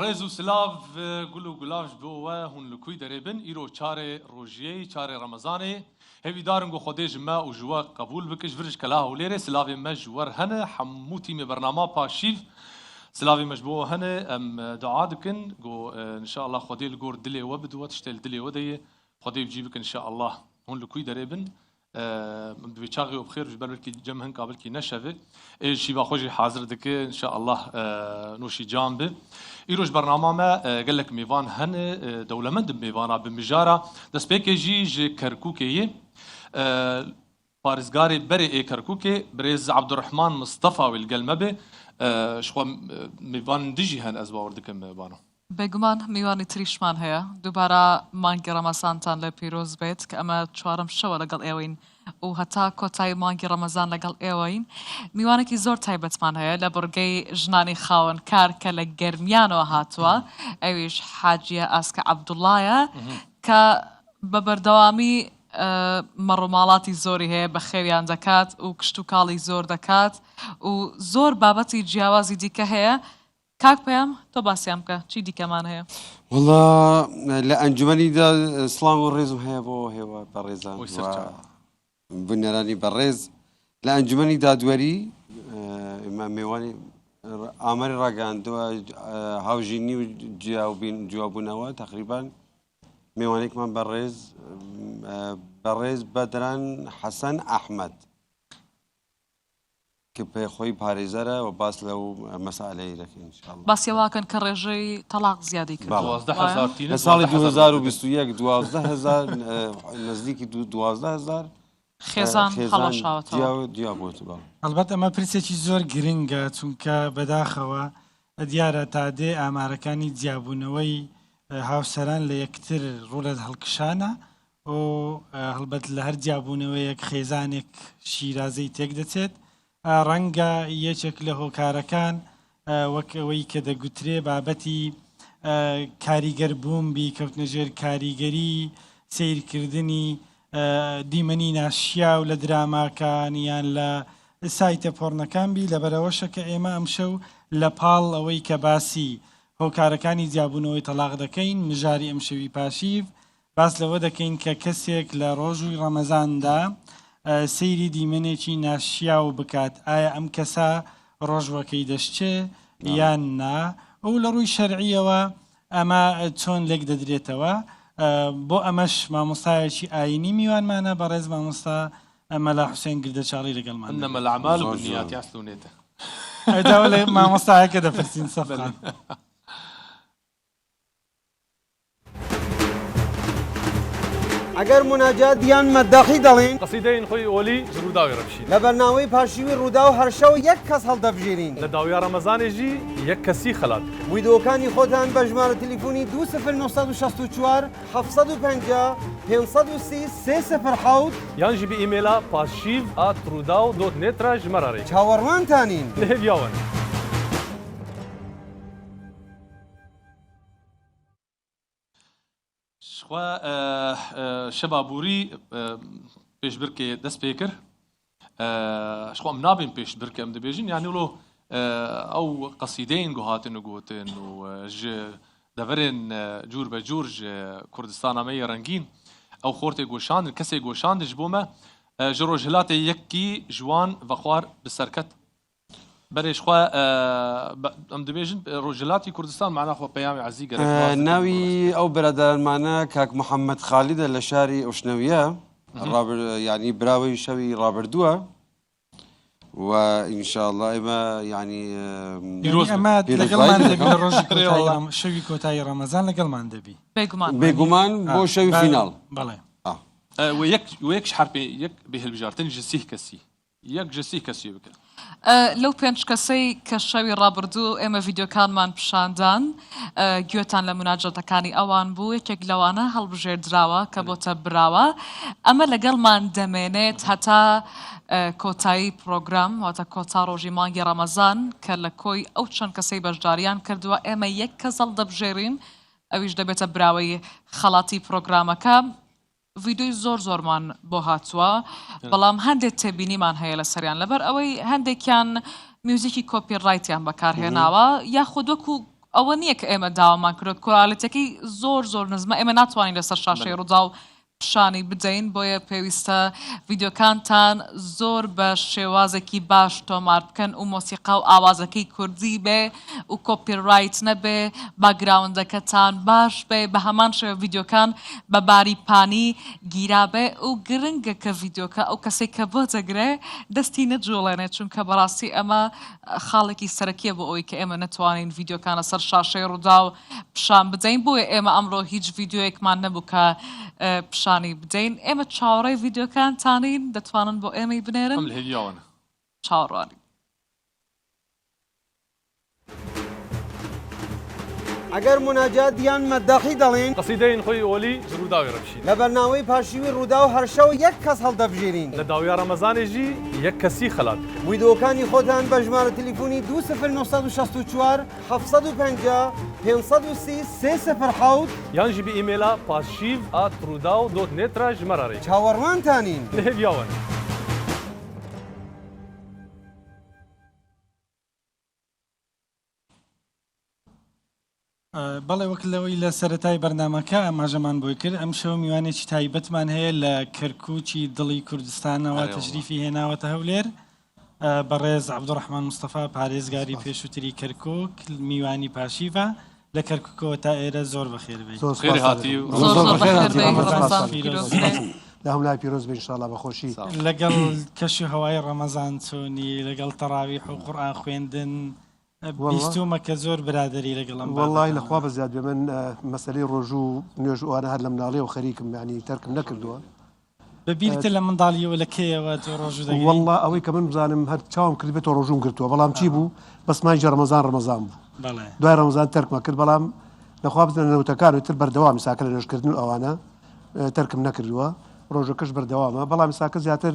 ڕێز و سلااف گول و گولاش بۆوە هون لکوی دەرێبن ئیرۆ چارێ ڕۆژیەی چارێ ڕەمەزانێ هەویدارن گۆ خۆدێژمە و ژوە قبول بکەش ورش کەلا هەولێرێ سلااوێ مەژ وەر هەنە هەموو تیمێ بەرنامە پاشیف سلااوی مەژ بۆ هەنێ ئەم دعا دکن گۆ انشاءالله خودێ لە گۆر دلێوە بدووە تشتێ دلێوە دەیە خودێ بجی بکن انشاءالله هون لکوی دەرێبن دوی چاغی و بخیر بلکه جمع هن قابل کی نشوه شیوا خوشی حاضر دکه ان شاء الله نوشی جام به ایروش برنامه ما قال لك میوان هن دولمند میوانا بمجارا دست پیکجی ج کرکوکیه پارزگاری بری کرکوکی برز عبدالرحمن مصطفى والقلمبه شو میوان دیجی هن از باور دکم میوانو بێگومان میوانی تریشمان هەیە دووبارە مانگی ڕەمەزانتان لە پیرۆز بێت کە ئەمە چوارم شەوە لەگەڵ ئێوەین و هەتا کۆتایی مانگی ڕەمەزان لەگەڵ ئێوەین میوانێکی زۆر تایبەتمان هەیە لە بورگەی ژنانی خاوەن کار کە لە گەرمیانەوە هاتووە ئەویش حاجیە ئاسکە عەبدوڵڵایە کە بە بەردەوامی مەڕووماڵاتی زۆری هەیە بە خێویان دەکات و کشت و کاڵی زۆر دەکات و زۆر بابەتی جیاوازی دیکە هەیە کاک پێم تۆ باسییان بکە چی دیکەمان هەیە وڵا لە ئەنجومەنیدا سڵام و ڕێزم هەیە بۆ هێوە بەڕێزان بنەرانی بەڕێز لە ئەنجومەنی دادوەری میوانی ئامەری ڕاگەاندووە هاوژینی و جیاوبوونەوە تقریبان میوانێکمان بەڕێز بەدران حەسەن ئەحمەد کە پێ خۆی پارێزەرە و باس لەو مەسالەی دەکەین ئینشاءالله باسیەواکەن کە ڕێژەی تەلاق زیادی کرد لە ساڵی 2021 12000 نزدیکی 12000 خێزان هەڵەشاوەتەوە دیا بۆتەوە ئەلبەت ئەمە پرسێکی زۆر گرنگە چونکە بەداخەوە دیارە تا دێ ئامارەکانی جیابوونەوەی هاوسەران لە یەکتر ڕوولەت هەڵکشانە و هەڵبەت لە هەر جیابوونەوەیەک خێزانێک شیرازەی تێک دەچێت ڕەنگە یەکێک لە هۆکارەکان وەک ئەوەی کە دەگوترێ بابەتی کاریگەر بووم بی کەوتنەژێر کاریگەری سیرکردنی دیمەنی ناشیا و لە دراماکانیان لە سایتە پۆڕنەکان بی لەبەرەوەشە کە ئێمە ئەمشەو لە پاڵ ئەوەی کە باسی هۆکارەکانی جیابوونەوەی تەلاق دەکەین مژاری ئەمشەوی پاشیف باس لەوە دەکەین کە کەسێک لە ڕۆژووی ڕەمەزاندا سەیری دیمەنێکی ناشیا و بکات ئایا ئەم کەسە ڕۆژوەکەی دەشتێ یان نا ئەو لە ڕووی شەرعیەوە ئەمە چۆن لێک دەدرێتەوە بۆ ئەمەش مامۆستایەکی ئاینی میوانمانە بەڕێز مامۆستا مەلا حوسێن گردەچاڵی لەگەڵمان إنما الأعمال بالنيات يحسنونيته ئەداوە لێ مامۆستایەکە دەپرسین سەفقان ئەگەر مناجات دیان مەداخی دەڵێن قصيدين خوي أولي جروداوي ربشين لە بەرنامەی پاشیوی ڕوودا و هەرشەو یەک کەس هەڵدەبژێرین لداويا رمضان جي يكسي خلات ویدۆکانی خۆتان بە ژمارە تەلیفۆنی 2964 750 530 307 يانجي بإيميلا pashiv@rudao.net جمراري چاوەڕوانتانین لهبياون شخوا شبابوري پیش برکه دست پیکر شخوا منابين پیش برکه ام دبیجین یعنی لو او قصیدین گوهاتن و گوتن و دورن جور بجور کردستان امی رنگین او خورت گوشاند کسی گوشاند جبومه جروجلات یکی جوان و خوار بسرکت بريش خوا ام دبيجن روجلاتي كردستان معنا خو بيامي عزيز ناوي او برادر معنا كاك محمد خالد لشاري اوشنويه رابر يعني براوي شوي رابردوه وان شاء الله اما يعني اما لەگەڵمان دەبی لە ڕۆژی شەوی کۆتایی ڕەمەزان لەگەڵمان دەبی بێگومان بۆ شەوی فیناڵ بەڵێ ويك شحر يك به البجارتن جسيه كسي يك جسيه كسي بك لەو پێنج کەسەی کە شەوی ڕابردوو ئێمە ڤیدیۆکانمان پیشاندان گوێتان لە مناجەتەکانی ئەوان بوو یەکێک لەوانە هەڵبژێردراوە کە بۆتە براوە ئەمە لەگەڵمان دەمێنێت هەتا کۆتایی پرۆگرام واتە کۆتا ڕۆژی مانگی ڕەمەزان کە لە کۆی ئەو چەند کەسەی بەشداریان کردووە ئێمە یەک کەس هەڵدەبژێرین ئەویش دەبێتە براوەی خەڵاتی پرۆگرامەکە ڤیدۆی زۆرمان بۆ هاتووە بەڵام هەندێک تێبینیمان هەیە لە سەریان لەبەر ئەوەی هەندێکیان میوزیکی کۆپیڕایتیان بەکارهێناوە یاخود وەکو ئەوە نییە کە ئێمە داوامان کرد کۆراڵەتەکەی زۆر نزمە ئێمە ناتوانین لەسەر شاشەی ڕوودا و پیشانی بدەین بۆیە پێویستە ڤیددیوکانتان زۆر بە شێوازێکی باش تۆمار بکەن و مۆسیقا و ئاوازەکەی کوردی بێ و کۆپیڕایت نەبێ باگراوندەکەتان باش بێ بە هەمان شێوە ڤیددیوکان بە باریپانی گیرابێ و گرنگە کە ڤیددیوکە ئەو کەسێک کە بۆ دەگرێ دەستی نەجوڵێنێت چونکە بەڕاستی ئەمە خاڵێکی سەرەکیە بۆ ئەوی کە ئێمە نەتوانین ڤیددیوکان لەسەر شاشەی ڕوودا و پیشان بدەین بۆیە ئێمە ئەمڕۆ هیچ ڤیددیوەکمان نەبوو کە پیشانی بدەین ئێمە چاوەڕێی ڤیددیوکانتانین دەتوانن بۆ ئێمەی بنێرن ئەم هێویاوانە چاوەڕوانی ئەگەر مناجات دیان مەداخی دەڵێن قەسیدەین خۆی ئۆلی ڕووداوی ڕەبشین لە بەرنامەی پاشیوی ڕوودا و هەرشەو یەک کەس هەڵدەبژێرین لە داویا ڕەمەزانێژی یەک کەسی خەلات ویدۆکانی خۆتان بە ژمارە تەلیفۆنی 2964 750 530 307 یانژی بە ئیمێلا pashiv@rudaw.net ژمارەڕێ چاوەڕوانتانین لە هێویاوانە بەڵێ وەک لەوەی لە سەرەتای بەرنمەکە ئاماژەمان بۆی کرد ئەم شەو میوانێکی تایبەتمان هەیە لە کەرکووکی دڵی کوردستانەوە تەشریفی هێناوەتە هەولێر بەڕێز عەبدوڕەحمان مستەفا پارێزگاری پێشووتری کەرکووک میوانی پاشیڤە لە کەرکووکەوە تا ئێرە زۆر بەخێر بێت خێری هاتی و لە هەملای پیرۆز بێ ئینشاڵڵا بەخۆشی لەگەڵ کەشی هەوای ڕەمەزان چۆنی لەگەڵ تەراویح و قورئان خوێندن بیستومە کە زۆر برادری لەگەڵم وەڵڵای لەخوا بە زیاد بێ من مەسەلەی ڕۆژ و نوێژ وانە هەر لە مناڵێ و خەریکم ینی تەرکم نەکردووە بەبیرتە لە منداڵیەوە لە کێیەوە تۆ ڕۆژ دەگەی وەڵڵا ئەوەی کە من بزانم هەر چاوم کردبێتەوە ڕۆژوم گرتووە بەڵام چی بوو بەسمای ڕەمەزان بوو بەڵێ دوای ڕەمەزان تەرکمە کرد بەڵام لەخوا بزانە نەوتەکان و تر بەردەوامی ساکە لە نوێژکردن و ئەوانە تەرکم نەکردووە ڕۆژەکەش بەردەوامە بەڵام ساکە زیاتر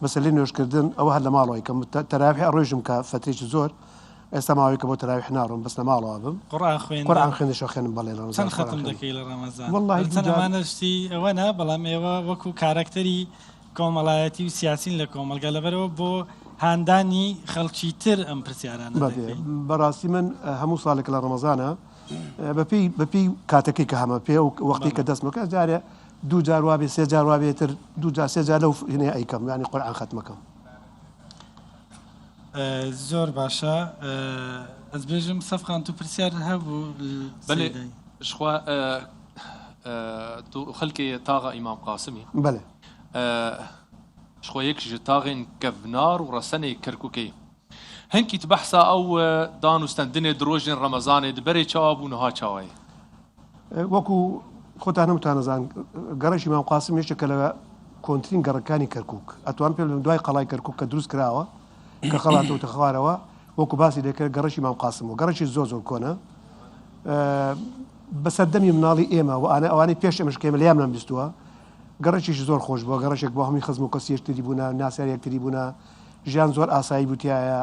مەسەلەی نوێژکردن ئەوە هەر لە ماڵەوەی کە تەراویح ڕۆژم کە فترێکی زۆر ئێستا ماوەی کە بۆ تەراویح ناڕۆم بەس لە ماڵەوە بم قورئان خوێندنەوە خوێنم بەڵێ چەند ختم دەکەی لە ڕەمەزان وەڵڵاهی چەندەمانەشتی ئەوە نا بەڵام ئێوە وەکو کارکتەری کۆمەڵایەتی و سیاسین لە کۆمەلگا لەبەرەوە بۆ هاندانی خەڵکی تر ئەم پرسیارانە بەڕاستی من هەموو ساڵێک لە ڕەمەزانە بەپی کاتەکەی کە هەمە پێ و وەختی کە دەستمەکە جارێ دوو جار وابێ سێ جار وابێتر دوو جار سێ جار لەو هێنەیە ئەیکەم ینی قورئان ختمەکەم زۆر باشە ئەس بێژم سەفخان تو پرسیار هەبوو بەێ شخوا تو خەلکی تاغا ئیمام قاسمی بەێ شخۆیەک ji taxên kevnar û resenê Kirkûkê hinkî tu behsa ew danûstendinê di rojên Remezanê di berê çawa bû niha çawayê وەکو خۆتان نەمتانەزان گەڕەشی مام قاسم یەکێکە لە کۆنترین گەڕەکانی کەرکووک ئەتوان پێ دوای قەڵای کەرکووک کە دروست کراوە کە خەڵاتەوتە خوارەوە وەکو باسی دەکرد گەڕەشی مام قاسم و گەڕەشی زۆر کۆنە بەسەردەمی مناڵی ئێمە و ئەوانەی پێش ئەمەش کێمە لیام لەم بیستووە گەڕەشیش زۆر خۆش بووە گەڕەشێک بۆ هەمووی خزم و کەسی یەکتری بوونا ناسیار یەکتری بوونا ژیان زۆر ئاسایی بوتیایە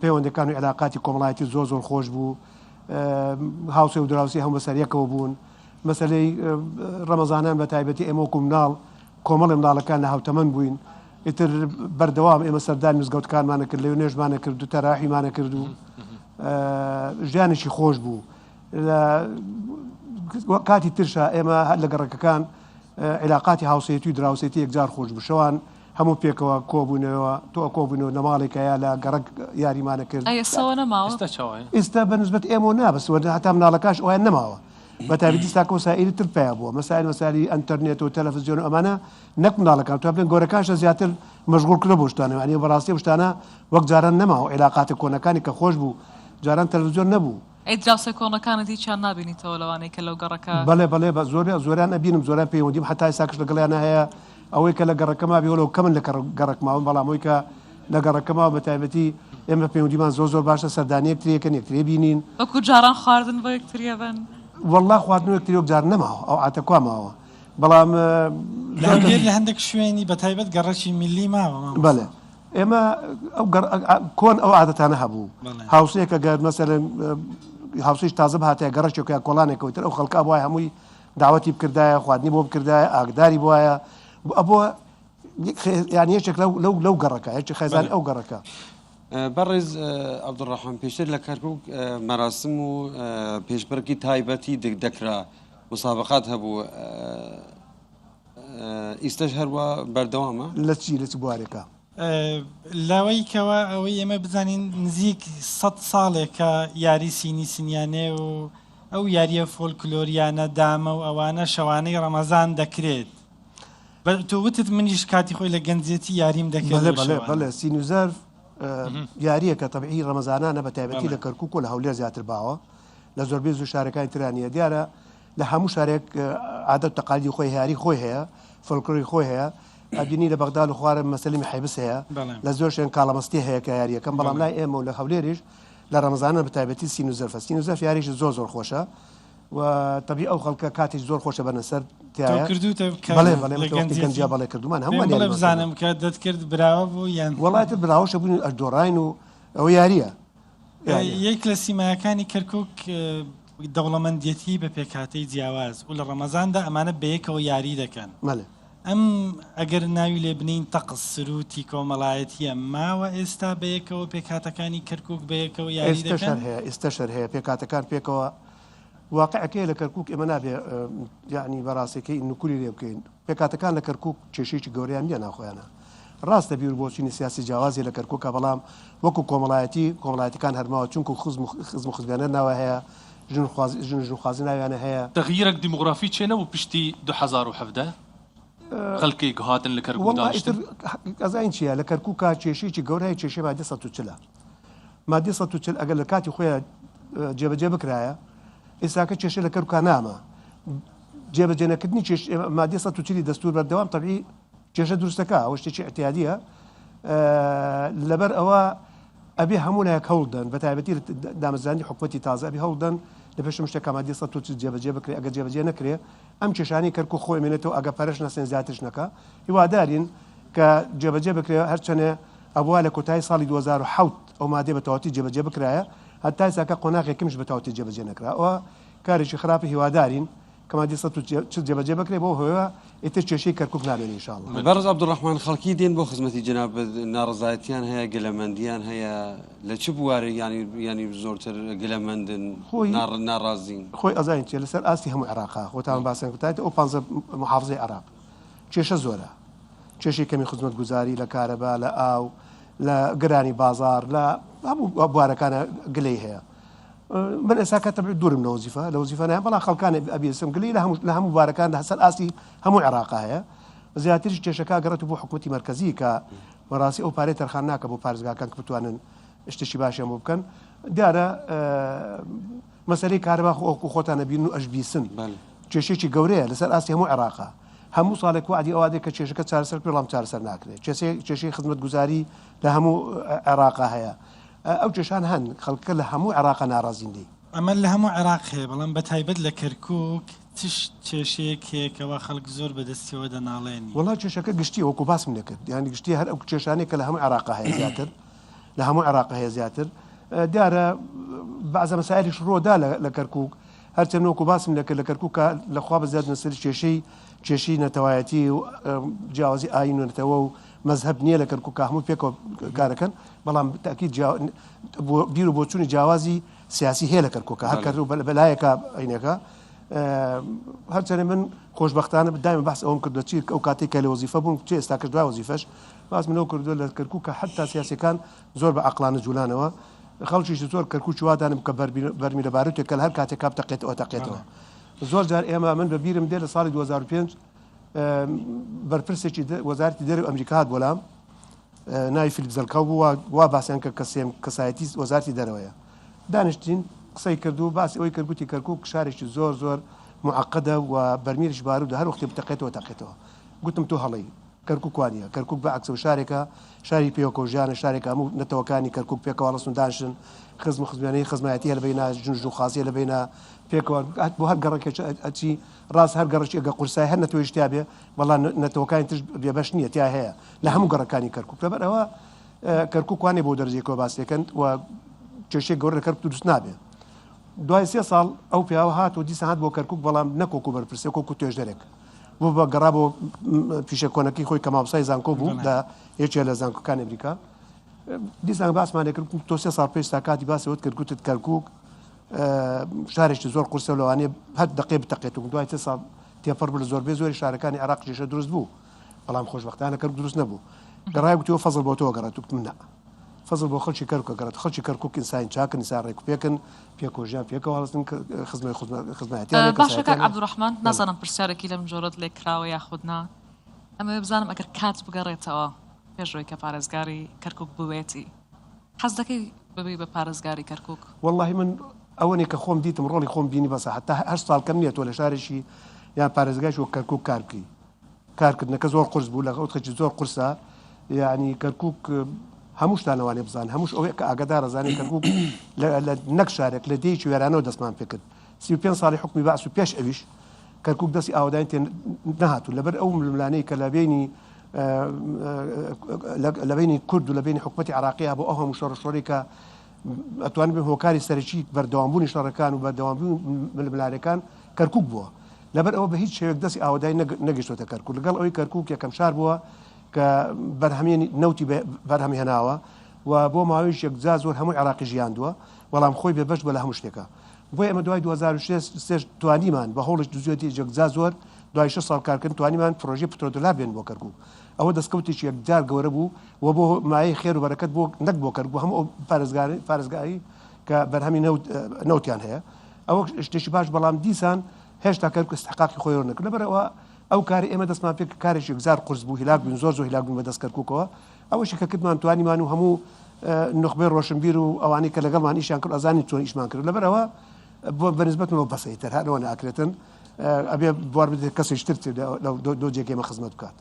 پەیوەندەکان و علاقاتی کۆمەڵایەتی زۆر خۆش بوو هاوسێ و دراوسی هەموو بەسەر یەکەوە بوون مەسەلەی ڕەمەزانان بە تایبەتی ئێمە وەکو مناڵ کۆمەڵی مناڵەکان لە هاوتەمەند بووین ئیتر بەردەوام ئێمە سەردان مزگەوتکانمانە کرد لەوێ نوێژمانە کرد و تەراحیمانە کرد و ژیانێکی خۆش بوو کاتی ترشە ئێمە هەر لە گەڕەکەکان علاقاتی هاوسەیەتی و دراوسێتی یەکجار خۆش بوو شەوان هەموو پێکەوە کۆبوونەوە تۆ کۆبوونەوە نەماڵێکەیە لە گەڕک یاریمانە کرد ئێستا بەنسبەت ئێمە نابەسوە هەتا مناڵەکەش ئەویان نەماوە بە تایبەتی ساکە وسائلی تر پێیا بووە مەسائلی ئەنتەرنێت و تەلەڤیزیۆن و ئەمانە نەک مناڵەکان تو بڵێن گۆرەکانشە زیاتر مەشغوڵ کردە بۆ شتانە یعنی بەڕاستی شتانە وەک جاران نەماوە علاقاتە کۆنەکانی کە خۆش بوو جاران تەلەڤیزیۆن نەبوو ئەیدراوسە کۆنەکانت هیچیان نبینیتەوە لەوانەیە کە لەو گەڕەکە بەڵێ بە زۆریان ئەبینم زۆریان پەیوەندیم حتای ساکش لەگەڵیانە هەیە ئەوەی کە لە گەڕەکەما بێەوە کەمن لە گەڕکماون بەڵام ئەوەی کە لە گەڕەکەماوە بە تایبەتی ئێمە پەیوەندیمان زۆر باشە سەردانی یەکتریەکەن یەکترێ بینین وەکو جاران خواردن بۆ یەکتریە بن وەڵڵا خواردن یەکتری وەک جار نەماوە ئەو ئاتەکوا ماوە بەڵام لە هەندێک شوێنی بە تایبەت گەڕەکی میلی ماوە بەڵێ ئێمە کۆن ئەو عادەتانە هەبوو هاوسەیەکە گەر مەسەرەن هاوسش تازە هاتەیە گەڕەشێک یا کۆڵانێکەوە تر ئەو خەڵکا بۆە هەمووی داوەتی بکردایە خواردنی بۆ بکردایە ئاگداری بواە ئەبووە یان یەکێک لەو گەڕەکە هیچ خێزان ئەو گەڕەکە بەڕێز عەبدوڕەحمان پێشتر لە کەرکووک مەراسم و پێشبڕکی تایبەتی دەکرا مسابقات هەبوو ئیستەش هەروە بەردەوامە لە چی لە چ بوارێکە لاوەی کەەوە ئەوەی ئێمە بزانین نزیک 100 ساڵێکە یاری سینی سنیانێ و ئەو یاریە فۆلکلۆریانە دامە و ئەوانە شەوانەی ڕەمەزان دەکرێت تۆ وتت منیش کاتی خۆی لە گەنجێتی یاریم دەکرێت بەڵێ سینوزەرف یاریەکە تەبعی ڕەمەزانانە بە تایبەتی لە کەرکووک و لە هەولێر زیاتر باوە لە زۆربەی زوو شارەکانی ترانیە دیارە لە هەموو شارێک عادەت تەقالیدی خۆی یاری خۆی هەیە فۆلکلۆری خۆی هەیە ئەبینی لە بەغداد و خوارە مەسەلمی حیبس هەیە لە زۆر شوێن کاڵەمەستی هەیە کە یاریەکەم بەڵام لای ئێمە و لە هەولێریش لە ڕەمەزانە بە تایبەتی سینوزەرفە سینوزەرف یاریش زۆر خۆشە و تەبی ئەو خەڵکە کاتێک زۆر خۆشە بەنەسەر گەنجیا بەڵێ کردومان هەمووان بزانم کە دەتکرد براوە بوو یان وڵاتە براوەشە بوون ئەشدۆڕین و ئەوە یاریە یەک لە سیمایەکانی کەرکووک دەوڵەمەندێتی بە پێکاتەی جیاواز و لە ڕەمەزاندا ئەمانە بەیەکەوە یاری دەکەن ئەم ئەگەر ناوی لێ بنین تەقس سروتی کۆمەڵایەتیە ماوە ئێستا بەیەکەوە پێکاتەکانی کەرکووک بەیەکەوە یاری دەکەن ئێستا شەر هەیە پێکاتەکان پێکەوە واقعەکەی لە کەرکووک ئێمە نابێ یعنی بەڕاستەکەی نوکولی لێ بکەین پێکاتەکان لە کەرکووک کێشەیەکی گەوریان نیە ناخۆیانە ڕاستە بیر بۆچینی سیاسی جیاوازی لە کەرکووکە بەڵام وەکو کۆمەڵایەتیەکان هەرماوە چونکو خزم خوزبیانە ناوە هەیە ژنخوازی ناویانە هەیە تغییرك دیموغرافی چێنە و پشتی 2017 خەڵکێک هاتن لە کەرکووک دانیشتن ئەزاین چییە لە کەرکووکە کێشەیەکی گەورەیە کێشەی مادە 140 مادە 140 ئەگەر لە کاتی خۆیان جێبەجێ بکرایە ئێستاکە کێشە لە کەرکووکە نامە جێبەجێ نەکردنی مادە 140 دەستور بەردەوام تەبیعی کێشە دروستەکە ئەوە شتێکی احتیادیە لەبەر ئەوە ئەبێ هەموو لایەک هەوڵدەن بە تایبەتی دامەزرانی حکومەتی تازە ئەبێ هەوڵدەن لە پێشم شتێکە مادە 140 جێبەجێ بکرێت ئەگەر جێبەجێ نەکرێ ئەم کێشانی کەرکووک خۆی مێنێتەوە ئەگە پەرش نەسێن زیاترش نەکە هیوادارین کە جێبەجێ بکرێت هەرچەنێ ئەبووە لە کۆتایی ساڵی 2007 ئەو مادەی بە تەواوەتی جێبەجێ بکرایە هەتا ئێستاکە قۆناغێکیمش بە تەواوەتی جێبەجێ نەکراوە کارێکی خراپی هیوادارین کە مادە 140 جێبەجێ بکرێت بۆ هۆیە ئیتر کێشەی کەرکووک نابێن ئینشاءالله بەڕێز عەبدوڕەحمان خەڵکی دێن بۆ خزمەتی جەناب ناڕەزایەتیان هەیە گەلەمەندیان هەیە لە چ بوارە ینی زۆرتر گەلەمەندن ناڕازین خۆی ئەزاین چێ لەسەر ئاستی هەموو عێراقا خۆتان باسییان کوتایەوە ئەو 15 محافزەی عێراق کێشە زۆرە کێشەی کەمی خزمەت گوزاری لە کارەبا لە ئاو لە گرانی بازار لە هەموو بوارەکانە گلەی هەیە من ئێستا کە تەبع دوورم لە وەزیفە لە وەزیفە نایە بەڵام خەڵکانی ئەبێسم گلەی لە هەموو بوارەکان لە سەر ئاستی هەموو عێراقا هەیە زیاتریش کێشەکە گەڕێت بۆ حکوومەتی مەرکەزی کە بەڕاستی ئەو پارەی تەرخان ناکە بۆ پارێزگاکان کە بتوانن شتێکی باشیان بۆ بکەن دیارە مەسەلەی کارەبا خۆتانە بین و ئەش بیسن کێشێکی گەورەیە لەسەر ئاستی هەموو عێراقا هەموو ساڵێک وعدی ئەوادێک کە کێشەکە چارەسەر بڵام چارەسەر ناکرێت کێشەی خزمەت گوزاری لە هەموو عێراقا هەیە ئەو کێشان هەن خەڵکە لە هەموو عێراقا ناڕازین دی ئەمە لە هەموو عێراق هەیە بەڵام بە تایبەت لە کەرکووک تش کێشەیەک هەیەکەوە خەڵک زۆر بەدەستیەوە دەناڵێنی وڵا کێشەکە گشتی وەکو باسم نەکرد یانی گشتی هەر ئەو کێشانێک کە لە هەموو عێراقا هەیە زیاتر لە هەموو عێراقا هەیە زیاتر دیارە بەعزە مەسایلیش ڕۆدا لە کەرکووک هەرچەند وەکو باسم نەکرد لە کەرکووکە لەخوا بەزیاد نەسەر کێشەی نەتەوایەتی و جیاوازی ئاین و نەتەوە و مەذهب نییە لە کەرکووکە هەموو پێکەوە کارەکەن بەڵام تاکید بیر و بۆچوونی جیاوازی سیاسی هەیە لە کەرکووکە هەر کەر بەلایەکە عینەکە هەرچەنێ من خۆشبەختانە دایم بەحس ئەوم کردو چی ئەو کاتێک کە لە وەزیفە بووم چێ ئێستا کە دوای وەزیفەش باس منەوە کردو لە کەرکووکە حتا سیاسیەکان زۆر بە عەقڵانە جوولانەوە خەڵکیش زۆر کەرکووکی وا دانم کە بەرمی لە بارودێک کە هەر کاتێک کاپ تەقێتەوە زۆر جار ئێمە من بەبیرم دێ لە ساڵی 2005 بەرپرسێکی وەزارەتی دەرەوەی ئەمریکا هات بۆلام ناوی فیلیپ زەلکاو بوو وا باسییان کە کەسایەتی وەزارەتی دەرەوەیە دانیشتین قسەی کردو باسی ئەوەی کردگوتی کەرکووک شارێکی زۆر معقدە و بەرمیریش بارود هەر وەختی تەقێتەوە گوتم تۆ هەڵی کەرکووک وانە کەرکووک بە عکسەوە شارێکە شاری پێوەکە و ژیانە شارێک هەموو نەتەوەکانی کەرکووک پێکەوە لەسون دانشن خزم خزمێنەی خزمەتی هەر بینە ژنج و خازیە لە بینە پێکەوە بۆ هەر گەڕێکێک ئەچی ڕاست هەر گەڕێکی ئەگە قورسای هەر نەتەوەی شتیا بێ بەڵام نەتەوەکانی تر بێبەش نییە تیا هەیە لە هەموو گەڕەکانی کەرکووک لەبەرەوە کەرکووک وانێ بۆ دەرەجێکەوە باس دەکەن و کێشەی گەورە لە کەرکووک دروست نابێ دوای 3 ساڵ ئەو پیاوە هات و دیسان هات بۆ کەرکووک بەڵام نەکۆکو بەرپرسێ کۆکو توێژەرێک بۆ بە گەڕا بۆ پیشە کۆنەکەی خۆی کە مامۆستای زانکۆ بوو لە یەکێ لە زانکۆکانی ئەمریکا دیسان باسمانێک کرد تۆ سێ ساڵ پێش تا کاتی باسەوەت کرد گوتت کەرکووک شارێکی زۆر قورسە لەوانێ هەر دقێ بتەقێت و دوای 3 ساڵ تێپەڕ بە زۆربەی زۆری شارەکانی عێراق ژێشە دروست بوو بەڵام خۆشبەختانە کەرکووک دروست نەبوو گەڕای گوتیەوە فەزڵ بۆ تۆ گەڕێت وتم نا فەزڵ بۆ خەڵکی کەرکووکە گەڕێت خەڵکی کەرکووک ئینسان چاکن ئینسان ڕێکوپێکن پێکۆژیان پێکەوە هەڵستن خزمەتیان باشە کاک عەبدوڕەحمان نازانم پرسیارێکی لەم جۆرەت لێ کراوە یاخود نا ئەمە بزانم ئەگەر کات بگەڕێتەوە پێشەوەی کە پارێزگاری کەرکووک بوێتی حەز دەکەی ببی بە پارێزگاری کەرکووک والله من ئەوەنێ کە خۆم دیتم ڕۆڵی خۆم بینی بەسە حتا 8 ساڵ کەم نییە تۆ لە شارێکی یان پارێزگایش وەک کەرکووک کارکەی کارکردنەکە زۆر قورس بوو لە خەڵکی زۆر قورسە یعنی کەرکووک هەموو شتانەوانێ بزان هەمووش ئەوەیە کە ئاگادار زانێ کەرکووک نەک شارێک لە دەیەکی وێرانەوە دەستمان پێکرد 35 ساڵی حکمی باس و پێش ئەویش کەرکووک دەستی ئاودان تێ نەهاتوو لەبەر ئەو ململانەی کە لە بینی کورد و لە بینی حکومەتی عراقیە بۆ ئەو هەموو شۆڕشۆڕی کە ئەتوانین بین هۆکاری سەرەکی بەردەوامبوونی شەڕەکان و بەردەوامبوونی ململانەکان کەرکووک بووە لەبەر ئەوە بە هیچ شێوێک دەستی ئاودای نەگەیشتوتە کەرکووک لەگەڵ ئەوەی کەرکووک یەکەم شار بووە کە بەرهەمێنی نەوتی بەرهەمی هێناوە و بۆ ماوەیەک یەکجا زۆر هەمووی عراقی ژیاندووە بەڵام خۆی بێبەش بە لە هەموو شتێکە بۆی ئەمە دوای 2006 توانیمان بە هەوڵش دوزیەتی یەکجا زۆر دوای 6 ساڵ کارکردن توانیمان پرۆژێ پترۆدۆلار بێن بۆ کەرکووک ئەوە دەستکەوتێکی یەکجار گەورە بوو و بۆ مایەی خێر و بەرەکەت بۆ نەک بۆ کەرکووک هەموو پارێزگاری کە بەرهەمی نەوتیان هەیە ئەوە شتێکی باش بەڵام دیسان هێشتا کەرکووک استحقاقی خۆی نەکرد لەبەرەوە ئەو کاری ئێمە دەستمان پێ کارێکی یەکجار قورس بوو هیلاک بووین زۆر هیلاک بوون بە دەست کەرکووکەوە ئەوەشی کە کردمان توانیمان و هەموو نخبەی ڕۆشنبیر و ئەوانەی کە لەگەڵمان ئیشیان کرد ئەزانی چۆن ئیشمان کرد لەبەرەوە بۆ بەنسبەتەوە بەسەیتر هەرەوە ناکرێتن ئەبێ بوار بدێت کەسێک تر لەو جێگەی ئێمە خزمەت بکات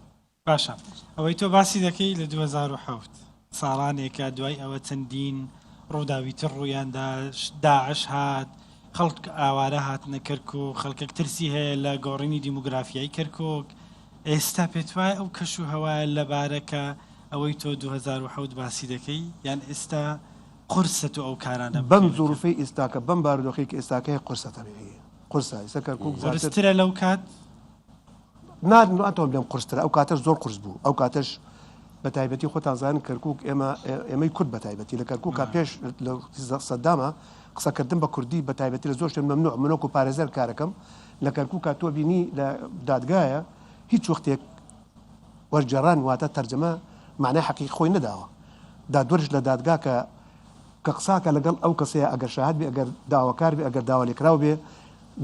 باشە ئەوەی تۆ باسی دەکەی لە 2007 ساڵانێکە دوای ئەوە چەندین ڕووداویتر ڕوویاندا داعش هات خەڵک ئاوارە هاتنە کەرکووک خەڵکێک ترسی هەیە لە گۆڕینی دیموگرافیایی کەرکووک ئێستا پێت وایە ئەو کەش و هەوایە لەبارەکە ئەوەی تۆ 2007 باسی دەکەی یان ئێستا قورسە تو ئەو کارانە بەم زوروفەی ئێستاکە بەم بارودۆخی کە ئێستاکەی قورسەتەوێ قورسە ئێستا کەرکووک زۆرترە لەو کات ناتۆم لێم قورسترە ئەو کاتەش زۆر قورس بوو ئەو کاتەش بە تایبەتی خۆتان زانن کەرکووک ئێمەی کورد بە تایبەتی لە کەرکووکە پێش لە سەدامە قسەکردن بە کوردی بە تایبەتی لە زۆر شتێک مەمنوع منۆک و پارێزەر کارەکەم لە کەرکووکە تۆ بینی لە دادگایە هیچ وەختێک وەرجێڕان واتە تەرجەمە معنای حەقیقی خۆی نەداوە دادوەرش لە دادگا کە قساکە لەگەڵ ئەو کەسەیە ئەگەر شاهد بێ ئەگەر داواکار بێ ئەگەر داوا لێکراو بێ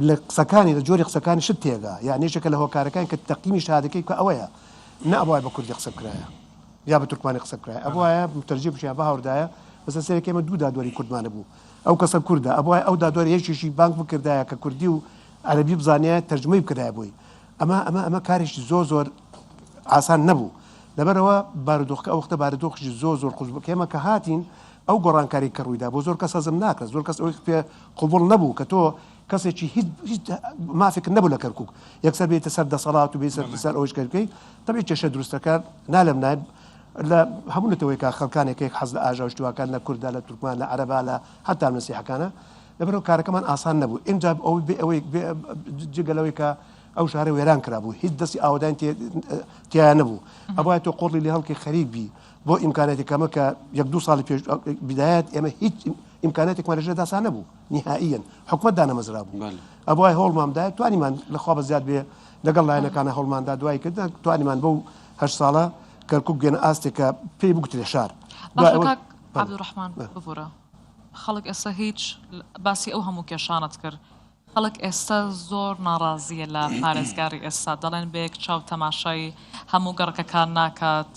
لە قسەکانی لە جۆری قسەکانی شت تێگا یعنی یەکێکە لە هۆکارەکان کە تەقییمی شادەکەی کە ئەوەیە نە ئەوای بە کوردی قسە بکرایە یا بە تورکمانی قسە بکرایە ئەوایە متەرجم بشیان بە هاوردایە بەسەر سەرێک ئێمە دوو دادوەری کوردمانە بوو ئەو کەسە کووردە ئەوای ئەو دادوەری یەکێکی بانک بکردایە کە کوردی و عەرەبی بزانایە تەرجمەی بکرایە بووی ئەمە کارێکی زۆر ئاسان نەبوو لەبەرەوە بارودۆخکە ئەو وەختە بارودۆخی زۆر قوز بوو کە ئێمە کە هاتین ئەو گۆڕانکاری کە ڕوویدا بۆ زۆر کەس هەزم ناکرد زۆر کەس ئەوەی پێ قوبوڵ نەبوو کە تۆ کەسێکی هیچ مافێک نەبوو لە کەرکووک یەکسەر بێتە سەر دەسەڵات و بێت سەر ئەوەش کەرکەی تەبێ کێشە دروستەکان نالەم نایب لە هەموو نەتەوەی کە خەڵکانێک حەز لە ئاژاوشتوواکان لە کووردا لە تورکمان لە عەرەبا لە حتا مەسیحەکانە لەبەرەوە کارەکەمان ئاسان نەبوو اینجا ئەوەی جگەلەوەی کە ئەو شارە وێران کرابوو هیچ دەستی ئاودان تیان نەبوو ئەوە تۆ قۆڵی لە هەڵکی خەریک بی بۆ ئیمکاناتی کەمە کە 1-2 ساڵی پێش بدایەت ئێمە هیچ ئیمکاناتێکمان لەژێر داسان نەبوو نهائیەن حکومەت دانەمەزرا بوو ئەوای هەوڵمامدا توانیمان لەخوا بەزیاد بێ لەگەڵ لایەنەکانە هەوڵماندا دوای کردن توانیمان بەو 8 ساڵە کەرکووک گەنە ئاستێکە پێی بگوترێ شار عەبدوڕەحمان ببوورە خەڵک ئێستا هیچ باسی ئەو هەموو کێشانت کرد خەڵک ئێستا زۆر ناڕازیە لە پارێزگاری ئێستا دەڵێن بێک چاو تەماشای هەموو گەڕەکەکان ناکات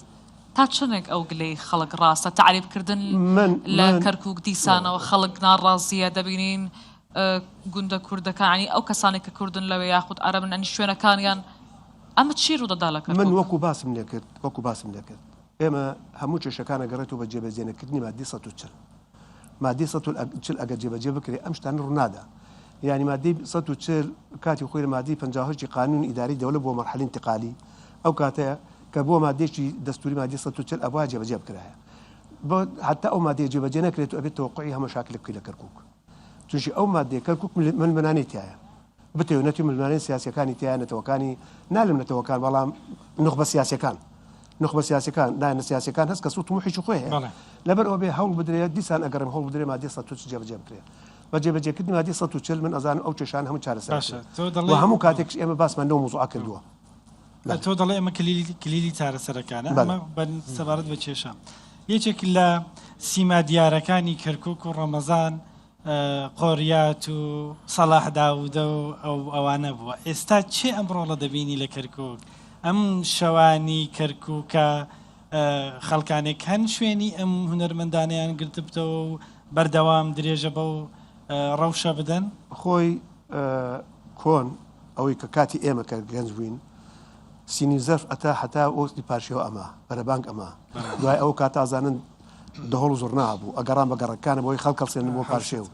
تا چنێک ئەو گلەی خەڵک ڕاستە تعریبکردن لە کەرکووک دیسانەوە خەڵک ناڕازیە دەبینین گوندە کوردەکانی ئەو کەسانی کە کوردن لەوێ یاخود عەرەبن ئەنی شوێنەکانیان ئەمە چی ڕوودەدا لە کەرکووک من وەکو باسم لێ کرد ئێمە هەموو کێشەکانە گەڕێتەوە بە جێبەجێنەکردنی مادی 140 مادی 140 ئەگەر جێبەجێ بکرێ ئەم شتانە ڕوونادا یعنی مادی 140 کاتی خۆی لە مادی 58 قانون ئیداری دەوڵەت بۆ مەرحەلەی انتقالی ئەو کاتەیە کە بۆ مادێکی دەستوری مادی 140 ئەوە جێبەجێ بکرایە بۆ حتا ئەو مادەیە جێبەجێ نەکرێت و ئەبێت تەوەقوعی هەموو شاکلێک بکەی لە کەرکووک چونکی ئەو مادەیە کەرکووک ململانەی تایە بتەوێت نەتی ململانەی سیاسیەکانی تایە نەتەوەکانی نالم نەتەوەکان بەڵام نخبە سیاسیەکان نخبە سیاسەکان داینە سیاسەکان هەست کە سوت موحیش خۆی هەیە بەڵێ. لەبەر ئەوە بێ هەوڵ بدرێت دیسان ئەگەڕم هەوڵ بدرێ مادی 140 جێبەجێ بکرێ بە جێبەجێکردنی مادی 140 من ئەزانم ئەو چێشان هەموو چارەسەر باشە تۆ و دەڵێ هەموو کاتێک ئێمە باسمان لەو موزوع کردووە تۆ دەڵێ ئەمە کلیلی چارەسەرەکانە بەڵێ. ئەمە بە سەبارەت بە کێشە یەکێک لە سیما دیارەکانی کەرکووک و ڕەمەزان قۆریات و سەلاح داودە و ئەوانە بووە ئێستا چێ ئەمڕۆڵە دەبینی لە کەرکووک ئەم شەوانی کەرکووکە خەڵکانێک هەن شوێنی ئەم هونەرمەندانیان گرتبتەوە و بەردەوام درێژە بە و ڕەوشە بدەن خۆی کۆن ئەوەی کە کاتی ئێمە کە گەنج بووین سینی زەرف ئەتا حتا ئۆستی پارشەوە ئەمە بەرەبانگ ئەمە دوای ئەو کاتازانن دەهۆڵ زۆر نابوو ئەگەڕان بە گەڕەکانە بۆی خەڵکەڵسێن بۆ پارشێ و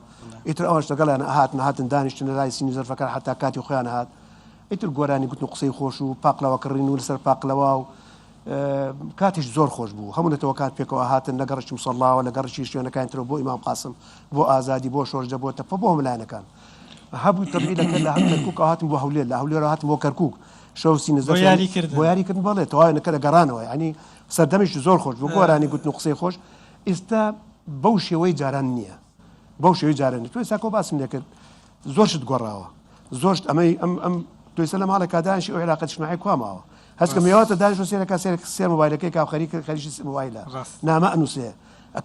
ئیتر ئەوەش لەگەڵیان هاتن دانیشتن لای سینی زەرفەکان حتا کاتی خۆیان هات ئیتر گۆرانی گوتن قسەی خۆش و پاقلەوە کڕین و لەسەر پاقلەوە و کاتیش زۆر خۆش بوو هەموو نەتەوە کات پێکەوە هاتن لە گەڕشی مسەڵاوە لە گەڕشی شوێنەکان ترەوە بۆ ئیمام قاسم بۆ ئازادی بۆ شۆرجە بۆ تەپە بۆ ملایەنەکان هەبووی تەبعیدەکە لە هەم کەرکووک هاتن بۆ هەولێر لە هەولێرەوە هاتن بۆ کەرکووک شەو سینە زەرف بۆ یاریکردن بەڵێ تەواوی نەکە لە گەڕانەوە ینی سەردەمیش زۆر خۆش بوو گۆرانی گوتن و قسەی خۆش ئێستا بەو شێوەی جاران نییە بەو شێوەی جاران توی ساکۆ باسم لێ کرد زۆرشت گۆڕاوە زۆرشت ئەمەی ئەم تویسە لە ماڵە کادانشی ئەو علاقەت اجتماعی کواماوە هەست کە میواتە دانیش سێرەکە سێر مۆبایلەکەی کاخەری خەریکی مۆبایلە نامە ئەنووسێ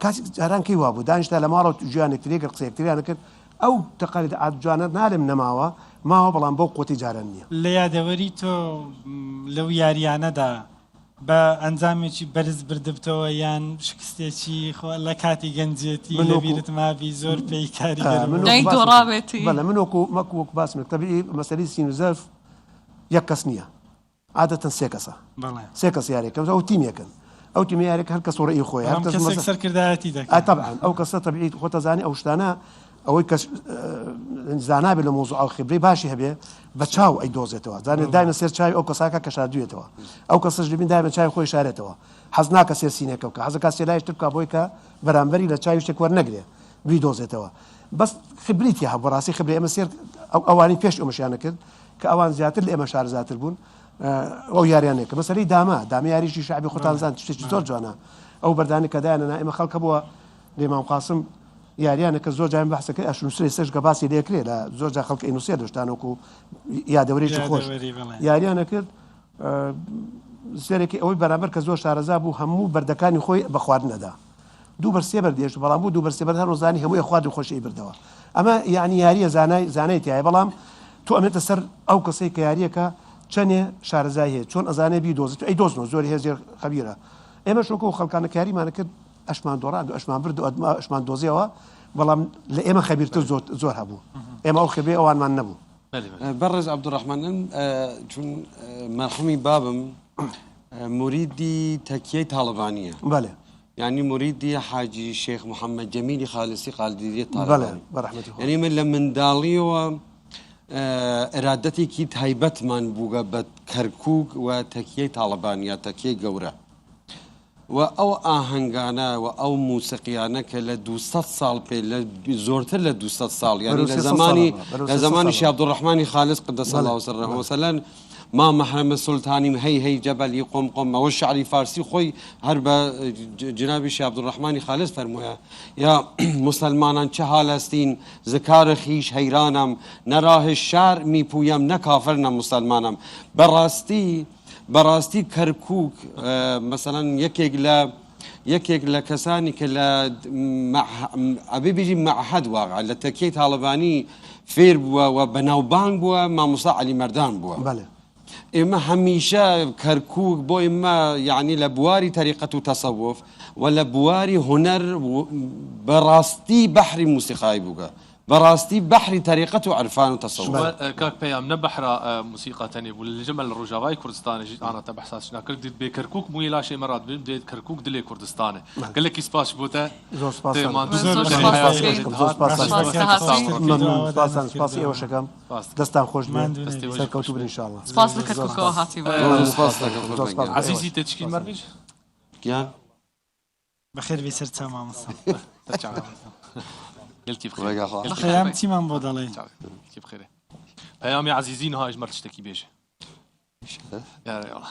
کاسی جاران کەی وابوو دانیشتا لە ماڵەوە ژیانێک ترێگە قسەیەکتریانە کرد ئەو تەقالید عادجوانە نالێم نەماوە ماوە بەڵام بەو قوتی جاران نییە لە یادەوەری تۆ لەو یاریانەدا بە ئەنجامێکی بەرز بردبتەوە یان شکستێکی لە کاتی گەنجێتی لەبیرت مابی زۆر پێیکاری دۆڕاوێتی بەڵێ من وەک باسم تەبیعی مەسەلەی سین و زەرف یەک کەس نییە عادەتەن سێ کەسە سێ کەس یاریەکەم ئەو تیمێکن ئەو تیمی یاریەکە هەر کەس ڕێی خۆی سەرکردایەتی دەکات طبعا ئەو کەسە تەبیعی خۆتەزانی ئەو شتانە ئەوەی کەس زانابێت لە مۆزوع ئەو خبرەی باشی هەبێ بە چاو ئەی دۆزێتەوە زانێت دایمە سێر چاوی ئەو کەساکە کە شاردوێتەوە ئەو کەسەش لەبین دایمە چاوی خۆی شارێتەوە حەز ناکە سێر سینێکە بکە حەزەکە سێلایشتر بکە بۆی کە بەرامبەری لە چاوی شتێک وەرنەگرێ دوی دۆزێتەوە بەس خبریتی هەبوو بەڕاستی خبری ئەمە سێر ئەوانی پێش ئەمەشیانە کرد کە ئەوان زیاتر لە ئێمە شارەزاتر بوون ئەو یاریانێکە مەسەلەی داما یاریشی شعبی خۆتانزان شتێکی زۆر جوانە ئەو بەردانی کە دایانە ئێمە خەڵکە بووە لە ئیمام قاسم یاریانە کە زۆر جارم بەحسەکەی ئەشنووسری سەرش کە باسی لێکرێ لە زۆر جا خەڵک ئینوسێ دۆشتانەوەکو یادەوەریی خۆش یاریانە کرد سێرێکی ئەوەی بەرامبەر کە زۆر شارەزا بوو هەموو بەردەکانی خۆی بە خواردنەدا دوو بەرسێ بەردێش بەڵام بوو دوو بەرسێ بەر هەر ڕۆزانی هەمووی خواردن خۆشی بردەوە ئەمە یعنی یاریە زانای تایە بەڵام تۆ ئەمێتە سەر ئەو کەسەی کە یاریەکە چەندێ شارەزای هەیە چۆن ئەزانێ بی دۆزێت ئەی دۆزنەوە زۆری هێزێر خەبیرە ئێمە شۆکە و خەڵکانە کاریمانە کرد ئەشمان دۆڕان و ئەشمان برد و ئەشمان دۆزیەوە بەڵام لە ئێمە خەبیرتر زۆر هەبوو ئێمە ئەو خبێ ئەوانمان نەبوو بەڕێز عەبدوڕەحمانن چون مەرحومی بابم موریدی تەکیەی تاڵبانیە بەڵێ يعني مريدي حاجي شيخ محمد جميلي خالصي قالدي بله طالباني برحمته يعني من لمن دالي و ارادتي كي هيبت من بوغا بكركوك وتكيي طالبانيا تكيي قورة و آهنگانا و موسيقيانا كلا 200 سال بي زورتر ل 200 سال يعني لزماني شيخ عبد الرحمن خالص قدس الله سره مثلا ما محرم السلطاني هي جبل يقوم قم والشعري فارسي خوي هرب جنابي شيخ عبد الرحمن خالص فرمويا يا مسلمانان چه حال استين ذکر خیش حیرانم نراه الشعر می پویم نکافرنم مسلمانم براستی کرکوک مثلا یەکێک لە کەسانی کە لە ئەبێ بێژین معهد واقع لە تەکیەی تاڵبانی فێر بووە و بەناوبانگ بووە مامۆستا عەلی مەردان بووە ئێمە هەمیشە کەرکوک بۆ ئێمە یعنی لە بواری تەریقەت و تەسەوف و لە بواری هونەر بەڕاستی بەحری موسیقایی بووە براستي بحري طريقته وعرفان وتصور كاك بيام نبحر موسيقى تانية والجمل الرجاوي كردستاني جيت انا تبع حساسنا كرديت بكركوك مو لا شيء مرات بديت كركوك دلي كردستاني قال لك سباس بوتا زوج سباس ايوا شكم دستان خوش سركوتو ان شاء الله سباس لكركوك هاتي عزيزي تشكيل مربج كيان بخير بيسر تمام يلكي بخير بخير تيمان بودالي يلكي بخير بيامي عزيزين هاي جمرت تشتكي بيجي يا ريال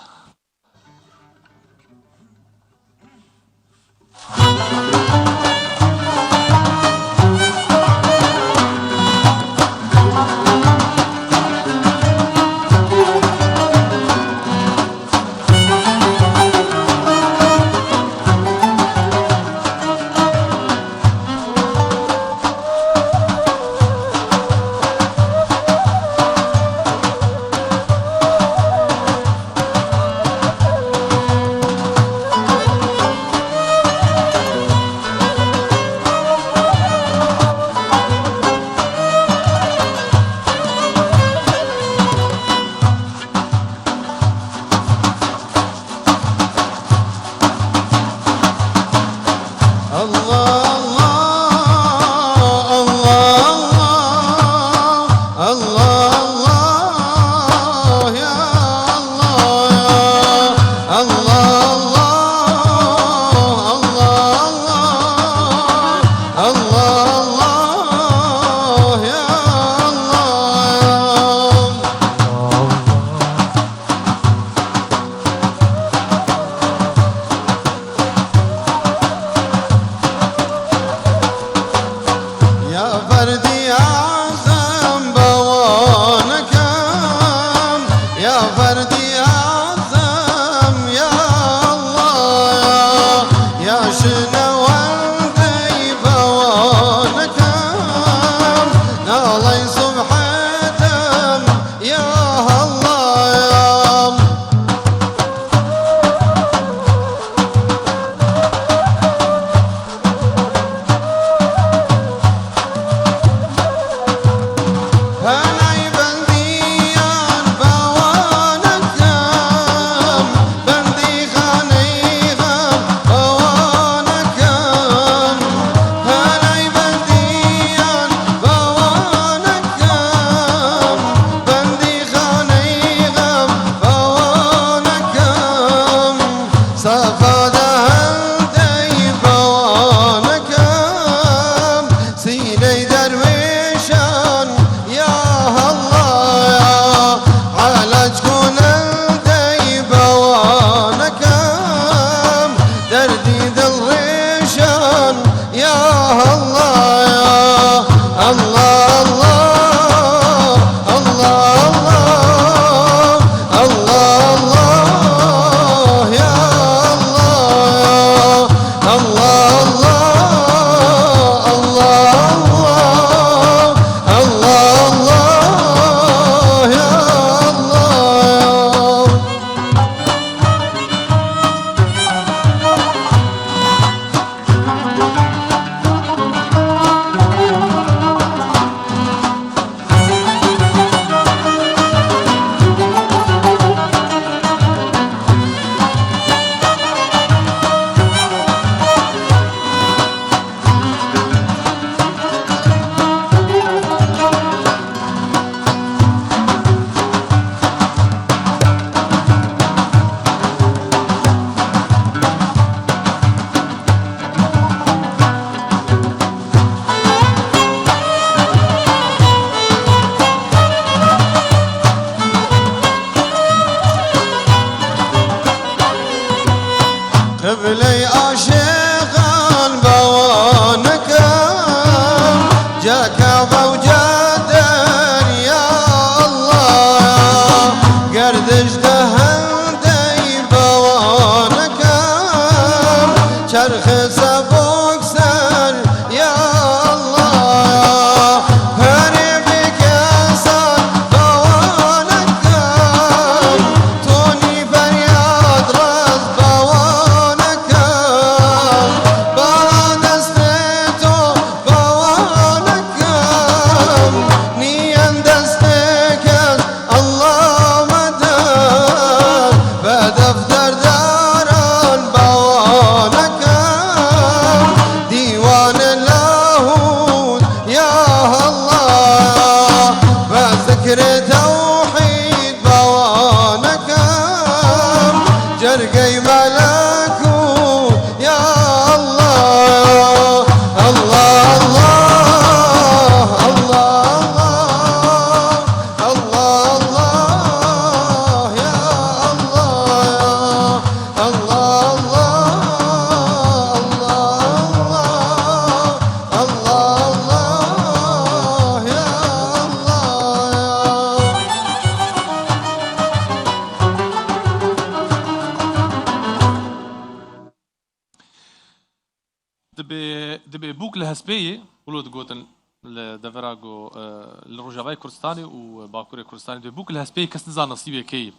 دبي بوك لهسبية ولود جوتن لدفراغو الرجاوي كردستاني وباكوري كردستاني دبي بوك لهسبية كس نزا نصيبه كي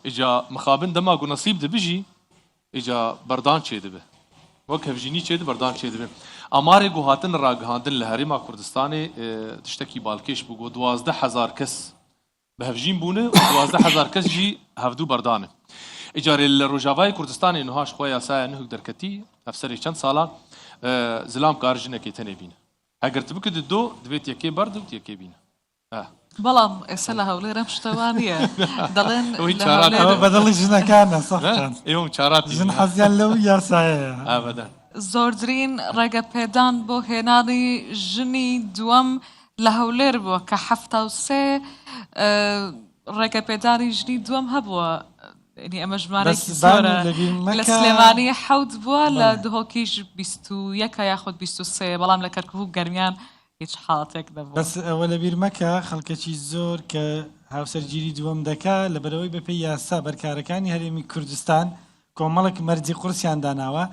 إجا مخابن دماغو نصيب دبيجي إجا بردان چه دبي وك هفجيني چه دبي بردان چه دبي أماري جو هاتن راگهاندن لهريما كردستاني تشتكي بالكيش بوغو 12,000 كس بهفجين بونه و 12,000 كس جي هفدو بردانه إجاري الرجاوي كردستاني نهاش خويا سايا نهك دركتي أفسري چند سالا زلام كارجنة كي تنبين هاگر تبكد الدو دبيت يكي برد و يكي بين بەڵام ئێستا لە هەولێرە شتەوانە دەڵێن ئەوە بەدڵی ژنەکانە سەختان ايوم چارات ژن حەزیان لەو یاسایەیە ابدا زۆرترین ڕێگەپێدان بۆ هێنانی ژنی دووەم لە هەولێر بووە کە 73 ڕێگەپێدانی ژنی دووەم هەبووە ئەمە ژمارەیەکی زۆرە لە سلێمانی حەوت بووە لە دهۆکیش 21 یاخود 23 بەڵام لە کەرکوو گەرمیان هیچ حاڵاتێک نەبوو بەس ئەوە لەبیر مەکە خەڵکەکی زۆر کە هاوسەرگیری دووەم دەکا لە بەرەوەی بەپێی یاسا بەرکارەکانی هەرێمی کوردستان کۆمەڵک مەرجی قورسیان داناوە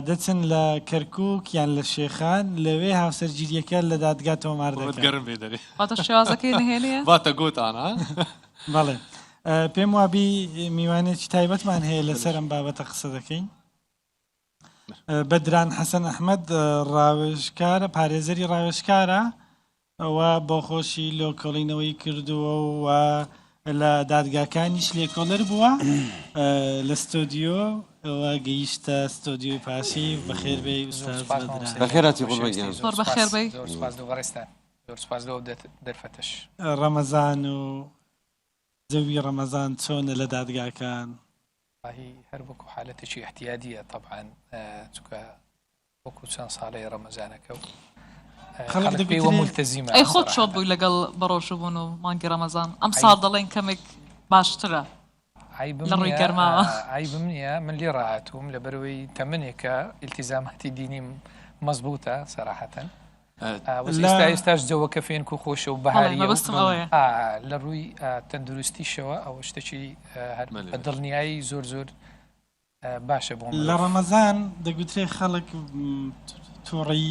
دەچن لە کەرکووک یان لە شێخان لەوێ هاوسەرگیریەکە لە دادگا تۆمار دەکەن گەرم بێ دەرێ واتە شێوازەکەی نهێنیە واتە گوتانە بەڵێ پێم وابی میوانێکی تایبەتمان هەیە لەسەر ئەم بابەتە قسە دەکەین بەدران حەسەن ئەحمەد ڕاوێژکارە پارێزەری ڕاوێژکارە ئەوە بۆ خۆشی لۆکۆڵینەوەی کردووە و لە دادگاکانیش لێکۆڵەر بووە لە ستۆدیۆ ئەوە گەیشتە ستۆدیۆی پاشی بەخێر بێ ئوستاز بەدران بەخێراتی قوربان زۆر بەخێر بێ دەرفەتش ڕەمەزان و زەوی ڕەمەزان چۆنە لە دادگاکان هەر وەکو حالەتێکی احتیادیە طبعاً چونکە وەکو چەند ساڵەی ڕەمەزانەکە و خەڵک دەبێتەوە مولتەزیمە ئەی خۆت چۆن بووی لەگەڵ بەڕۆژبوون و مانگی ڕەمەزان ئەم ساڵ دەڵێن کەمێک باشترە لە ڕووی گەرماوە عیبم نییە من لێ ڕاهاتووم لە بەرەوەی تەمنێکە ئیلتیزاماتی دینیم مەزبوطە سەراحەتەن ئێستاش جەوەکە فێنک و خۆشە و بەهاریە لە ڕووی تەندروستیشەوە ئەوە شتێکی بەدڵنیایی زۆر زۆر باشە بۆ لە ڕەمەزان دەگوترێ خەڵک تووڕی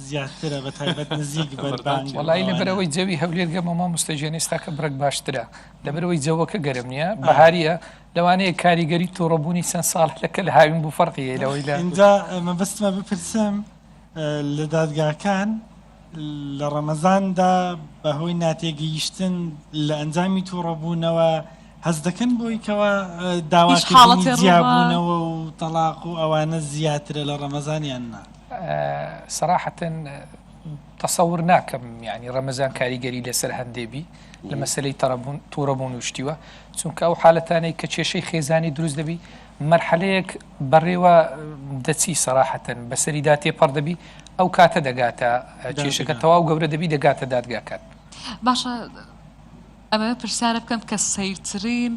زیاترە بە تایبەت نزیک بەربان وڵی لەبەرەوەی جەوی هەولێرگە ماما مستەجێنێستاکە بڕک باشترە لەبەرەوەی جەوەکە گەرم نییە بەهاریە لەوانەیە کاریگەری تووڕەبوونی چەند ساڵەکە لە هاوین بوو فەرقیە لەوەی لە اینجا مەبەستمە بپرسم لە دادگاکان لە ڕەمەزاندا بەهۆی ناتێگەیشتن لە ئەنجامی تووڕەبوونەوە هەز دەکەن بۆی کەەوە داواکردنی جیابوونەوە و تەلاق و ئەوانە زیاترە لە ڕەمەزانیان نا سەراحەتەن تەسەور ناکەم یعنی ڕەمەزان کاریگەری لەسەر هەندێبی لە مەسلەی تووڕەبوون و شتیوە چونکە ئەو حالەتانەی کە کێشەی خێزانی دروست دەبی مەرحەلەیەک بەڕێوە دەچی سەراحەتەن بەسەریدا تێپەڕ دەبی ئەو کاتە دەگاتە کێشەکە تەواو گەورە دەبی دەگاتە دادگاکان باشە ئەمە پرسیارە بکەم کە سەیرترین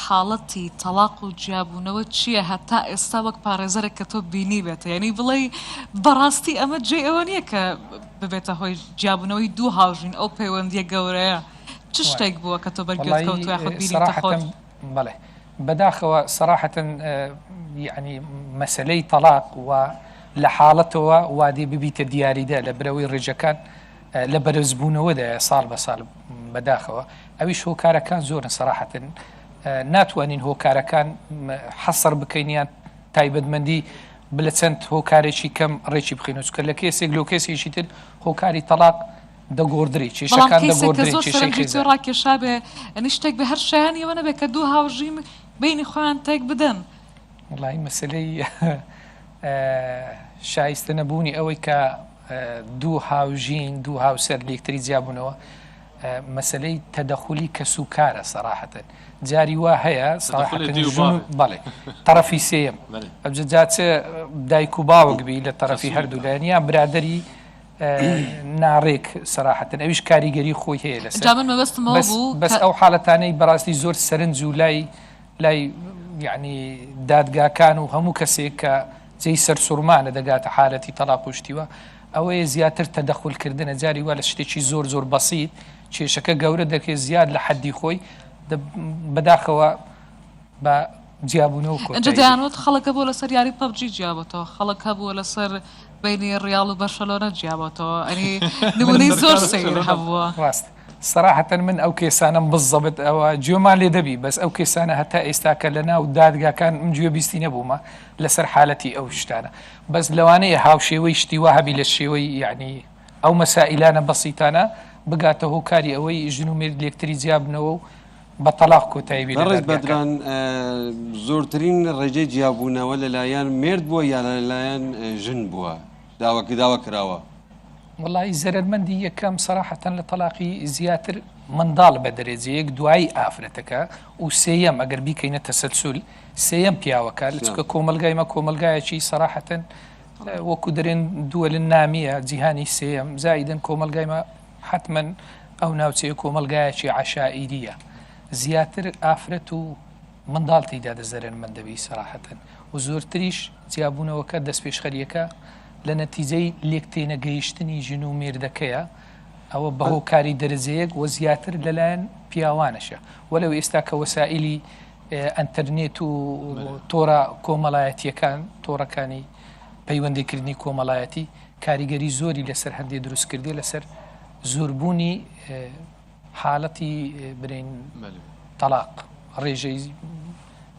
حاڵەتی تەلاق و جیابوونەوە چییە هەتا ئێستا وەک پارێزەرێک کە تۆ بینی بێتە یعنی بڵێ بەڕاستی ئەمە جێ ئەوە نییە کە ببێتە هۆی جیابوونەوەی دوو هاوژین ئەو پەیوەندیە گەورەیە چ شتێک بووە کە تۆ بەرگێت کەوتوە یاخود بینیتە خۆت بەڵێ بەداخەوە سەراحەتەن یعنی مەسلەی تەلاق و لە حاڵەتەوە وادی ببیتە دیاریدا لە برەوەی ڕێژەکان لە بەرزبوونەوەدا ساڵ بە ساڵ بەداخەوە ئەویش هۆکارەکان زۆرن سەراحەتەن ناتوانین هۆکارەکان حەسەر بکەینیان تایبەتمەندی بلە چەند هۆکارێکی کەم ڕێکی بخینەوە چکە لە کێسێک لۆ کێسێکی تر هۆکاری تەلاق دەگۆڕدرێ کێشەکان دەگۆڕدرێ ڕاکێشا بێ ئەنی شتێک بە هەر شایانیەوە نەبێت کە دوو هاوژین بینی خۆیان تێک بدەن وڵی مەسلەی شایستە نەبوونی ئەوەی کە دوو هاوژین دوو هاوسەر لێکتری جیابوونەوە مەسلەی تەدەخولی کە سوکارە سەراحەتەن جاری وا هەیە بەڵێ تەرەفی سێم ئەبجاچە دایک و باوەکبی لە تەرەفی هەردوو لایەنیان برادری ناڕێک سەراحەتەن ئەویش کاریگەری خۆی هەیە لەسەر بەس ئەو حاڵەتانەی بەڕاستی زۆر سەرنج و لای یعنی دادگاکان و هەموو کەسێک کە جێی سەر سوورمانە دەگاتە حالەتی تەلاق و شتیوە ئەوەیە زیاتر تەدەخولکردنە جاری وا لە شتێکی زۆر زۆر بەسیط کێشەکە گەورە دەکەێت زیاد لە حەدی خۆی بەداخەوە بە جیابوونەوە ئەجا دەیانوت خەڵکە بۆ لەسەر یاری پەبجی جیابەتەوە خەڵک هەبووە لەسەر بینی ڕیاڵ و بەرشەلۆنە جیابەتەوە ئەنی نمونەی زۆر سەیر هەبووە ڕاست سەراحەتەن من ئەو کێسانم بزەبت ئەوە گوێمان لێ دەبی بەس ئەو کێسانە هەتا ئێستاکە لە ناو دادگاکان گوێ بیستی نەبوومە لەسەر حالەتی ئەو شتانە بەس لەوانەیە هاوشێوەی شتیوا هەبی لە شێوەی یعنی ئەو مەسائلانە بەسیتانە بگاتە هۆکاری ئەوەی ژن و مێرد لێکتری جیابنەوە و بە تەلاق کۆتایی ڕێز بەدران زۆرترین ڕێژەی جیاببوونەوە لەلایەن مرد بووە یان لەلایەن ژن بووە داوا کراوە وڵی زەرمەندی یەکەم سەراحەتەن لە تەلاقی زیاتر منداڵ بە دەرێجەیەک دوایی ئافرەتەکە و سێەم ئەگەر بیکەینە تەسەلسول سێەم پیاوەکە لە چکە کۆمەلگایمە کۆمەلگایەکی سەراحەتەن وەکو دەرێن دووە لە نامیە جیهانی سێەم زایدن کۆمەلگایمە حتمما ئەو ناوچەیە کۆمەلگایەکی عشائیریە زیاتر ئافرەت و منداڵ تێیدا دەزەرن من دەبی سەراحەتەن و زۆرتریش جیاببوونەوەکە دەست پێشخەریەکە لە نەتیجەی لێکتێنە گەیشتنی ژن و مێردەکەیە ئەوە بەهۆکاری دەرەجەیەک وە زیاتر لەلایەن پیاوانەشە وەلەو ئێستا کە وەسائلی ئەتەرنێت و تۆڕە کۆمەڵایەتیەکان تۆڕەکانی پەیوەندیکردنی کۆمەڵایەتی کاریگەری زۆری لەسەر هەندێک دروست کردێ لەسەر زۆربوونی حاڵەتی برین تەلاق ڕێژەی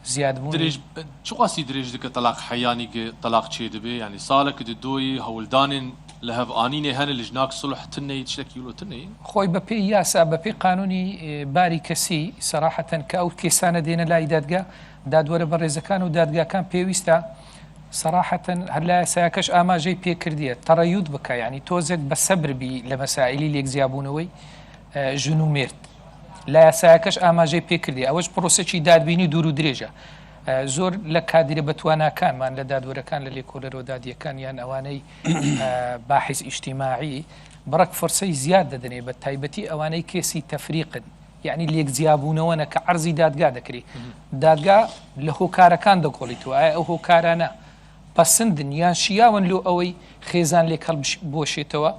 زیادبوون درێژ چقاسی درێژ دکە تەلاق حەیانی تەلاق چێ دەبێ ینی ساڵێک دۆی هەوڵدانên لە هەڤانینێ هەنە لە ژناک سڵحتنەی تشتێکی وڵتنەی خۆی بەپێی یاسا بەپێی قانونی باری کەسی سەراحەتەن کە ئەو کێسانە دێنە لای دادگا دادوەرە بە ڕێزەکان و دادگاکان پێویستە سەراحەتەن هەر لای یاسایەکەش ئاماژەی پێکردیە تەڕەیوت بکە ینی تۆزێک بە سەبربی لە مەسائلی لێکزیابوونەوەی ژن و مرد لە یاسایەکەش ئاماژەی پێکردی ئەوەش پرۆسەکی دادبینی دوور و درێژە زۆر لە کادرە بەتواناکانمان لە دادوەرەکان لە لێکۆلەرەوە دادیەکان یان ئەوانەی باحث ئیجتیماعی بڕک فەرسەی زیاد دەدەنێ بە تایبەتی ئەوانەی کێسی تەفریقن یعنی لێکزیابوونەوەنە کە عەرزی دادگا دەکری دادگا لە هۆکارەکان دەگۆڵیتەوە ئایا ئەو هۆکارانە پەسەندن یان شیاون لۆ ئەوەی خێزان لێک هەڵبۆشێتەوە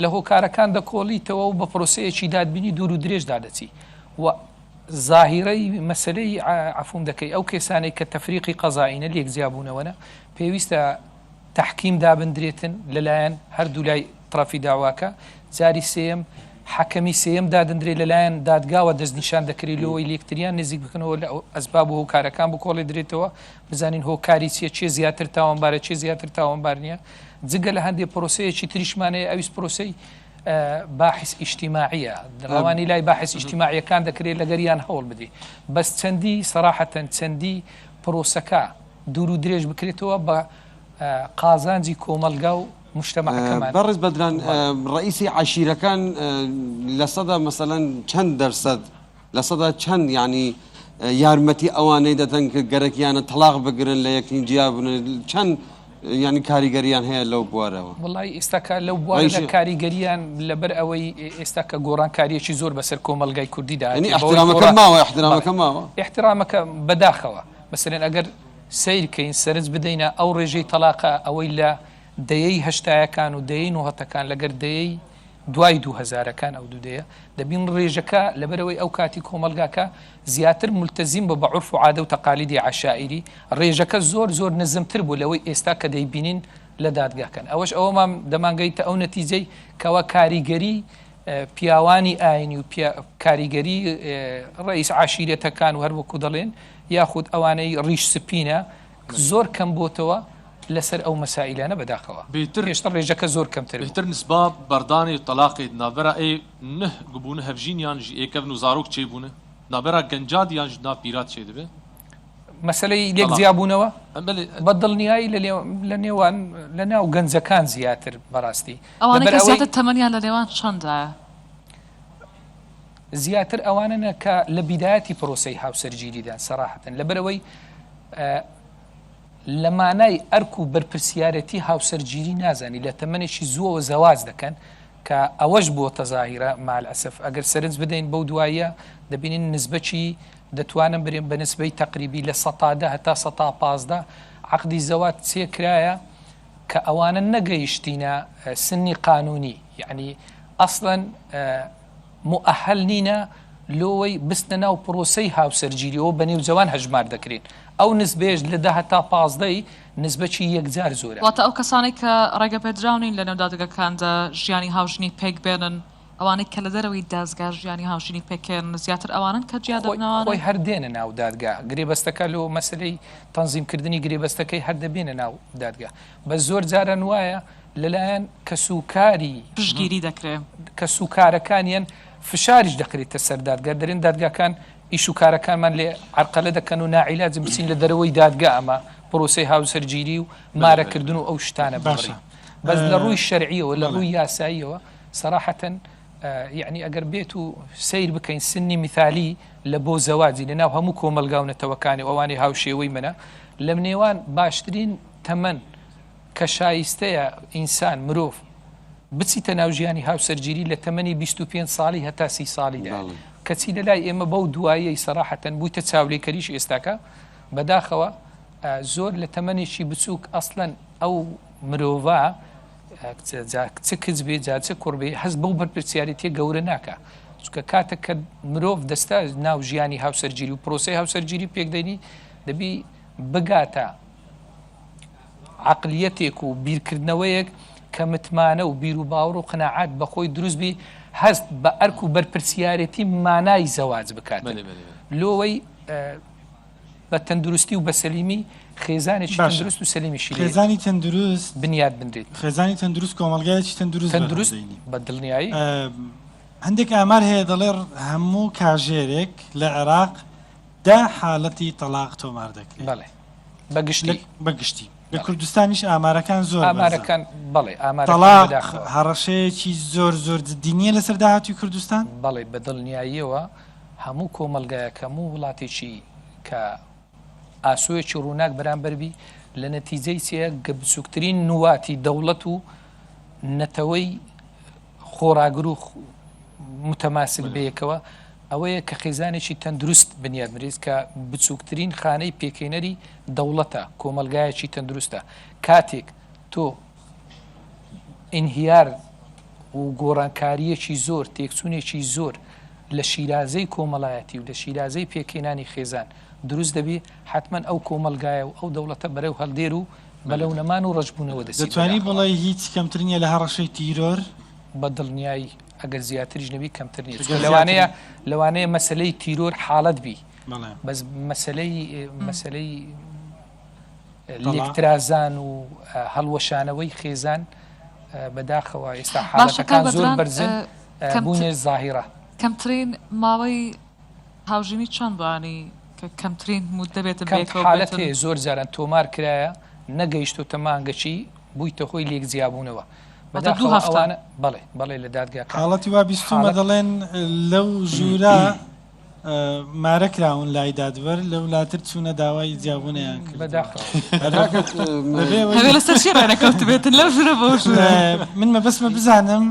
لە هۆکارەکان دەکۆڵیتەوە و بە پرۆسەیەکی دادبینی دوور و درێژدا دەچی و ظاهیرەی مەسلەی عفوم دەکەی ئەو کێسانەی کە تەفریقی قەزائینە لێکزیابوونەوەنە پێویستە تەحکیم دابدرێتن لەلایەن هەردوو لای طرفی داواکە جاری سێم حەکەمی سێم دادندرێ لەلایەن دادگاوە دەستنیشان دەکرێت لەوەی لێکتریان نزیک بکەنەوە لە ئەسباب و هۆکارەکان بکۆڵی درێتەوە بزانین هۆکاری چیە چێ زیاتر تاوانبارە چێ زیاتر تاوانبار نییە جگە لە هەندێک پرۆسەیەکی تریشمانەیە ئەویست پرۆسەی باحث ئیجتیماعیە ڕەوانی لای باحث ئیجتیماعیەکان دەکرێت لەگەریان هەوڵ بدی بەس چەندی سەراحەتەن چەندی پرۆسەکە دوور و درێژ بکرێتەوە بە قازانجی کۆمەلگا و مشتەمەکەمان بەڕێز بەدران ڕئیسی عشیرەکان لە سەدا مەسەلەن چەند دەرسەد لە سەدا چەند ینی یارمەتی ئەوانەی دەتەن کە گەرەکیانە تەلاق بگرن لە یەکین جیابن چەند ینی کاریگەریان هەیە لەو بوارەوە وڵی ئێستاکە لەو بوارە کاریگەریان لەبەر ئەوەی ئێستاکە گۆڕانکاریەکی زۆر بەسەر کۆمەلگای کوردیدا احترامەکە ماوە احترامەکە ماوە احترامەکە بەداخەوە مەسەرەن ئەگەر سیرکەین سەرنج بدەینە ئەو ڕێژەی تەلاقە ئەوەی لە دەیەی هەشتایەکان و دەیەی نوهەتەکان لەگەر دەیەی دوای 2000ەکان ئەو دوودەیە دەبین ڕێژەکە لەبەرەوەی ئەو کاتی کۆمەلگاکە زیاتر ملتەزیم بە عورف و عادە و تەقالیدی عشائیری ڕێژەکە زۆر زۆر نزمتر بوو لەوەی ئێستا کە دەیبینین لە دادگاکەن ئەوەش ئەوەمان دەمانگەیتە ئەو نەتیجەی کەوە کاریگەری پیاوانی ئاینی و کاریگەری ڕئیس عشیرەتەکان و هەروەکو دەڵێن یاخود ئەوانەی ڕیش سپینە زۆر کەم بۆتەوە لەسەر ئەو مەسائلانە بەداخەوە هێشتا ڕێژەکە زۆر کەمتر بهتر نسبە بەردانی تەلاقی نابەرە ئێ نه گبوونە هەڤژینیان ئێکەڤن و زارۆک چێبوونە نابەرە گەنجاد یان ژنا پیرات چێ دەبێ مەسەلەی لێک زیابوونەوە بەدڵنیایی لە نێوان لە ناو گەنجەکان زیاتر بەڕاستی ئەوانە زیاتر تەمەنیان لە نێوان چەندە زیاتر ئەوانە کە لە بیدایەتی پرۆسەی هاوسەرگیریدان سەراحەتەن لەبەرەوەی لە مانای ئەرک و بەرپرسیارەتی هاوسەرگیری نازانی لە تەمەنێکی زووەوە زەواز دەکەن کە ئەوەش بۆ تەزاهیرە مالعەسف ئەگەر سەرنج بدەین بەو دوایە دەبینین نسبەکی دەتوانم برێن بە نسبەی تەقریبی لە 100 هەتا 115 عەقدی زەواج چێکرایە کە ئەوانە نەگەیشتینە سنی قانونی یعنی ئەسڵەن مؤهل نینە لۆی بستنە ناو پرۆسەی هاوسەرگیریەوە بە نێوجەوان هەژمار دەکرێن ئەو نسبێژ لە 10 تا 15 نسبەی یەکجار زۆرە واتە ئەو کەسانی کە ڕێگە پێدراونین لە نێودادگەکاندا ژیانی هاوژنی پێک بێنن ئەوانەی کە لە دەرەوەی دازگا ژیانی هاوژنی پێکێن زیاتر ئەوانن کە خۆی هەردێنە ناو دادگا گرێبەستەکە لە مەسلەی تەنزیمکردنی گرێبەستەکەی هەردەبێنە ناو دادگا بە زۆر جاران وایە لەلایەن کە سوکاری پشتگیری دەکرێت کە سوکارەکانیان فشاریش دەکرێتە سەر دادگا دەرێن دادگاکان ئیش و کارەکانمان لێ عرقەلە دەکەن و ناعیلاجم بچین لە دەرەوەی دادگا ئەمە پرۆسەی هاوسەرگیری و مارەکردن و ئەو شتانە باشە بەس لە ڕووی شەرعیەوە لە ڕووی یاساییەوە سەراحەتەن یعنی ئەگەر بێت و سیر بکەین سنی مثالی لە بۆ زەواجی لەناو هەموو کۆمەلگاونەتەوەکانی ئەوانی هاوشێوەی منە لە منێوان باشترین تەمەن کە شایستەیە ئینسان مرۆڤ بچیتە ناو ژیانی هاوسەرگیری لە تەمەنی 25 ساڵی هەتا 30 ساڵیدا کەچی لەلای ئێمە بەو دوایەی سەراحەتەن بوویتە چاولێکەریش ئێستاکە بەداخەوە زۆر لە تەمەنێکی بچووک ئەسڵەن ئەو مرۆڤ چ کچ بێ جا چ کوڕ بێ هەست بەو بەرپرسیارەتیە گەورە ناکە چونکە کاتێک کە مرۆڤ دەستا ناو ژیانی هاوسەرگیری و پرۆسەی هاوسەرگیری پێکدەنی دەبی بگاتە عەقلیەتێک و بیرکردنەوەیەک کە متمانە و بیر و باوەڕ و قەناعات بەخۆی دروست بی هەست بە ئەرک و بەرپرسیارەتی مانای زەواج بکات لۆوەی بە تەندروستی و بە سەلیمی خێزانێکی تەندروست و سەلیمیشی خێزانی تەندروست بنیاد بنرێت خێزانی تەندروست کۆمەلگایەکی تەندروست بە دڵنیایی هەندێک ئامار هەیە دەڵێ هەموو کاژێرێک لە عێراق 10 حاڵەتی تەلاق تۆمار دەکرێت بەڵێ بەگشتی لە کوردستانیش ئامارەکان زۆر ئامارەکان بەڵێ تەلاق هەڕەشەیەکی زۆر زۆر دینیە لەسەر داهاتوی کوردستان بەڵێ بە دڵنیاییەوە هەموو کۆمەلگایەکە هەموو وڵاتێکی کە ئاسوویەکی ڕووناک بەرامبەربی لە نەتیجەی چیە گە بچووکترین نواتی دەوڵەت و نەتەوەی خۆراگر و متەماسک بەیەکەوە ئەوەیە کە خێزانێکی تەندروست بنیاد بنرێت کە بچووکترین خانەی پێکەینەری دەوڵەتە کۆمەلگایەکی تەندروستە کاتێک تۆ ئینهیار و گۆڕانکاریەکی زۆر تێکچوونێکی زۆر لە شیرازەی کۆمەڵایەتی و لە شیرازەی پێکەینانی خێزان دروست دەبی حتمما ئەو کۆمەلگایە و ئەو دەوڵەتە بەرەو هەڵدێر و بەلەونەمان و ڕەشبوونەوە دەتوانی بڵێ هیچ کەمترینە لە هەڕەشەی تیرۆر بە دڵنیایی ئەگەر زیاتریش نەبی کەمتر نیە لەوانەیە مەسلەی تیرۆر حاڵەت بی بەس مەسلەی لێکترازان و هەڵوەشانەوەی خێزان بەداخەوە ئێستا حاڵەتەکان زۆر بەرزن بوونێ زاهیرە کەمترین ماوەی هاوژینی چەند بانی کە کەمترین مودە بێتە حالەت هەیە زۆر جاران تۆمار کرایە نەگەیشتۆتە مانگەچی بوویتە خۆی لێک زیابوونەوە بەڵێ لە دادگاکە حاڵەتی وا بیستمە دەڵێن لەو ژوورە مارەکراون لای دادوەر لە وڵاتر چوونە داوای جیابوونیان من مەبەستمە بزانم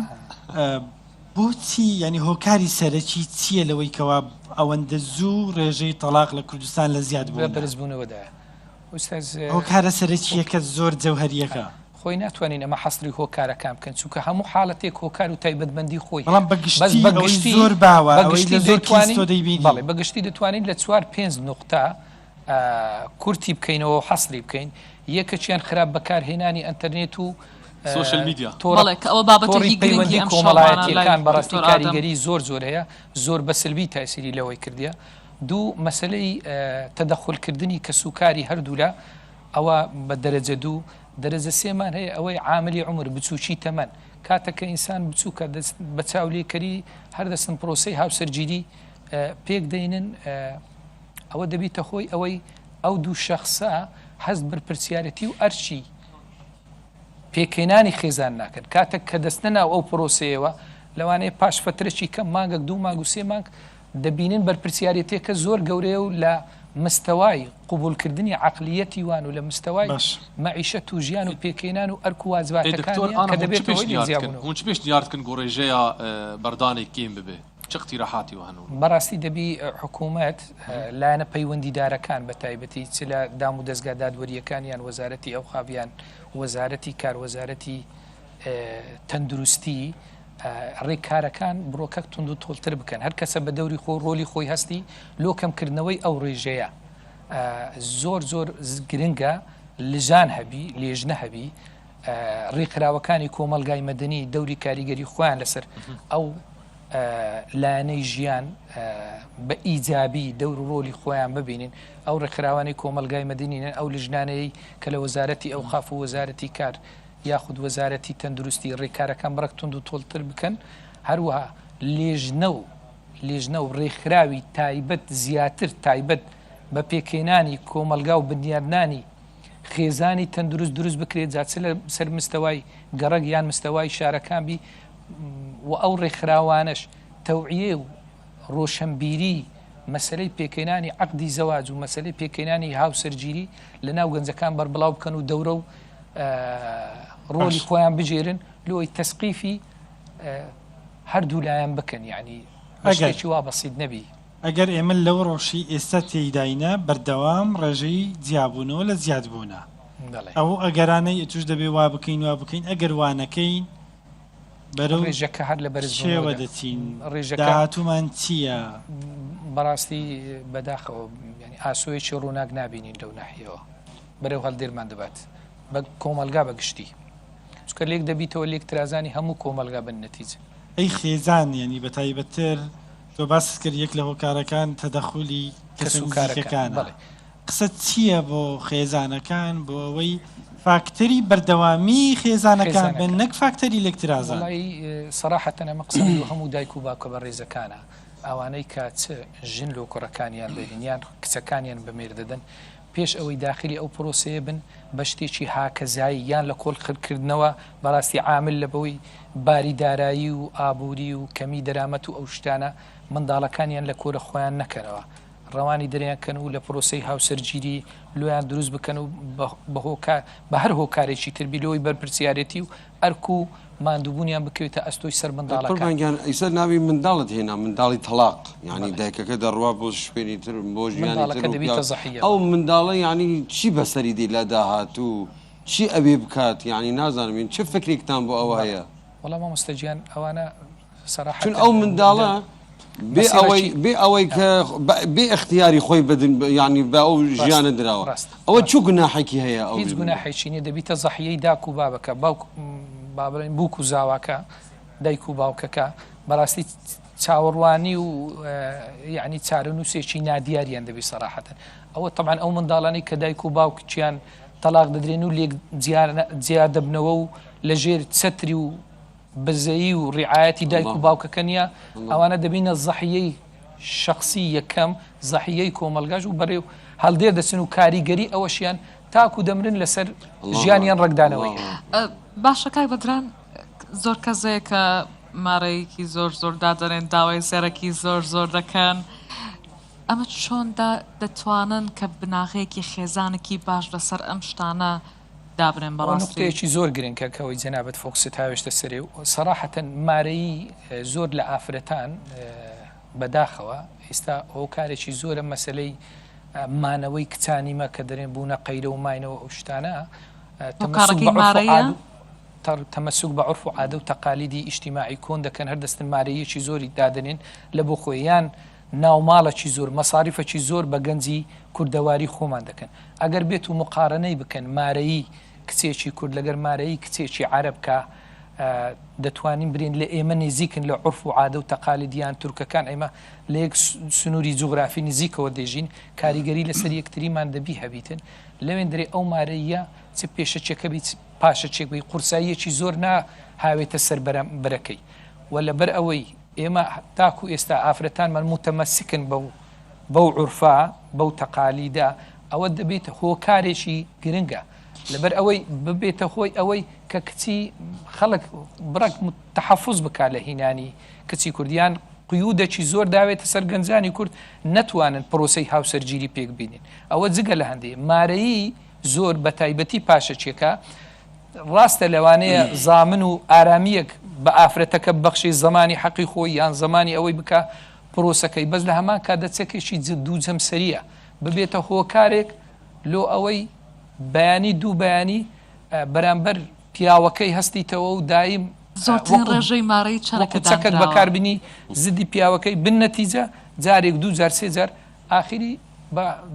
بۆچی ینی هۆکاری سەرەکی چییە لەوەی کەوا ئەوەندە زوو ڕێژەی تەلاق لە کوردستان لە زیاد بوو بەرزبوونەوەدا هۆکارە سەرەکیەکە زۆر جەوهەریەکە خۆی ناتوانین ئەمە حەسری هۆکارەکان بکەن چونکە هەموو حاڵەتێک هۆکار و تایبەتمەندی خۆی بەڵام بەگشتی زۆر باوە بەڵێ بەگشتی دەتوانین لە 4-5 نقطە کورتی بکەینەوە حەسری بکەین یەکەچیان خراپ بەکارهێنانی ئەنتەرنێت و سوشل میدیا ئەوە بابەتێکی گرنگی ئەم کۆمەڵایەتیەکان بەڕاستی کاریگەری زۆر هەیە زۆر بەسلبی تاسیری لەوەی کردیە دوو مەسلەی تەدەخولکردنی کە سوکاری هەردوولا ئەوە بە دەرەجە دوو دەرەجە سێمان هەیە ئەوەی عاملی عمر بچووکی تەمەن کاتەکە ئینسان بچووکە بە چاولێکەری هەردەستن پرۆسەی هاوسەرگیری پێک دەینن ئەوە دەبیتە خۆی ئەوەی ئەو دوو شەخسە هەست بەرپرسیارەتی و ئەرچی پێکەینانی خێزان ناکەن کاتێک کە دەستنە ناو ئەو پرۆسەیەوە لەوانەیە پاش فترەی کەم مانگەک 2 مانگ و 3 مانگ دەبینن بەرپرسیارەتێکە زۆر گەورەیە و لە مستەوای قبولکردنی عقلیەتی وان و لە مستەوای مەعیشەت و ژیان و پێکەینان و ئەرک و واجباتەکان کە دەبێت هون چ پێش دیاردکن گۆڕێژەیە بەردانێک کێم ببێ چ اقتراحاتی وهنو بەڕاستی دەبی حکوومەت لایەنە پەیوەندیدارەکان بە تایبەتی چ لە دام و دەستگا دادوەریەکانیان وەزارەتی ئەو خاویان وەزارەتی کار وەزارەتی تەندروستی ڕێککارەکان بڕۆکە تونند و تۆڵتر بکەن هەر کەسە بە دەوری خۆ ڕۆلی خۆی هەستی لۆ کەمکردنەوەی ئەو ڕێژەیە زۆر زۆر گرنگە لژان هەبی لێژنە هەبی ڕێکخراوەکانی کۆمەلگای مەدەنی دەوری کاریگەری خۆیان لەسەر ئەو لایەنەی ژیان بە ئیجابی دەور و ڕۆلی خۆیان ببینین ئەو ڕێکخراوانی کۆمەلگای مەدەنینە ئەو لژنانەیە کە لە وەزارەتی ئەو خاف و وەزارەتی کار یاخود وەزارەتی تەندروستی ڕێکارەکان بڕک تونند و تۆڵتر بکەن هەروەها لێژنە و ڕێکخراوی تایبەت زیاتر تایبەت بە پێکێنانی کۆمەلگا و بنیادنانی خێزانی تەندروست دروست بکرێت جاچ لە سەر مستەوای گەڕک یان مستەوای شارەکان بی و ئەو ڕێکخراوانش تەوعیە و ڕۆشنبیری مەسلەی پێکەینانی عەقدی زەواج و مەسلەی پێکەینانی هاوسەرگیری لە ناو گەنجەکان بەربڵاو بکەن و دەورە و ڕۆلی خۆیان بژێرن لۆی تەسقیفی هەردوو لایەن بکەن یعنی شتێکی وا بەسیط نەبی ئەگەر ئێمە لەو ڕۆژی ئێستا تێیداینە بەردەوام ڕێژەی جیاببوونەوە لە زیادبوونە ئەو ئەگەرانەی توش دەبێ وا بکەین وا بکەین ئەگەر وانەکەین بەرەو ڕێژەکە هەر لە بەرزێوە دەچین داهاتوومان چییە بەڕاستی بەداخەوە ینی ئاسۆیەکی ڕووناک نبینین لەو ناحیەوە بەرەو هەڵدێرمان دەبات بە کۆمەلگا بەگشتی چکە لێک دەبیتەوە لێک ترازانی هەموو کۆمەلگا بن نەتیجە ئەی خێزان ینی بە تایبەتتر تۆ باس کرد یەک لە هۆکارەکان تەدەخولی کەسوکارەکانە قسە چییە بۆ خێزانەکان بۆ ئەوەی فاکتەری بەردەوامی خێزانەکان بن نەک فاکتەری لەکترازان سەراحەتەن ئەمە قسەی هەموو دایک و باوکە بە ڕێزەکانە ئەوانەی کە ژن لۆ کوڕەکانیان ببینیان کچەکانیان بەمێر دەدەن پێش ئەوەی داخلی ئەو پرۆسەیە بن بە شتێکی هاکەزایی یان لە کۆڵ خردکردنەوە بەڕاستی عامل لە بەوەی باری دارایی و ئابووری و کەمی دەرامەت و ئەو شتانە منداڵەکانیان لە کۆرە خۆیان نەکەنەوە ڕەوانی دەریانکەن و لە پرۆسەی هاوسەرگیری لۆیان دروست بکەن و بە هەر هۆکارێکی تربی لەوەی بەرپرسیارەتی و ئەرک و ماندووبوونیان بکەوێتە ئەستۆی سەر منداڵەکان ئیسەر ناوی منداڵت هێنا منداڵی تەلاق یعنی دایکەکە دەڕوا بۆ شوێنی تر بۆ ژیانی ئەو منداڵە یعنی چی بەسەری دی لە داهات و چی ئەوێ بکات یعنی نازانم چه فکرێکتان بۆ ئەوە هەیە وەڵام مامۆستاجیان ئەوانە سەراحەت چون ئەو منداڵە بێ ئەوەی کە بێ اختیاری خۆی بدن ینی بە ئەو ژیانە درراوە ئەوە چوو گوناحێکی هەیە ئەو هیچ گوناحێکی نیە دەبیتە زەحیەی داک و بابەکە بابڵین بووک و زاواکە دایک و باوکەکە بەڕاستی چاوەڕوانی و یعنی چارەنووسێکی نادیاریان دەبی سەراحەتەن ئەوە طبعاً ئەو منداڵانی کە دایک و باوکچیان تەلاق دەدرێن و لێک جیا دەبنەوە و لەژێر چەتری و بەزەیی و ڕعایەتی دایک و باوکەکە نیە ئەوانە دەبینە زەحیەی شخصی یەکەم زەحیەی کۆمەلگاژ و بەڕێو هەڵدێر دەچن و کاریگەری ئەوەشیان تاکو دەمرن لەسەر ژیانیان ڕێکدانەوەی باشە کاک بەدران زۆر کەسەیە کە مارەیەکی زۆر زۆر دادەنێن داوای سەرەکی زۆر زۆر دەکەن ئەمە چۆن دەتوانن کە بناغەیەکی خێزانێکی باش لەسەر ئەم شتانە دابرێن بەڕاستەیەکی زۆر گرنگکە کەەوەی جەنابەت فۆکست هاوێشتە سەرێ و سەراحەتەن مارەی زۆر لە ئافرەتان بەداخەوە ئێستا هۆکارێکی زۆرە مەسلەی مانەوەی کچانیمە کە دەرێن بوونە قەیرە و ماینەوە ئەو شتانە تەمەسوک بە عرف و عادە و تەقالیدی ئیجتیماعی کۆن دەکەن هەر دەستن مارەیەکی زۆری دادنێن لە بۆ خۆیان ناوماڵەکی زۆر مەساریفەکی زۆر بە گەنجی کوردەواری خۆمان دەکەن ئەگەر بێت و مقارنەی بکەن مارەیی کچێکی کورد لەگەر مارەیی کچێکی عەرەبکە دەتوانین برین لە ئێمە نزیکن لە عرف و عادە و تەقالیدیان تورکەکان ئێمە لە یەک سنووری جوغرافی نزیکەوە دەژین کاریگەری لەسەر یەکتریمان دەبی هەبیتن لەوێن دەرێ ئەو مارەیە چ پێشەچێکە بیت پاشەچێک بی قورساییەکی زۆر هاوێتە سەر بەرەکەی و لەبەر ئەوەی ئێمە تاکو ئێستا ئافرەتانمان متەمەسکن بەو عورفا بەو تەقالیدا ئەوە دەبێتە هۆکارێکی گرنگە لەبەر ئەوەی ببێتە خۆی ئەوەی کە کچی خەڵک بڕک تەحەفوز بکات لە هینانی کچی کوردیان قیودێکی زۆر داوێتە سەر گەنجانی کورد نەتوانن پرۆسەی هاوسەرگیری پێک بینین ئەوە جگە لە هەندێ مارەیی زۆر بە تایبەتی پاشەچێکە ڕاستە لەوانەیە زامن و ئارامیەک بە ئافرەتەکە بەخشی زمانی حەقی خۆی یان زمانی ئەوەی بکە پرۆسەکەی بەس لە هەمان کاتدەچێکێکی دوو جەمسەریە ببێتە هۆکارێک لۆ ئەوەی بەیانی دوو بەیانی بەرامبەر پیاوەکەی هەستیتەوە و دایم زۆرترین ڕێژەی مارەی چەنە کە چەکەت بەکاربینی زدی پیاوەکەی بن نەتیجە جارێک 2 3 جار ئاخری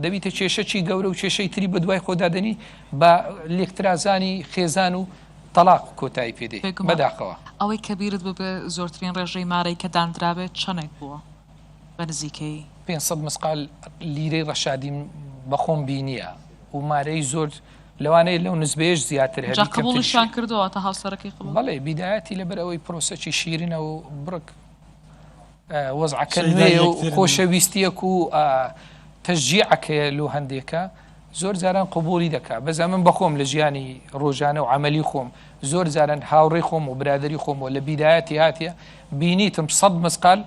دەبیتە کێشەی گەورە و کێشەی تری بە دوای خۆدادنی بە لێکترازانی خێزان و تەلاق کۆتایی پێدەی بەداخەوە ئەوەی کەبیرت ببێ زۆرترین ڕێژەی مارەی کە دانرابێت چەنێک بووە بە نزیکەی 500 مسقال لیرەی ڕەشادیم بەخۆم بینیە و مارەی زۆر لەوانەیە لەو نزبێش زیاتر جا قبوڵیشان کردەوە تا هاوسەرەکەی قبول بەڵێ بیدایەتی لەبەر ئەوەی پرۆسەکی شیرینە و بڕک وەزعەکە نوێ و خۆشەویستیەک و تەشجیعەکەیە لۆ هەندێکە زۆر جاران قبولی دەکا بەزە من بەخۆم لە ژیانی ڕۆژانە و عملی خۆم زۆر جاران هاوڕێی خۆم و برادری خۆمەوە لە بیدایەتی هاتیە بینیتم 100 مسقال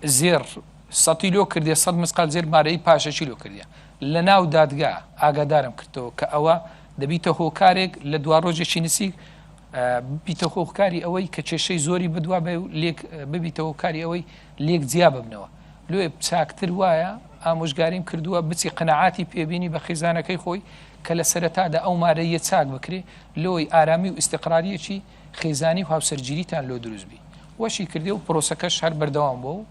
زێر 100 کیلۆ کردێ 100 مسقال زێر مارەی پاشە کیلۆ کردە لە ناو دادگا ئاگادارم کردەوە کە ئەوە دەبیتە هۆکارێک لە دوا ڕۆژێکی نسیک بیتە هۆکاری ئەوەی کە کێشەی زۆری بدوا لێک ببیتە هۆکاری ئەوەی لێک جیا ببنەوە لێ چاکتر وایە ئامۆژگاریم کردووە بچی قەنەعاتی پێبینی بە خێزانەکەی خۆی کە لە سەرەتادا ئەو مارەیە چاک بکرێ لۆی ئارامی و ئیستقراریەکی خێزانی و هاوسەرگیریتان لۆ دروستبی وەشی کردێ و پرۆسەکەش هەر بەردەوام بۆ و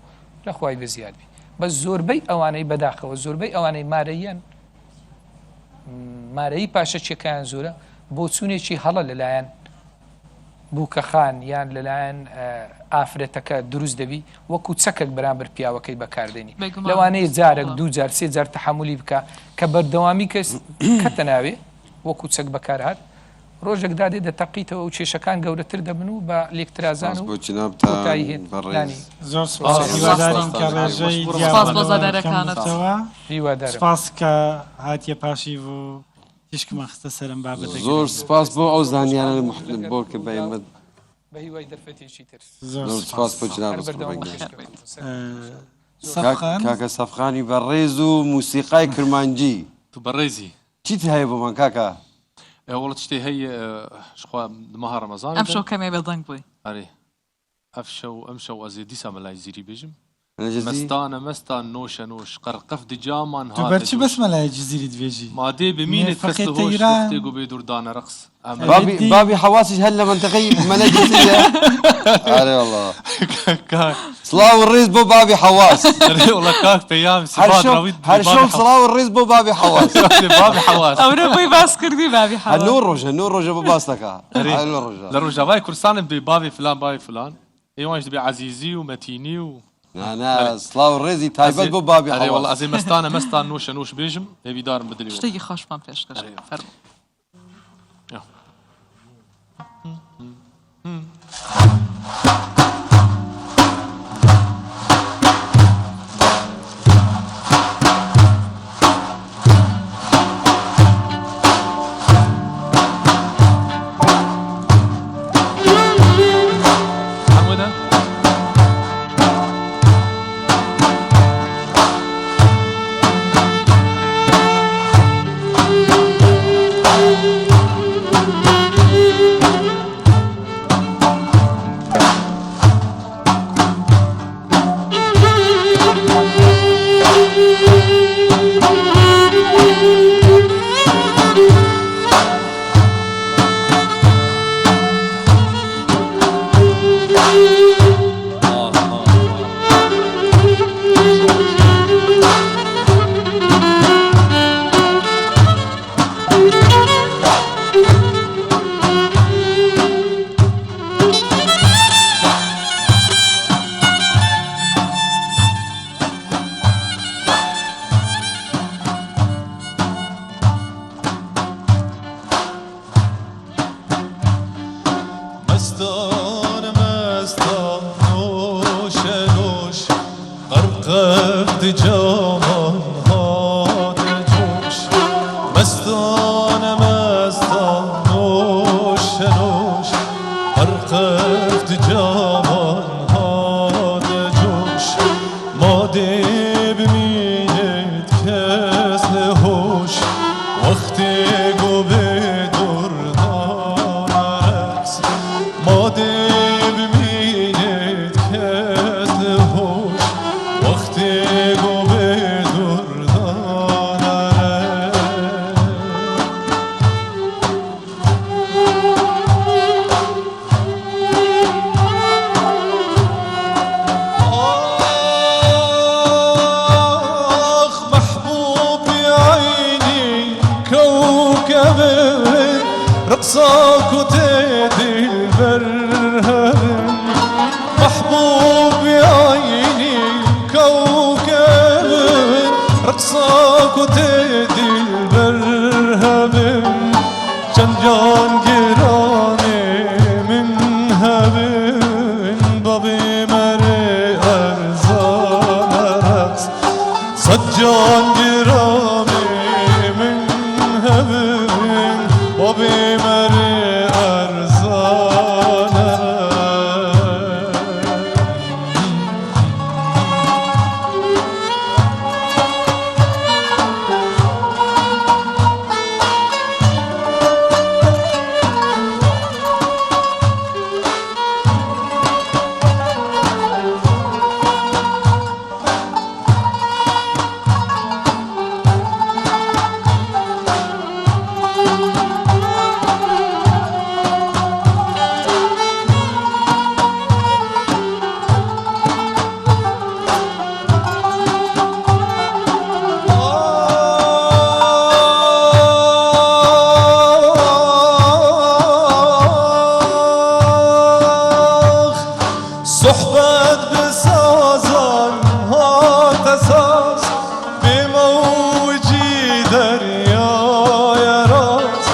لەخوای بەزیادبی بە زۆربەی ئەوانەی بەداخەوە زۆربەی ئەوانەی مارەیەن مارەی پاشەچیەکان زۆرە بۆ چوونێکی هەڵە لەلایەن بووکەخان یان لەلایەن ئافرەتەکە دروست دەبی وەکو چەکێک بەرامبەر پیاوەکەی بەکاردێنی لەوانەیە جارێک 2 جار 3 جار تەحملی بکە کە بەردەوامی کەس کەتە ناوێ وەکو چەک بەکارهات ڕۆژێک دادێ دەتەقیتەوە و کێشەکان گەورەتر دەبن و بە لێکترازان و کۆتایی هێنانی زۆر سپاسیوادارین کە ڕێژەی دیاوەکانتەوە سپاس کە هاتیە پاشی و تشکمە خستە سەرم بابەتە زۆر سپاس بۆ ئەو زانیانە بۆ کە بەیمەد بە هیوای دەرفەتێکی تر زۆر سپاس بۆ جناب سەفخان کاکە سەفخانی بەڕێز و موسیقای کرمانجی تو بەڕێزی چیت هەیە بۆمان کاکە وڵەت شتێ هەیە شخوا مەها ڕەمەزان ئەم شەو کەمێ بەدەنگ بووی ئەرێ ئەف شەو ئەم شەو ئەزێ دیسا مەلای زیری بێژم مەستانە مەستان نۆشە نۆش قەرقەف دجامان تو بەرچی بەسمە لای جزیری دوێژی مادێ بمینێت کەس تێگو بێ دووردانە ڕقس بابی حواسش هەر لە منتەقەی مەلای جزیرە ئارێ وەڵڵا سڵاو و ڕێز بۆ بابی حواس وڵە کاک پێیام هەر شەو سڵاو و ڕێز بۆ بابی حواس بابی حواس ئەوە بۆی باس کردی بابی حواس نۆ ڕۆژە بۆ باس دەکا لە ڕۆژاوای کوردستانم بێ بابی فلان بابی فلان ئێوانش دەبێ عەزیزی و مەتینی و سڵاو ڕێزی تایبەت بۆ بابی وڵ ئەزێ مەستانە مەستان نۆشە نۆش بێژم هێویدارم بدلی شتێکی خۆشمان پێشکەش فەرموو رقصاك وتهدي البرهبة محبوب يا عيني كوكب رقصاك وتهدي البرهبة جنجان قراني من هبن بابي مري أرزان رقص سجان قراني من هبن بابي مري أرزان صحبت بسازان هات اساس بموجی دریای راز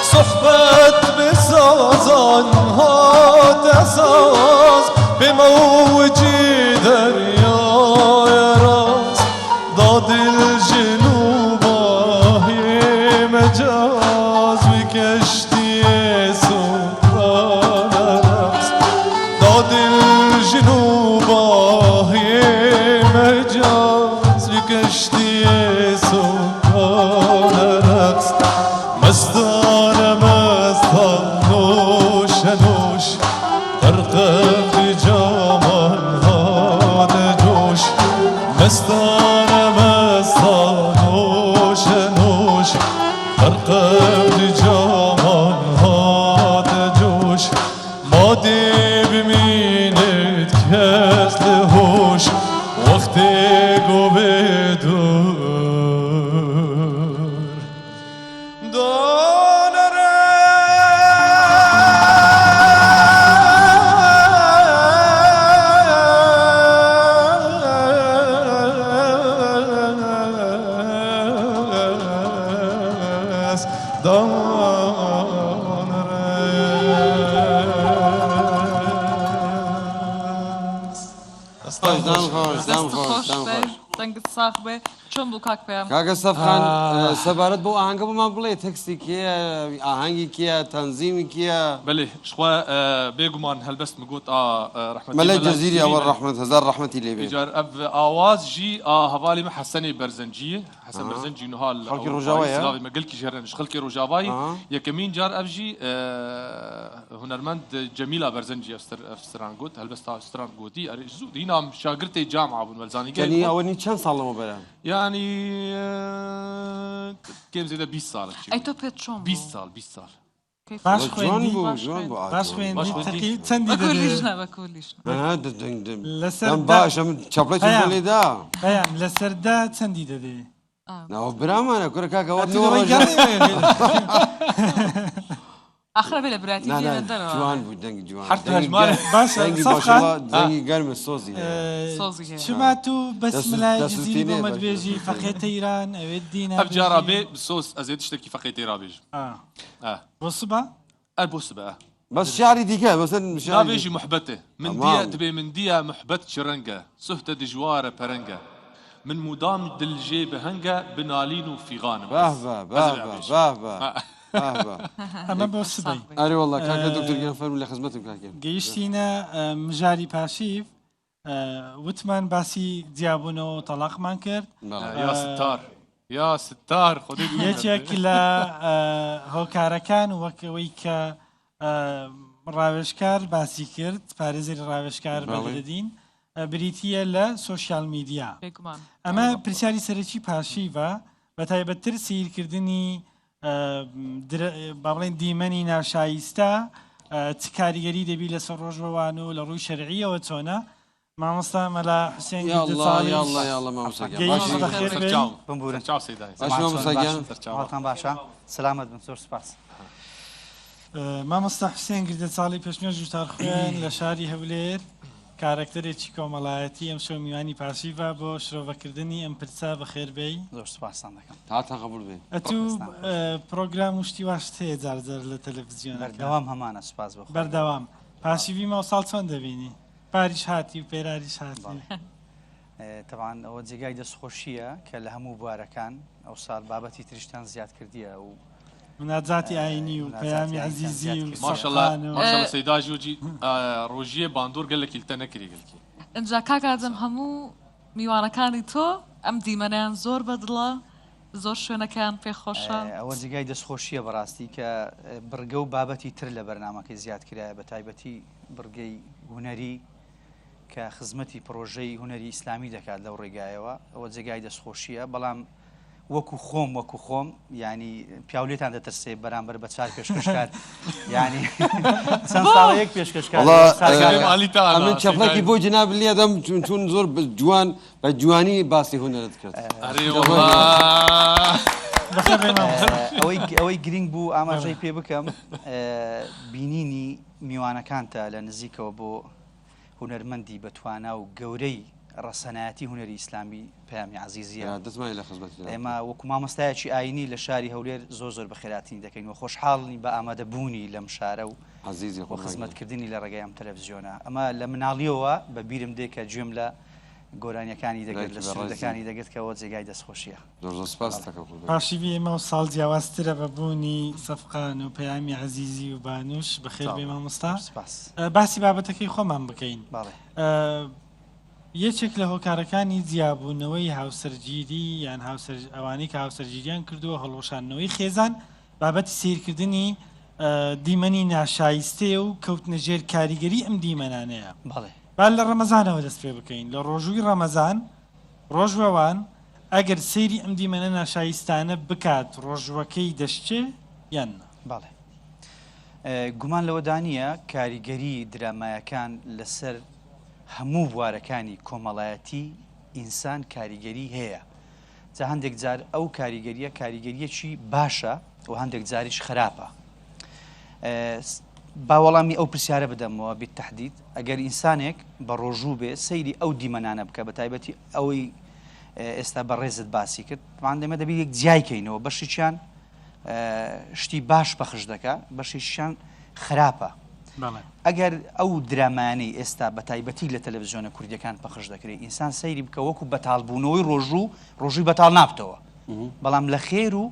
صحبت بسازان هات اساس بموجی دریای راز داد الجنوب آهی مجاز بکشتی سلطان راز داد الجنوب آهی مجاز بکشتی سلطان رقص مستان نوش نوش ترقب جامان هاد جوش مستان نوش نوش ترقب جامان هاد جوش مادی ببینید کس لهوش وقتی گو بدور دەنگت ساخ بێ چۆن بوو کاک پێم کاکە سەفخان سەبارەت بۆ ئاهەنگە بۆمان بڵێ تەکستی کێیە ئاهەنگی کێیە تەنزیمی کێیە بله شخوا بێگومان هەلبەست مگوت رحمەتی مەلە جەزیری ئەوە ڕەحمەت هەزار ڕەحمەتی لێ بێ جار ئاواز جی هەواڵی من حەسەنی بەرزەنجیە حەسەن بەرزەنجی نوها خەڵکی ڕۆژاوایە؟ سلاوی مەگەلکی ژێرنش خەڵکی ڕۆژاوایی یەکەمین جار ئەڤژی هونەرمەند جەمیلا بەرزەنجی ئەفسران گوت هەلبەست ئەفسران گوتی زوو دینام شاگرتی جامعە بوون وەرزانی کەنی ئەوە نی چەند ساڵ لەمە بەرە يعني كم زيادة 20 سال ئەی تۆ پێت چۆن 20 سال 20 سال باش جوان خوێندی بوو باش جوان بوو باش خوێندی تەقی چەندی بەکولیشنە بەکولیشنە لەسەر باشە من چاپڵێکی هەیە. لێدا بەیان لەسەردا چەندی دەدێ ناوە برامانە کوڕە کاکەوە ئاخرە بێ لە براتی دێنەدەرەوە جوان بوو دەنگی جوان حتى هجمانة باشە دەنگی سەفخان ماشەڵڵا دەنگی گەرمە سۆزی سۆزی هەیە چما تو بەسملای دەست جزیری وتینێ بۆمە باش. دوێژی فەقێتە ایران ئەوێت دینە أفجار رابي بصوص أزيد اشتكي فقيتي رابيج بۆ سوبە أبوس بقى بەس شعری دیکە بەسەر رابيجي محبته من تمام. ديا تبي من ديا محبت شرنجة سهتة دجوارة برنجة من مدام دلجي بهنجة بنالينو في غانم باه باه ئەمە بۆ سبەی ئەری وڵا کاکە دکتۆر گیان فەرمو لە خزمەتم کاکە گەیشتینە مژاری پاشیف وتمان باسی جیابوونەوە و تەلاقمان کرد يا ستار يا ستار خذي یەکێک لە هۆکارەکان وەکەوەی کە ڕاوێژکار باسی کرد پارێزەری ڕاوێژکار بەدەدین بریتیە لە سۆشیال میدیا بێگومان ئەمە پرسیاری سەرەکی پاشیڤە بە تایبەتتر سیرکردنی با بڵێن دیمەنی ناشایستە چ کاریگەری دەبی لەسەر ڕۆژبەوان و لە ڕووی شەرعیەوە چۆنە مامۆستا مەلا حوسێن هاوتان باشە سلامت بن زۆر سپاس مامۆستا حوسێن گردە ساڵی پێشمێژ وتار خوێن لە شاری هەولێر کارکتەرێکی کۆمەڵایەتی ئەم شەو میوانی پاشیڤە بۆ شرۆڤەکردنی ئەم پرسا بەخێربەی زۆر سوپاسان دەکەم هاتان قبول بێ ئەتوو پرۆگرام وشتی واشت هەیە جارجار لە تەلەڤیزیۆن بەردەوام هەمانە سوپاس بۆ بەردەوام پاشیڤی ماوساڵ چۆن دەبینی پاریش هاتی و پێراریش هاتی تەوان ئەوە جێگای دەستخۆشیە کە لە هەموو بوارەکان ئەو ساڵ بابەتی تریشتان زیاد کردیە و مناجاتی ئاینی و پەیامی عەزیزی و ماشەڵڵا سەیدا ژوجی ڕۆژیە باندۆر گەلێکی تە نەکری گەلکی اینجا کاکادەم هەموو میوانەکانی تۆ ئەم دیمەنیان زۆر بەدڵە زۆر شوێنەکەیان پێخۆشە ئەوە جێگای دەستخۆشیە بەڕاستی کە بڕگە و بابەتی تر لە بەرنامەکەی زیاد کرایە بە تایبەتی بڕگەی هونەری کە خزمەتی پرۆژەی هونەری ئیسلامی دەکات لەو ڕێگایەوە ئەوە جێگای دەستخۆشیە بەڵام وەکو خۆم ینی پیاولێتان دەتەسێ بەرامبەر بە چار پێشکەشکار ینی چەند ساڵەیەک پێشکەشکار من چەپڵێکی بۆ جناب لێدەم چون زۆر جوان بە جوانی باسی هونەرت کرد ئەوەی گرنگ بوو ئاماژەی پێ بکەم بینینی میوانەکانتە لە نزیکەوە بۆ هونەرمەندی بەتوانا و گەورەی ڕەسەنایەتی هونەری ئیسلامی پەیامی عەزیزیە دەزمانی لە خزمەت ئێمە وەکو مامۆستایەکی ئاینی لە شاری هەولێر زۆر بە خێراتین دەکەین و خۆشحاڵنی بە ئامادەبوونی لەم شارە و عەزیزی و خزمەتکردنی لە ڕێگەی ئەم تەلەڤیزیۆنە ئەمە لە مناڵیەوە بە بیرم دێ کە گوێم لە گۆرانیەکانی دەگرێت لە سرودەکانی دەگرێت کەەوە جێگای دەستخۆشیە پاشیوی ئێمە و ساڵ جیاوازترە بەبوونی سەفقان و پەیامی عەزیزی و بانوش بەخێر بێ مامۆستا باسی بابەتەکەی خۆمان بکەین یەکێک لە هۆکارەکانی جیابوونەوەی هاوسەرگیری یان ئەوانەی کە هاوسەرگیریان کردووە هەڵۆشانەوەی خێزان بابەتی سیرکردنی دیمەنی ناشایستێ و کەوتنەژێر کاریگەری ئەم دیمەنانەیە با لە ڕەمەزانەوە دەست پێ بکەین لە ڕۆژووی ڕەمەزان ڕۆژوەوان ئەگەر سەیری ئەم دیمەنە ناشایستانە بکات ڕۆژوەکەی دەشتێ یان باڵێ گومان لەوەدانە کاریگەری درامایەکان لەسەر هەموو بوارەکانی کۆمەڵایەتی ئینسان کاریگەری هەیە جا هەندێک جار ئەو کاریگەریە کاریگەریەکی باشە و هەندێک جاریش خراپە باوەڵامی ئەو پرسیارە بدەمەوە بیت تەحدید ئەگەر ئینسانێک بە ڕۆژوو بێ سەیری ئەو دیمەنانە بکە بە تایبەتی ئەوەی ئێستا بەڕێزت باسی کرد دەمە دەبێت یەک جیایکەینەوە بەشیان شتی باش پەخش دەکە بەشیشیان خراپە ئەگەر ئەو درامانەی ئێستا بە تایبەتی لە تەلەڤیزیۆنە کوردیەکان پەخش دەکرێت ئینسان سەیری بکە وەکو بەتاڵبوونەوەی ڕۆژووی بەتاڵ نابتەوە بەڵام لە خێر و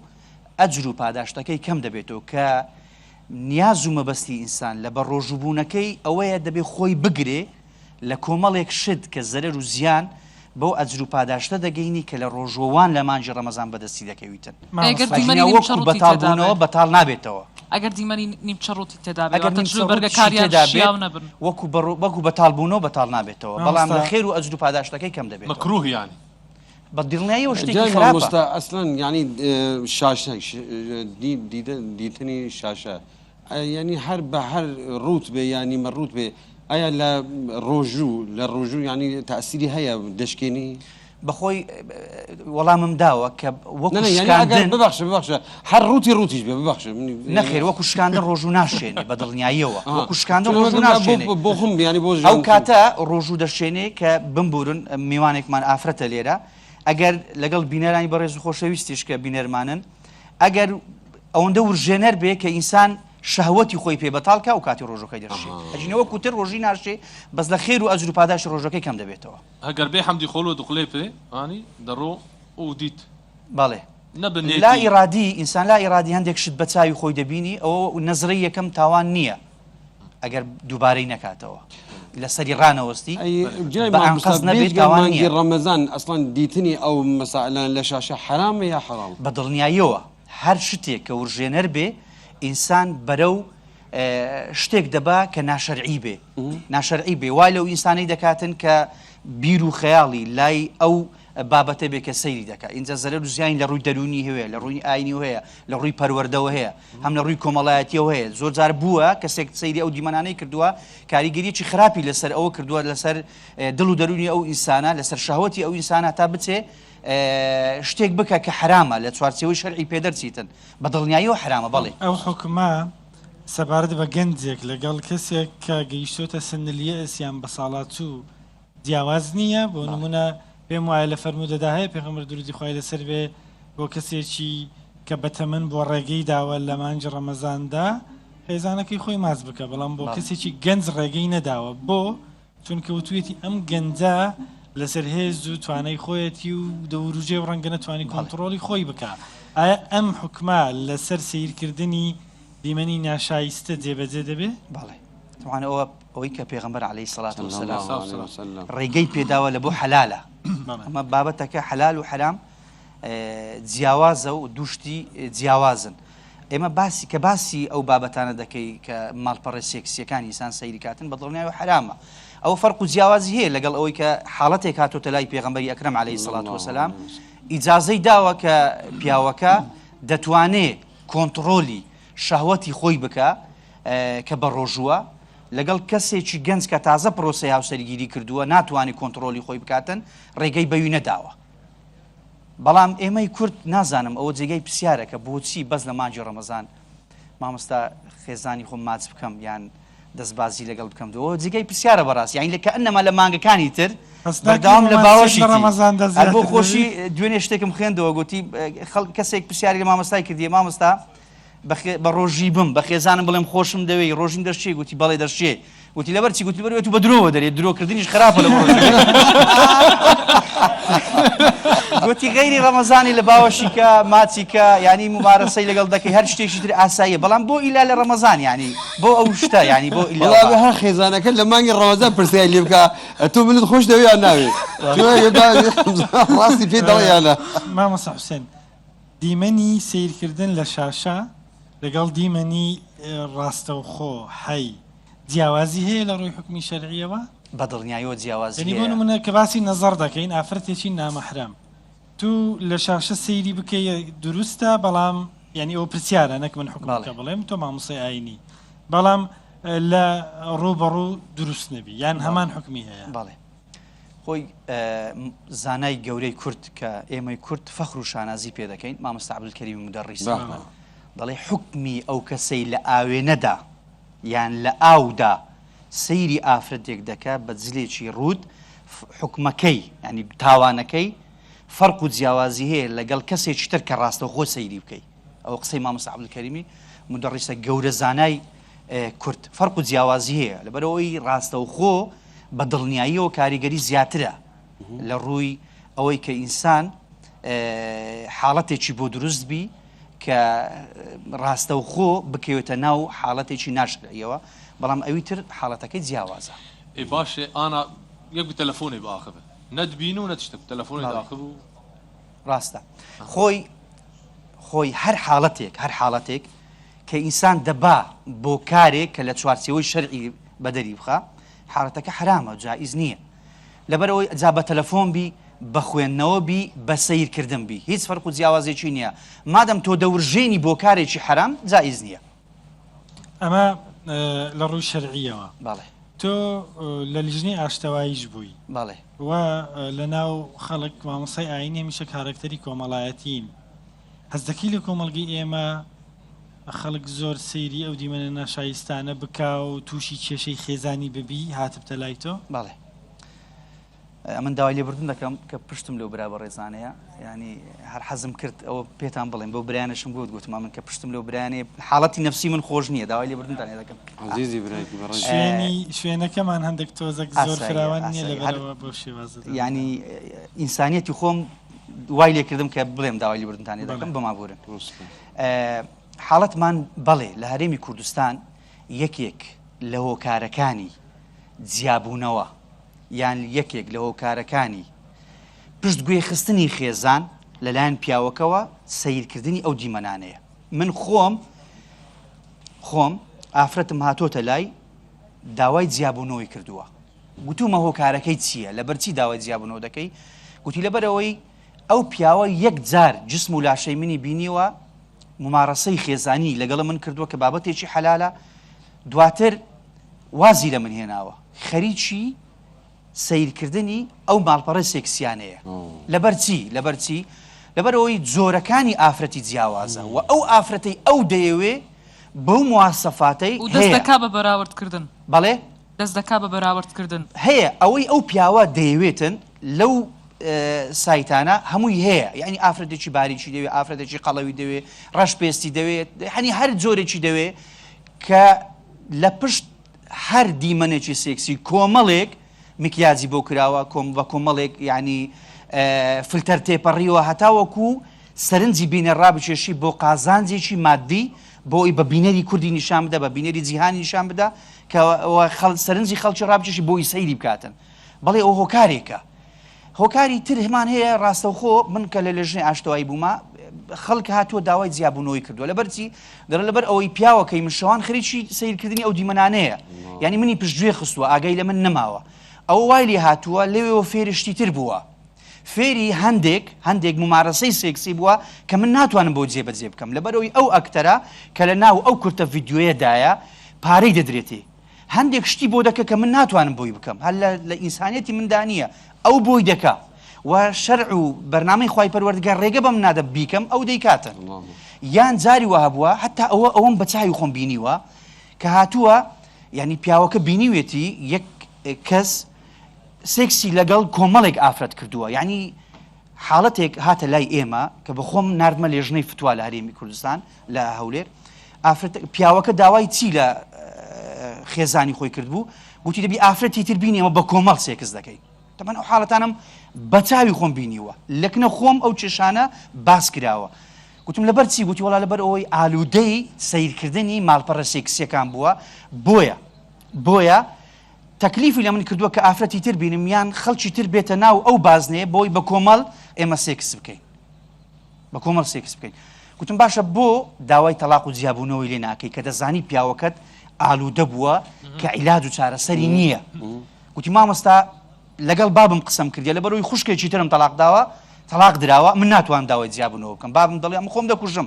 ئەجر و پاداشتەکەی کەم دەبێتەوە کە نیاز و مەبەستی ئینسان لە بە ڕۆژوبوونەکەی ئەوەیە دەبێت خۆی بگرێ لە کۆمەڵێک شت کە زەرەر و زیان بەو ئەجر و پاداشتە دەگەینی کە لە ڕۆژۆوان لە مانجی ڕەمەزان بەدەستی دەکەویتن وەکو بەتاڵبوونەوە بەتاڵ نابێتەوە ئەگەر دیمەنی نیمچەڕوتی تێدابێت وەکو بەتاڵبوونەوە بەتاڵ نابێتەوە بەڵام لە خێر و ئەجر و پاداشتەکەی کەم دەبێت مەکروه یانی بە دڵنیاییەوە شتێکی خراپە ئەسڵەن ینی شاشە دیتنی شاشە ینی هەر بە هەر ڕوت بێ ینی مەڕوت بێ ئایا لە ڕۆژوو ینی تەسیری هەیە دەشکێنی بەخۆی وەڵامم داوە کە ببخشە هەر ڕوتیش بێ ببخشە نەخێر وەکو شکاندن ڕۆژوو ناشێنێ بە دڵنیاییەوە وەکو شکاندن ڕۆژوو ناشێنێ بۆ خۆم ینی بۆ ئەو کاتە ڕۆژوو دەشێنێ کە بمبورن میوانێکمان ئافرەتە لێرە ئەگەر لەگەڵ بینەرانی بەڕێز و خۆشەویستیش کە بینەرمانن ئەگەر ئەوەندە ورژێنەر بێ کە ئینسان شەهوەتی خۆی پێ بەتاڵکە و کاتی ڕۆژەکەی دەشێ ئەجینەوە کوتر ڕۆژی ناشێ بەس لە خێر و ئەجر و پاداشی ڕۆژەکەی کەم دەبێتەوە ئەگەر بێ حەمدی خۆڵۆ دقلێ پێ ئانی دەڕۆ و دیت باڵێ لا ئیرادی ئینسان لا ئیرادی هەندێک شت بە چاوی خۆی دەبینی ئەوە نەزرەی یەکەم تاوان نییە ئەگەر دووبارەی نەکاتەوە لەسەری ڕانەوەستی بەنقەزنەبێت ڕەمەزان ئەسڵان دیتنی ئەو مەسائلان لە شاشە حرامە یا حرام بە دڵنیاییەوە هەر شتێک کە ورژێنەر بێ ئینسان بەرەو شتێک دەبا کە ناشەرعی بێ ناشەرعی بێ وای لەو ئینسانەی دەکاتن کە بیر و خەیاڵی لای ئەو بابەتە بێ کە سەیری دەکات اینجا زەرەر و زیانی لە ڕووی دەرونی هەیە لە ڕووی ئاینی هەیە لە ڕووی پەروەردەوە هەیە هەم لە ڕووی کۆمەڵایەتیەوە هەیە زۆر جار بووە کەسێک سەیری ئەو دیمەنانەی کردووە کاریگەریەکی خراپی لەسەر ئەوە کردووە لەسەر دڵ و دەرونی ئەو ئینسانە لەسەر شەهوەتی ئەو ئینسانە تا بچێ شتێک بکە کە حرامە لە چوارچێوەی شەرعی پێدەرچیتن بە دڵنیاییەوە حرامە بەڵێ ئەو حکومە سەبارەت بە گەنجێک لەگەڵ کەسێک کە گەیشتۆتە سنلیە ئەسیان بە ساڵات و جیاواز نییە بۆ نمونە پێم وایە لە فەرمودەدا هەیە پێغەمبەر درودی خوای لەسەر بێ بۆ کەسێکی کە بەتەمەن بۆ ڕێگەی داوە لە مانجی ڕەمەزاندا خێزانەکەی خۆی ماز بکە بەڵام بۆ کەسێکی گەنج ڕێگەی نەداوە بۆ چونکە وتوێتی ئەم گەنجە لەسەر هێز و توانای خۆیەتی و دەوروجێ و ڕەنگە نەتوانی کۆنتڕۆلی خۆی بکە ئایا ئەم حکمە لەسەر سیرکردنی دیمەنی ناشایستە جێبەجێ دەبێ؟ بەڵێ طبعاً ئەوەی کە پێغەمبەر عەلەیهی سەڵات وسەلام ڕێگەی پێداوە لە بۆ حەلالە ئەمە بابەتەکە حەلال و حەرام جیاوازە و دووشتی جیاوازن ئێمە باسی ئەو بابەتانە دەکەی کە ماڵپەڕە سێکسیەکانی ئینسان سەیری کاتن بە دڵنیای و حرامە ئەو فەرق و جیاوازی هەیە لەگەڵ ئەوەی کە حاڵەتێک هاتۆتە لای پێغەمبەری ئەکرەم عەلەیهی سەڵات وسەلام ئیجازەی داوە کە پیاوەکە دەتوانێت کۆنتڕۆلی شەهوەتی خۆی بکە کە بە ڕۆژووە لەگەڵ کەسێکی گەنج کە تازە پرۆسەی هاوسەرگیری کردووە ناتوانێت کۆنتڕۆلی خۆی بکاتن ڕێگەی بەوی نەداوە بەڵام ئێمەی کورد نازانم ئەوە جێگەی پرسیارە کە بۆچی بەس لە مانجی ڕەمەزان مامۆستا خێزانی خۆم ماچ بکەم یان دەستبازی لەگەڵ بکەم دەوە جێگەی پرسیارە بەڕاست یانی لەکە ئەنەما لە مانگەکانی تر بەردەوام لە باوەشی بۆ خۆشی دوێنێ شتێکم خوێندەوە گوتی کەسێک پرسیاری لە مامۆستای کردیە مامۆستا بە ڕۆژی بم بە خێزانم بڵێم خۆشم دەوێت ڕۆژین دەشتێ گوتی بەڵێ دەشتێ وتی لەبەر چی گوتی بەروێت و بە درۆوە دەرێت درۆکردنیش خراپە لە گوتی غەیری ڕەمەزانی لە باوەشی کە ماچی کە ینی ممارەسەی لەگەڵ دەکەی هەر شتێکی تر ئاساییە بەڵام بۆ ئیلا لە ڕەمەزان ینی بۆ ئەو شتە ینی بۆ ئیلا هەر خێزانەکە لە مانگی ڕەمەزان پرسیای لێ بکە تۆ منت خۆش دەوێت یان ناوێت ڕاستی پێ دەڵێیانە مامۆستا حوسێن دیمەنی سیرکردن لە شاشە لەگەڵ دیمەنی ڕاستەوخۆ حەی جیاوازی هەیە لە ڕووی حکمی شەرعیەوە بە دڵنیاییەوە جیاوازی بۆ نمونە کە باسی نەزەر دەکەین ئافرەتێکی نامەحرەم تو لە شاشە سەیری بکەی دروستە بەڵام ینی ئەو پرسیارە نەک من حکومەکە بڵێم تۆ مامۆسای ئاینی بەڵام لە ڕووبەڕوو دروست نەبی یان هەمان حکمی هەیە بەڵێ خۆی زانای گەورەی کورد کە ئێمەی کورد فەخر و شانازی پێ دەکەین مامۆستا عەبدولکەریم مودەڕیس دەڵێ حکمی ئەو کەسەی لە ئاوێنەدا یان لە ئاودا سەیری ئافرەتێک دەکە بە جلێکی ڕوود حکمەکەی ینی تاوانەکەی فەرق و جیاوازی هەیە لەگەڵ کەسێکی تر کە ڕاستەوخۆ سەیری بکەی ئەو قسەی مامۆستا عەبدولکەریمی مودەڕیسە گەورە زانای کورد فەرق و جیاوازی هەیە لەبەرەوەی ڕاستەوخۆ بە دڵنیاییەوە کاریگەری زیاترە لە ڕووی ئەوەی کە ئینسان حاڵەتێکی بۆ دروست بی کە ڕاستەوخۆ بکەوێتە ناو حاڵەتێکی ناشرەیەوە بەڵام ئەوی تر حاڵەتەکەی جیاوازە ای باشێ ئانا یەک تەلەفۆنی باخبە نەتبین و نەتشتە تەلەفۆنی داخب و ڕاستە خۆی هەر حاڵەتێک کە ئینسان دەبا بۆ کارێک کە لە چوارچێوەی شەرعی بەدەری بخە حاڵەتەکە حرامە جائیز نییە لەبەرەوەی جا بە تەلەفۆن بی بە خوێندنەوە بی بە سەیرکردن بی هیچ فەرق و جیاوازێکی نییە مادەم تۆ دەورژێنی بۆ کارێکی حرام جائیز نییە ئەمە لە ڕووی شەرعیەوە بەڵێ تۆ لە لیژنەی ئاشتەواییش بووی بەڵێ و لە ناو خەڵک مامۆسای ئاینی هەمیشە کارکتەری کۆمەڵایەتین هەز دەکەی لە کۆمەڵگەی ئێمە خەڵک زۆر سەیری ئەو دیمەنە ناشایستانە بکا و تووشی کێشەی خێزانی ببی هاتبتە لای تۆ بەڵێ من داوای لێبوردن دەکەم کە پشتم لەو برا بە ڕێزانەیە ینی هەر حەزم کرد ئەوە پێتان بڵێم بۆ برایانەشم گوتما من کە پشتم لەو برایانێ حاڵەتی نەفسی من خۆش نییە داوای لێبوردنتان دەکەم عزیزی برایکی شوێنەکەمان هەندێک تۆزەک زۆر فراوان نییە لەبەرەوە بۆ شێوازە ینی ئینسانیەتی خۆم وای لێکردم کە بڵێم داوای لێبوردنتان دەکەم بەمابورن حاڵەتمان بەڵێ لە هەرێمی کوردستان یەکێک لە هۆکارەکانی جیابوونەوە یان یەکێک لە هۆکارەکانی پشتگوێ خستنی خێزان لەلایەن پیاوەکەوە سەیرکردنی ئەو دیمەنانەیە من خۆم ئافرەتم هاتۆتە لای داوای جیابوونەوەی کردووە گوتومە هۆکارەکەی چییە لەبەرچی داوای جیابوونەوە دەکەی گوتی لەبەرەوەی ئەو پیاوە یەک جار جسم و لاشەی منی بینیوە ممارەسەی خێزانی لەگەڵ من کردووە کە بابەتێکی حەلالە دواتر وازی لە من هێناوە خەریکی سیرکردنی ئەو ماڵپەڕە سێکسیانەیە لەبەرچی لەبەرەوەی جۆرەکانی ئافرەتی جیاوازە و ئەو ئافرەتەی ئەو دەیەوێ بەو مواسەفاتەی و دەست دەکا بە بەراوردکردن بەڵێ دەست دەکا بە بەراوردکردن هەیە ئەوەی ئەو پیاوە دەیەوێتن لەو سایتانە هەمووی هەیە یعنی ئافرەتێکی باریکی دەوێت ئافرەتێکی قەڵەوی دەوێت ڕەش پێستی دەوێت هەنی هەر جۆرێکی دەوێت کە لە پشت هەر دیمەنێکی سێکسی کۆمەڵێک میکیازی بۆ کراوە بە کۆمەڵێک ینی فلتەر تێپەڕیەوە هەتاوەکو سەرنجی بینە ڕابچێشی بۆ قازانجێکی مادی بۆ ئەوی بە بینەری کوردی نیشان بدە بە بینەری جیهانی نیشان بدە کە سەرنجی خەڵکی ڕابچێشی بۆی سەیری بکاتن بەڵێ ئەو هۆکارێکە هۆکاری تر هەمان هەیە ڕاستەوخۆ من کە لە لەژنەی ئاشتەوایی بوومە خەڵک هاتووە داوای جیاببوونەوەی کردووە لەبەرچی دەڕ لەبەر ئەوەی پیاوەکەی من شەوان خەریکی سیرکردنی ئەو دیمەنانەیە یعنی منی پشتگوێ خستووە ئاگای لە من نەماوە ئەو وای لێ هاتووە لەوێەوە فێرشتی تر بووە فێری هەندێک ممارەسەی سێکسی بووە کە من ناتوانم بۆ جێبەجێ بکەم لەبەرەوەی ئەو ئەکتەرە کە لە ناو ئەو کورتە ڤیددیۆیەدایە پارەی دەدرێتێ هەندێک شتی بۆ دەکە کە من ناتوانم بۆی بکەم هەر لە ئینسانیەتی مندا نییە ئەو بۆی دەکا و شەرع و بەرنامەی خوای پەروەردگار ڕێگە بەم نادە بیکەم ئەو دەیکاتن یان جاری وە هەبووە حتا ئەوەم بە چاوی خۆم بینیوە کە هاتووە ینی پیاوەکە بینیوێتی یەک کەس سێکسی لەگەڵ کۆمەڵێک ئافرەت کردووە یعنی حاڵەتێک هاتە لای ئێمە کە بە خۆم نردمە لێژنەی فتووە لە هەرێمی کوردستان لە هەولێر پیاوەکە داوای چی لە خێزانی خۆی کردبوو گوتی دەبی ئافرەتی تر بینی ئەمە بە کۆمەڵ سێکس دەکەی تەمان ئەو حاڵەتانم بە چاوی خۆم بینیوە لەکنە خۆم ئەو کێشانە باس کراوە گوتم لەبەر چی گوتی وەڵا لەبەر ئەوەی ئالوودەی سیرکردنی ماڵپەڕە سێکسیەکان بووە بۆیە تەکلیفی لە من کردووە کە ئافرەتی تر بینم یان خەڵکی تر بێتە ناو ئەو بازنەیە بۆی بە کۆمەڵ ئێمە سێکس بکەین بە کۆمەڵ سێکس بکەین گوتم باشە بۆ داوای تەلاق و جیاببوونەوەی لێ ناکەی کە دەزانی پیاوەکەت ئالوودە بووە کە عیلاج و چارەسەری نییە گوتی مامۆستا لەگەڵ بابم قسەم کردی لەبەرەوەی خوشکێکی ترم تەلاق داوە تەلاق دراوە من ناتوانم داوای جیاببوونەوە بکەم بابم دەڵێ ئەمە خۆم دەکوژم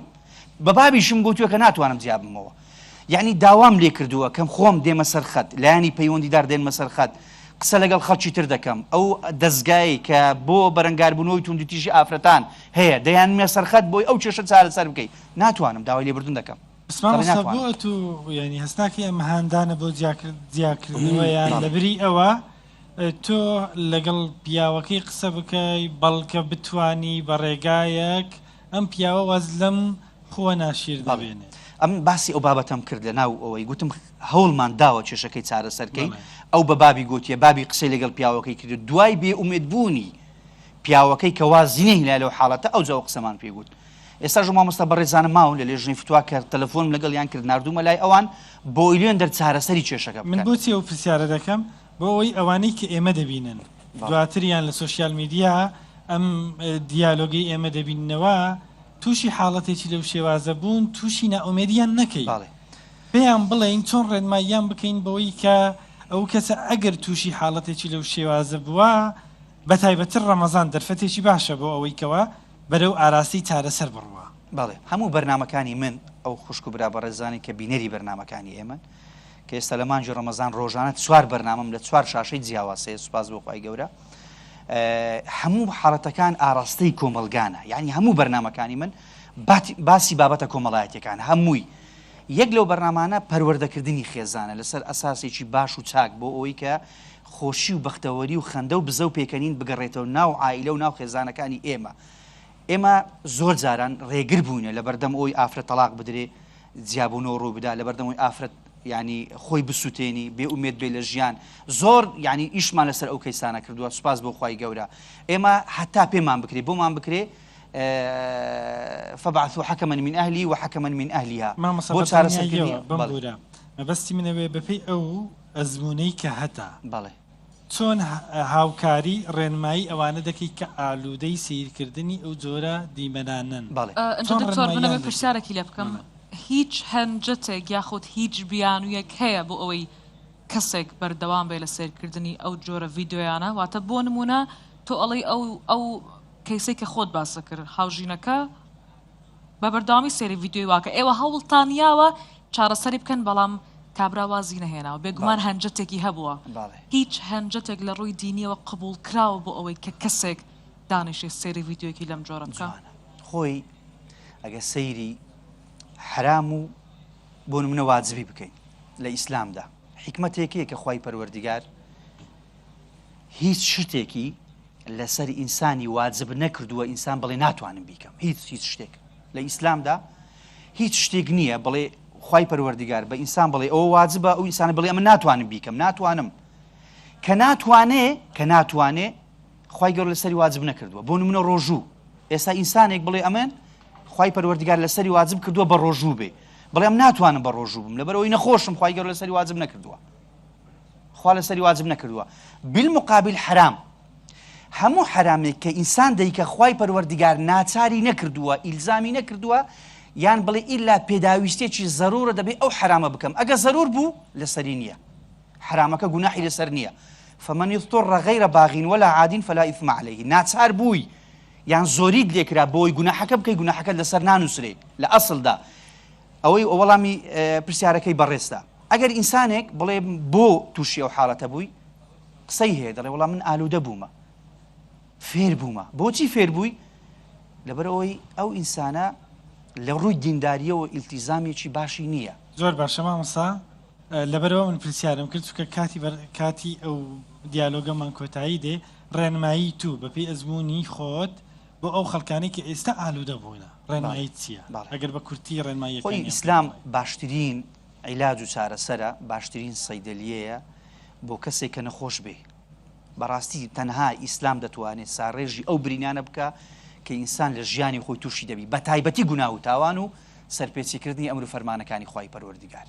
بە بابیشم گوتووە کە ناتوانم جیاببمەوە یعنی داوام لێ کردووە کەم خۆم دێمە سەر خەت لایانی پەیوەندیدار دێنمە سەر خەت قسە لەگەڵ خەڵکی تر دەکەم ئەو دەستگای کە بۆ بەرەنگاربوونەوەی توندوتیژی ئافرەتان هەیە دەیانمێ سەرخەت بۆی ئەو کێشە چارەسەر بکەیت ناتوانم داوای لێبردون دەکەم بۆ تو ینی هەستاکی ئەم هاندانە بۆ جیاکردنەوە یان لەبری ئەوە تۆ لەگەڵ پیاوەکەی قسە بکەی بەڵکە بتانی بە ڕێگایەک ئەم پیاوە وەز لەم خۆ ناشیر دەبێنێت ئەم باسی ئەو بابەتەم کرد لە ناو ئەوەی گوتم هەوڵمان داوە کێشەکەی چارەسەرکەی ئەو بە بابی گوتیە بابی قسەی لەگەڵ پیاوەکەی کرد دوای بێ ئومێدبوونی پیاوەکەی کە وازینەی لای لەو حاڵەتە ئەو جاوە قسەمان پێگوت ئێستا ژ مامۆستا بەڕێزانە ماون لە لێژنەی فتووا کە تەلەفۆنم لەگەڵ یان کرد نردومە لای ئەوان بۆ ئیلێن دەرچارەسەری کێشەکە من بۆچی ئەو پرسیارە دەکەم بۆ ئەوەی ئەوانەی کە ئێمە دەبینن دواتریان لە سوۆسیال میدیا ئەم دیالۆگی ئێمە دەبیننەوە تووشی حاڵەتێکی لەو شێوازە بوون تووشی ناومێدیان نەکەی پێیان بڵێین چۆن ڕێنماییان بکەین بەوەی کە ئەو کەسە ئەگەر تووشی حاڵەتێکی لەو شێوازە بووە بە تایبەتر ڕەمەزان دەرفەتێکی باشە بۆ ئەوەی کەوە بەرەو ئاراستی چارەسەر بڕوە بەڵێ هەموو بەرنمەکانی من ئەو خوشک و برا بەڕێزانی کە بینەری بەرنمەکانی ئێمە کە ئێستا لە مانجی ڕەمەزان ڕۆژانە چوار بەرنامەم لە چوار شاشەی جیاواسەیە سوپاس بۆ خوای گەورە هەموو حاڵەتەکان ئاراستەی کۆمەلگانە یعنی هەموو بەرنمەکانی من باسی بابەتە کۆمەڵایەتەکان هەمووی یەک لەو بەرنامانە پەروەردەکردنی خێزانە لەسەر ئەساسێکی باش و چاک بۆ ئەوەی کە خۆشی و بەختەوەری و خەندە و بزە و پێکەنین بگەڕێتەوە ناو عائیلە و ناو خێزانەکانی ئێمە زۆر جاران ڕێگر بووینە لە بەردەم ئەوی ئافرەت تەلاق بدرێ جیاببوونەوە ڕوو بدا لە بەردەم ئەوی ئافرەت ینی خۆی بسووتێنی بێ ئومێد بێ لە ژیان زۆر ینی ئیشمان لەسەر ئەو کەیسانە کردووە سوپاس بۆ خوای گەورە ئێمە حتا پێمان بکرێ بۆمان بکرێ فبعثوا حكما من أهلي وحكما من أهلها بۆ چارەسەرکردنی بەمبورە مەبەستی منەوێ بەپێی ئەو ئەزمونەی کە هەتا بەڵێ چۆن هاوکاری ڕێنمایی ئەوانە دەکەی کە ئالوودەی سیرکردنی ئەو جۆرە دیمەنانن دکتۆر بنەوێ پرسیارێکی لێ بکەم هیچ هەنجەتێک یاخود هیچ بیانویەک هەیە بۆ ئەوەی کەسێک بەردەوام بێ لە سیرکردنی ئەو جۆرە ڤیددیۆیانە واتە بۆ نمونە تۆ ئەڵێ ئەو کەیسەی کە خۆت باسە کرد هاوژینەکە بە بەردەوامی سێری ڤیددیۆی واکە ئێوە هەوڵتانیاوە چارەسەری بکەن بەڵام کابراوازی نەهێناوە بێگومان هەنجەتێکی هەبووە هیچ هەنجەتێک لە ڕووی دینیەوە قبول کراوە بۆ ئەوەی کە کەسێک دانیشێ سێری ڤیددیۆکی لەم جۆرە بکە خۆی ئەگە سەیری حرام و بۆ نمونە واجبی بکەین لە ئیسلامدا حکمتێکەیە کە خوای پەروەردیگار هیچ شتێکی لەسەر ئینسانی واجب نەکردووە ئینسان بڵێ ناتوانم بیکەم هیچ شتێک لە ئیسلامدا هیچ شتێک نییە بڵێ خوای پەروەردیگار بە ئینسان بڵێ ئەوە واجبە ئەو ئینسانە بڵێ ئەمە ناتوانم بیکەم ناتوانم کە ناتوانێ خوای گەورە لەسەری واجب نەکردووە بۆ نمونە ڕۆژوو ئێستا ئینسانێک بڵێ ئەمن خوای پەروەردیگار لەسەری واجب کردووە بە ڕۆژوو بێ بڵێ ئەم ناتوانم بە ڕۆژوو بم لەبەرەوەی نەخۆشم خوای گەورە لەسەری واجب نەکردووە خوا لەسەری واجب نەکردووە بالمقابل حرام هەموو حرامێک کە ئینسان دەیکە خوای پەروەردیگار ناچاری نەکردووە ئیلزامی نەکردووە یان بڵێ ئیلا پێداویستێکی زەرورە دەبێت ئەو حرامە بکەم ئەگە زەرور بوو لەسەری نییە حرامەکە گوناحی لەسەر نییە فمن اضطر غير باغ ولا عاد فلا إثم عليه ناچار بووی یان زۆرید لێکرا بۆی گوناحەکە بکەی گوناحەکە لەسەر نانووسرێ لە ئەسڵدا ئەوەی وەڵامی پرسیارەکەی بەڕێستا ئەگەر ئینسانێک بڵێ بۆ تووشی ئەو حاڵەتە بووی قسەی هەیە دەڵێ وەڵام من ئالوودە بوومە فێر بوومە بۆچی فێر بووی لەبەرەوەی ئەو ئینسانە لە ڕووی دینداریەوە ئیلتیزامێکی باشی نییە زۆر باشە مامۆستا لەبەرەوە من پرسیارم کرد چونکە کاتی ئەو دیالۆگەمان کۆتایی دێ ڕێنمایی تو بەپێی ئەزمموی خۆت بۆ ئەو خەڵکانی کە ئێستا ئالوودە بووینە ڕێنمایی چییە ئەگەر بە کورتی ڕێنمایی خۆی ئیسلام باشترین عیلاج و چارەسەرە باشترین سەیدەلیەیە بۆ کەسێک کە نەخۆش بێ بەڕاستی تەنها ئیسلام دەتوانێت ساڕێژی ئەو برینانە بکە کە ئینسان لە ژیانی خۆی تووشی دەبی بە تایبەتی گوناه و تاوان و سەرپێچیکردنی ئەمر و فەرمانەکانی خوای پەروەردیگار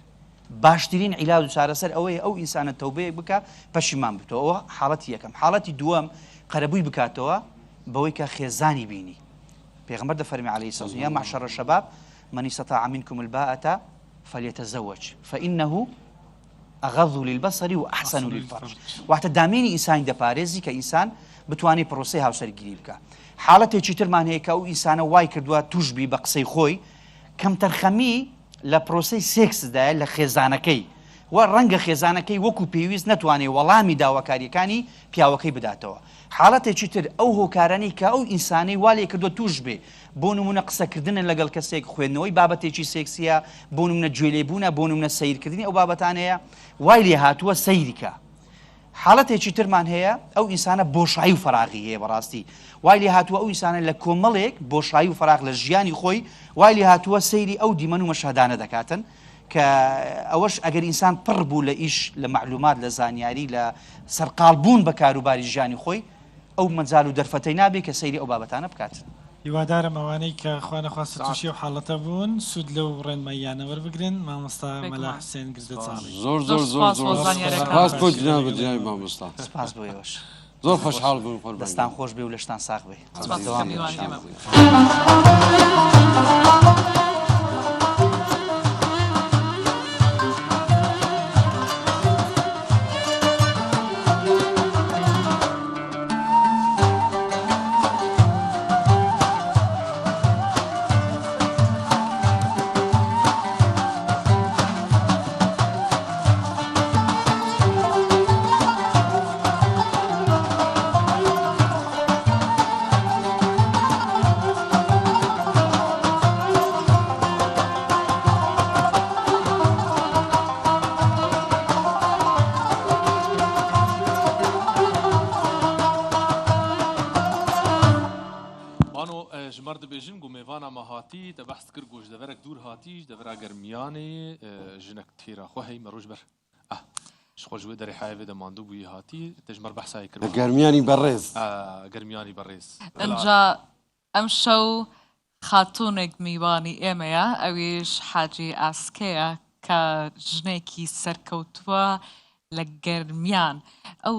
باشترین عیلاج و چارەسەر ئەوەیە ئەو ئینسانە تەوبەیەک بکە پەشیمان بێتەوە ئەوە حاڵەتی یەکەم حاڵەتی دووەم قەرەبووی بکاتەوە بەوەی کە خێزانی بینی پێغەمبەر دەفەرمی عەلەیهی السەلام یا معشەر الشەباب من استطاع منكم الباءة فليتزوج فإنه أغض للبصر وأحسن للفرج وقت دامینی ئینسانی دەپارێزی کە ئینسان بتوانێت پرۆسەی هاوسەرگیری بکە حاڵەتێکی ترمان هەیە کە ئەو ئینسانە وای کردووە توش بی بە قسەی خۆی کەم تەرخەمی لە پرۆسەی سێکسدایە لە خێزانەکەی و ڕەنگە خێزانەکەی وەکو پێویست نەتوانێت وەڵامی داواکاریەکانی پیاوەکەی بداتەوە حاڵەتێکی تر ئەو هۆکارانەی کە ئەو ئینسانەی وا لێ کردووە توش بێ بۆ نمونە قسەکردنە لەگەڵ کەسێک خوێندنەوەی بابەتێکی سێکسیە بۆ نمونە گوێلێبوونە بۆ نمونە سەیرکردنی ئەو بابەتانەیە وای لێ هاتووە سەیریکە حاڵەتێکی ترمان هەیە ئەو ئینسانە بۆشایی و فەراغی هەیە بەڕاستی وای لێ هاتووە ئەو ئینسانە لە کۆمەڵێک بۆشایی و فەراغ لە ژیانی خۆی وای لێ هاتووە سەیری ئەو دیمەن و مەشادانە دەکاتن کە ئەوەش ئەگەر ئینسان پڕ بوو لە ئیش لە معلومات لە زانیاری لە سەرقاڵبوون بە کاروباری ژیانی خۆی ئەو مەجال و دەرفەتەی نابێت کە سەیری ئەو بابەتانە بکات هیوادارم ئەوانەی کە خوا نەخواستە تووشی و حاڵەتە بوون سوود لەو ڕێنماییانە وەربگرن مامۆستا مەلا حوسێن گردە چاڵی زۆر سپاس بۆ جنابی مامۆستا سپاس بۆ ئێوەش زۆر خۆشحاڵ بووم دەستان خۆش بێ و لەشتان ساغ بێ هاتی te behs kir goş deverek dûr hatî devera germiyanê jinek têra xwe hey me roj ber ji xwe ji wê derê heyvê de mandû bûyî hatî te ji me behsayê kir germiyanî berrêz germiyanî berrêz اینجا ئەم شەو خاتوونێک میوانی ئێمەیە ئەویش حاجی ئاسکەیە کە ژنێکی سەرکەوتووە لە گەرمیان ئەو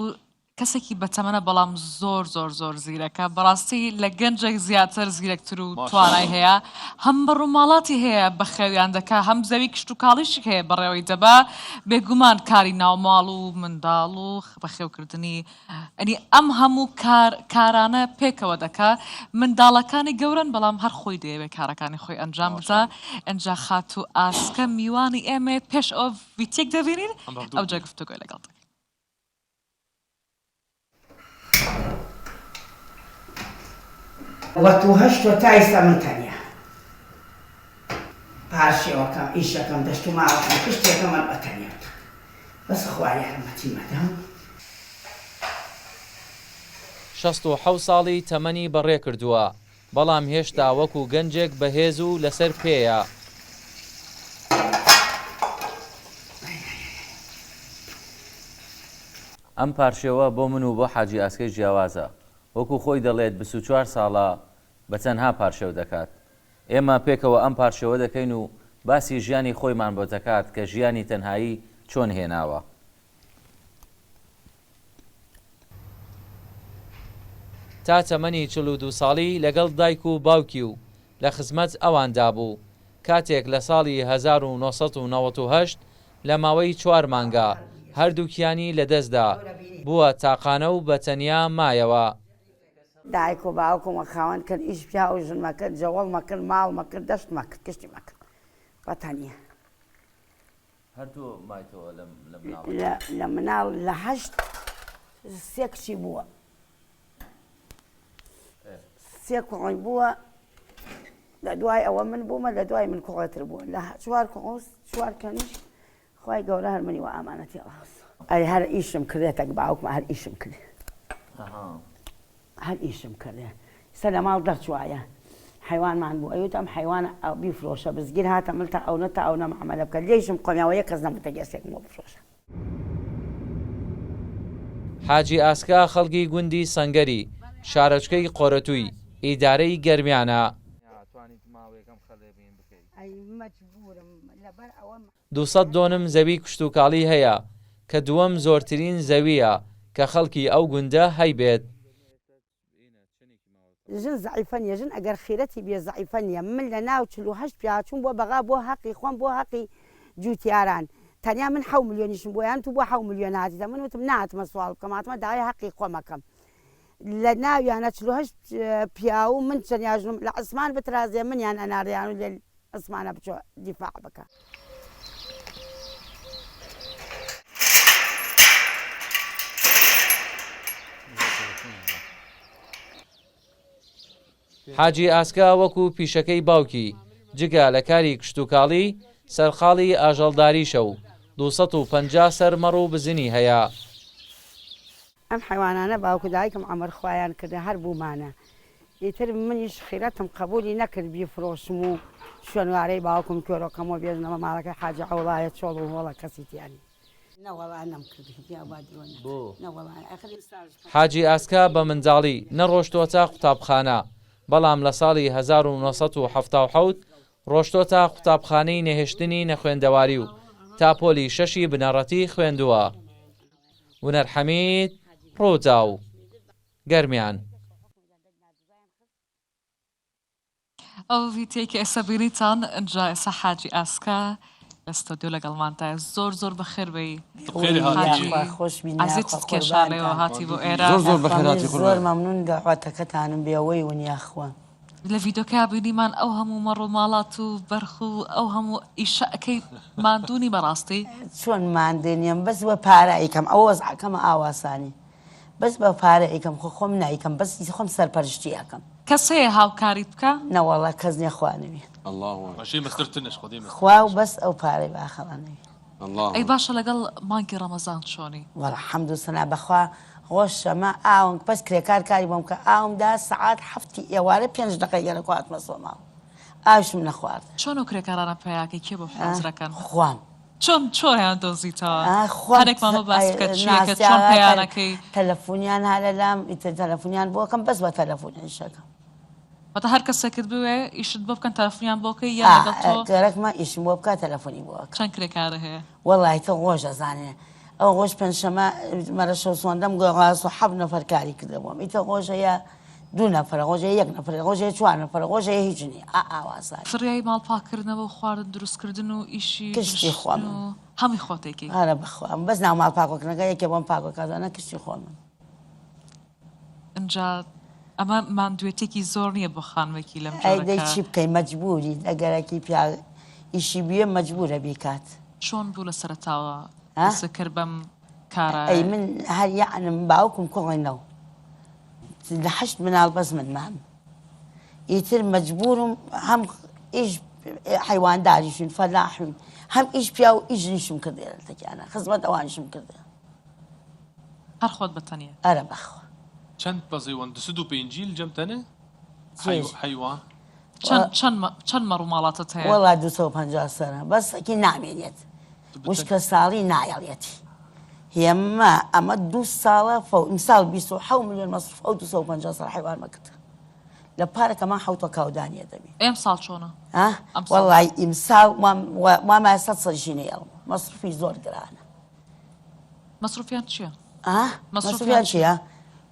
کەسێکی بەتەمەنە بەڵام زۆر زۆر زۆر زیرەکە بەڕاستی لە گەنجێک زیاتر زیرەکتر و توانای هەیە هەم بەڕووماڵاتی هەیە بە خێویان دەکا هەم زەوی کشت و کاڵیشی هەیە بەڕێوەی دەبا بێگومان کاری ناوماڵ و منداڵ و بەخێوکردنی ئەنی ئەم هەموو کارانە پێکەوە دەکا منداڵەکانی گەورن بەڵام هەر خۆی دەیەوێت کارەکانی خۆی ئەنجام بدە ئەنجا خات و ئاسکە میوانی ئێمە پێش ئەو ڤیتێک دەبینین ئەو جا گفتوگۆی لەگەڵ وە تو هەشت تۆ تا ئێستا من تەنیا پاشێوەکەم ئیشەکەم دەشت و ماوەکەم پشتێکەمان بەتەنیا بەس خوا یارمەتی مەدەم 67 ساڵی تەمەنی بەڕێ کردووە بەڵام هێشتا وەکو گەنجێک بەهێز و لەسەر پێیە. ئەم پارچەوە بۆ من و بۆ حاجی ئاسکەی جیاوازە وەکو خۆی دەڵێت 24 ساڵە بە چەندها پارچەو دەکات. ئێمە پێکەوە ئەم پارچەوە دەکەین و باسی ژیانی خۆیمان بۆ دەکات کە ژیانی تەنهایی چۆن هێناوە. تا تەمەنی 42 ساڵی لەگەڵ دایک و باوکی و لە خزمەت ئەواندا بوو کاتێک لە ساڵی 1998 لە ماوەی 4 مانگە هەردووکیانی لەدەستدا بووە تاقانە و بەتەنیا مایەوە. دایک و باوکم خاوەن کرد ئیش پیا و ژن مەکرد جەوەڵ مەکرد ماڵ مەکرد دەشت مەکرد کشتی مەکرد بەتەنیا. هەردوو مایتەوە لە مناڵ لە 8 سێ کچی بووە. سێ کوڕی بووە لە دوای ئەوە من بوومە لە دوای من کوڕێتر بووە لە 4 کوڕ 4 کەنیش خی گەورە هەرمنی و ئامانەتی ئەڵاس ئەی هەر ئیشم کردێتە باوکمە هەر ئیشم کرد هەر ئیشم کردێ سە لە ماڵ دەرچوایە حیوانمان بوو ئەوت ئەم حیوانە بیفرۆشە بزگیر هاتە ملتە ئەو نەتە ئەو نەمەعمەلە بکە لێشم قۆمیاوە یە کەس نەبووتە گەسێکم بۆ بفرۆشە. حاجی ئاسکا خەڵکی گوندی سەنگەری شارەچکەی قۆرەتووی ئیدارەی گەرمیانە 200 دۆنم زەوی کشتوکاڵی هەیە کە دووەم زۆرترین زەویە کە خەڵکی ئەو گوندە هەیبێت. ژن زعیفە نیە ژن ئەگەر خێرەتی بێ زعیفە نیە من لە ناو 48 پیاچوون بۆ بەغا بۆ حەقی خۆم بۆ حەقی جوتیاران تەنیا من 7 ملیۆنیشم بۆیان تو بۆ 7 ملیۆن هاتیتە من وتم ناتمە سوال بکەم هاتمە داوای حەقی خۆمەکەم لە ناویانە 48 پیا و من چەندیاژنم لە عسمان بترازێ منیان ئەناڕیان و لێ ئەسمانە بچۆ دیفاع بکە. حاجی ئاسکا وەکو پیشەکەی باوکی جگە لە کاری کشتوکاڵی سەرخاڵی ئاژەڵداریشە و 250 سەرمەڕ و بزنی هەیە. ئەم حیوانانە باوکو دایکم ئەمر خوایان کردە هەر بوومانە ئیتر منیش خێرەتم قبولی نەکرد بیفرۆشم و شوێنوارەی باوکم کۆرۆکەمەوە بێژنەوە ماڵەکە حاجە ئەوڵایە چۆڵ و هۆڵە کەسیتیانی حاجی ئاسکا بە منداڵی نەڕۆشتۆتە قوتابخانە بەڵام لە ساڵی 1970 ڕۆشتۆتە قوتابخانەی نەهێشتنی نەخوێندەواری و تاپۆلی 6 بنەڕەتی خوێندووە. ونەر حەمید ڕۆجاو گەرمیان. ئەو ڤیدیۆیەکی ئێستا بینیتان ئەنجا ئێستا حاجی ئاسکا لە ستۆدیۆ لەگەڵمانتایە زۆر بەخێر بێی عەزیزت کێشانەوە هاتی بۆ ئێرە زۆر بەخێر هاتی زۆر مەمنون داواتەکەتانم بێەوەی ونیاخوا لە ڤیدۆکە بینیمان ئەو هەموو مەڕۆماڵات و بەرخ و ئەو هەموو ئیشەکەی ماندوونی بەڕاستی چۆن ماندێنیم بەس بە پاراییکەم ئەو وەزعەکەمە ئاواسانی بەس بە پارەیەکەم خۆم نایکەم بەس خۆم سەرپەرشتیەکەم کەسەیە هاوکاریت بکە نەوەڵا کەس نیە خوانوی خوا و بەس ئەو پارەی باخەڵانەوی ئەی باشە لەگەڵ مانگی ڕەمەزان چۆنی وەڵا حەمد و سەنا بەخوا ڕۆژشەمە ئاوم بەس کرێکار کاری بۆم کە ئاومدا سەعات 7 ئێوارە 5 دقەی گەلە خواتمە سۆماوە ئاوشم نەخوارد چۆن و کرێکارانە پەیاکەی کێ بۆ حاضرەکەن خوام چۆنیان دۆزیتەوە هەرێکمانە باس بکە چیەکە چۆن پەیانەکەی تەلەفۆنیان هەرە لام ئیتر تەلەفۆنیان بۆکەم بەس بە تەلەفۆنیان شەکەم بەتە هەر کەسێکت بوێ ئیشت بۆ بکەن تەلەفۆنیان بۆکەی یان لەگەڵ تۆ گەرەکمە ئیشم بۆ بکات تەلەفۆنی بۆ چەند کرێکارە هەیە وەڵای تۆ ڕۆژ ئەزانێ ئەو ڕۆژ پێنجشەمە مەرە شەو سوەندەم گۆڕاس و 7 نەفەر کاری کردەوەم ئیتە ڕۆژەیە 2 نەفەرە ڕۆژەیە 1 نەفەر ڕۆژەیە 4 نەفەر ڕۆژەیە هیچ نییە ئاوازار فڕیای ماڵپاکردنەوە و خواردن دروستکردن و ئیشی کشتی خۆم هەمی خۆتێکی هەرە بخوام بەس ناو ماڵ پاکۆکردنەکە یەکێ بۆم پاکۆکردانە کشتی خۆمم ئەجا ئەمە ماندوێتێکی زۆر نییە بۆ خانوێکی لەم ئەی چی بکەی مەجبوری ئەگەرەکی پیا ئیشی بوێ مەجبورە بیکات چۆن بوو لە سەرەتاوە دەسەکرد بەم کارە ئەی من هەر یعنم باوکم کوڕێنەوە لە 8 مناڵ بەس من مام ئیتر مەجبورم هەم ئیش حیوانداریشون فەلاحون هەم ئیش پیا و ئیژنیشم کردێ تەکیانە خزمەت ئەوانیشم کردێ هەر خۆت بەتەنیە ئەرە بەخوا چەند بەزەیوان دسد و پێنجیل جەمتەنێ حیوان چەند مەڕ و ماڵاتت هەیە وەڵا 250 سەرە بەسەکی نامێنێت وشکە ساڵی نایەڵێتی هێمە ئەمە 2 ساڵە ئیمساڵ 27 ملیۆن مەصرف ئەو 250 سەر حیوان مەکرد لە پارەکەمان حوتە کاودانیە دەبێت ئێم ساڵ چۆنە وەڵی ئیمساڵ مامای 100 سەرژی نێڵم مەصرفی زۆر گرانە مەصروفیان چییە؟ مەصرفیان چییە؟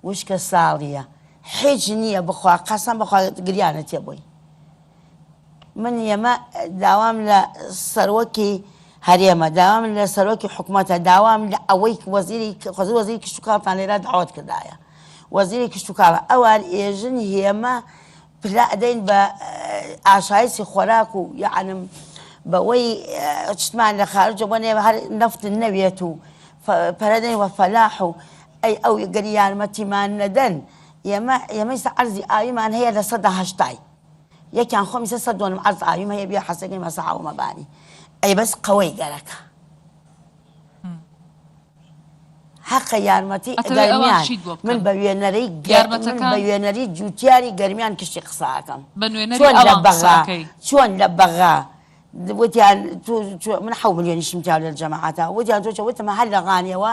وشکە ساڵیە هیچ نییە بخوا قەسەم بخوا گریانە تێبووی من ئێمە داوام لە سەرۆکی هەرێمە داوام لە سەرۆکی حکوومەتە داوام لە ئەوەی وەزیری کشتتوکڵتان لێرە داوت کردایە وەزیری کشتتوکڵە ئەوان ئێژن هێمە پلا ئەدەین بە ئاشایسی خۆراک و یعنم بەوەی چتمان لە خارجە بۆ نێ هەر نەفت نەوێت و پەرەدەین وە فەلاح و ئەی ئەو گەری یارمەتیمان نەدەن ئێمە عەرزی ئاویمان هەیە لە 180 یەکیان خۆم 100 دۆنم عەرز ئاویم هەیە بێ حەسەکەی مەسەحاومەبانی ئەی بەس قەوەی گەرەکە حەقە یارمەتی گەرمیان من بە وێنەرەی جوتیاری گەرمیان کشتی قساکەم چۆن لە بەغا وتیان من 7 ملیۆنیشم تا لە جەماعەتە وتیان تۆ وتمە هەر لە غانیەوە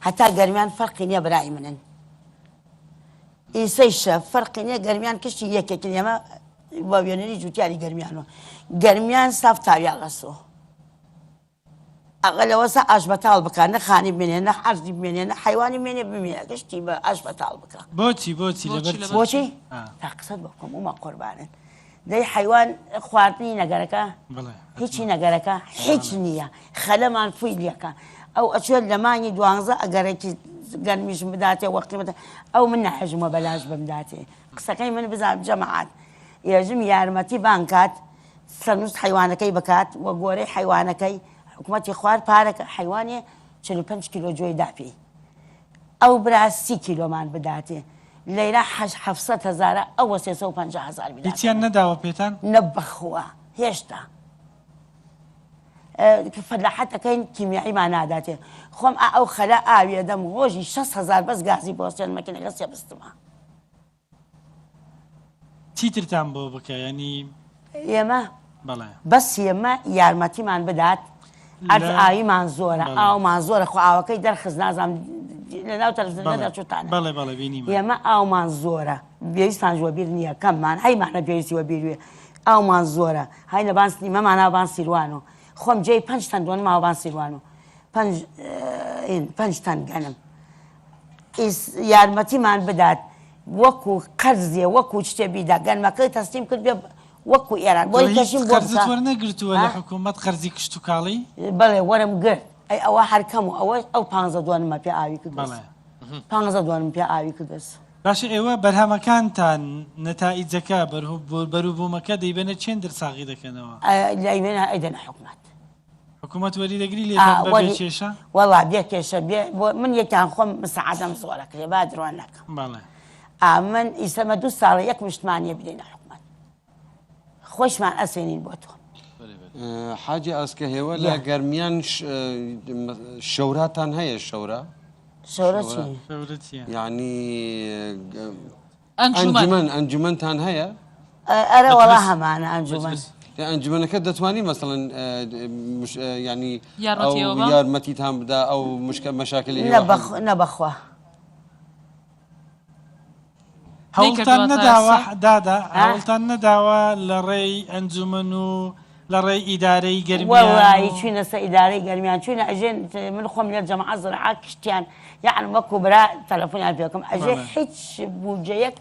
هەتا گەرمیان فەرقی نییە برای منن ئیسەی شەف فەرقی نییە گەرمیان کشتی یەکێکن ئێمە بە وێنەری جوتیاری گەرمیانەوە گەرمیان ساف تاویان لەسۆ ئەقلەوەسە ئاش بەتاڵ بکە نە خانی بمێنێ نە حەرزی بمێنێ نە حیوانی بمێنێ بمێنێ گشتی بە ئاش بەتاڵ بکە بۆچی تا قسەت بکەم ومە قوربانن دەی حیوان خواردنی نەگەرەکە هیچی نەگەرەکە هیچ نییە خەلەمان فوی لەکە ئەو ئەچێت لە مانگی 12 ئەگەرێکی گەرمیشم بداتێ وەقتیمەتە ئەو من نەحەژمە بەلاش بمداتێ قسەکەی من بزانم جەماعات ئێژم یارمەتی بانکات سەرنووس حیوانەکەی بکات وە گۆرەی حیوانەکەی حکوومەتی خوارد پارەکە حیوانێ 45 کیلۆ جۆی داپی ئەو برا 30 کیلۆمان بداتێ لەیرە 700,000 ئەوە 350,000 بداتێ هیچیان نەداوە پێتان نەبەخوا هێشتا فەلاحەتەکەین کیمیاییمان ناداتێ خۆم ئەو خەلە ئاویە دەم ڕۆژی 6,000 بەس گازی بۆستێن مەکینە لە سێ بستمە چیترتان بۆ بکە ینی ئێمە بەس ئێمە یارمەتیمان بدات ئەرز ئاویمان زۆرە ئاومان زۆرە خۆ ئاوەکەی دەرخز نازانم لەناو تەلەڤیزیۆنەدا چۆتانە ئێمە ئاومان زۆرە پێویستمان ژوە بیر نییە کەممان هەیمانە پێویستیوە بیروێ ئاومان زۆرە هەی لە بان سلیمەمان ئاوبان سیروانۆ خۆم جێی 5 تەن دۆنم ئاوبان سیروانۆ 5 تەن گەنم یارمەتیمان بدات وەکو قەرزێ وەکو شتێبیدا گەنمەکەی تەسلیم کرد بێ وەکو ئێران بۆی کەشیم بۆ نەگرتووە لە حکوومەت قەرزی کشتتوکاڵی بەڵێ وەرم گرت ئەی ئەوە هەرکەم و ئەو 15 دۆنمە پێ ئاوی کرد 15 دۆنم پێ ئاوی کردس باشە ئێوە بەرهەمەکانتان نەتائیجەکە بەروبوومەکە دەیبێنە چێن دەرساغی دەکەنەوە لایبێنە ئەیدەنە حکوومەت حکوومەت وەری دەگری لێ کێشە وەڵا بێ کێشە من یەکیان خۆم مساعدەم زۆرەکرێ با درۆن نەکەم من ئیسەمە 2 ساڵە یەک مشتمانیە بدەینە حکوومەت خۆشمان ئەسێنین بۆ تۆ حاجی ئەسکە هێوە لە گەرمیان شەوراتان هەیە شەورە یعنی ئەنجومەنتان هەیە ئەرە وەڵا هەمانە ئەنجومەن ئەنجومەنەکە دەتوانی مەسەڵەن ینی یارمەتیتان بدا ئەو مەشاکلی نەبەخوا هەوڵتان نەداوە دادا هەوڵتان نەداوە لە ڕێی ئەنجومەن و لە ڕێی ئیدارەی گەرمیوەڵی چوینە سە ئیدارەی گەرمیان چوینە ئەژێن من خۆم لێ جەماعەت زراعات کشتیان یعنی وەکو برا تەلەفۆنیان پێ بکەم ئەژێ هیچ بودجەیەک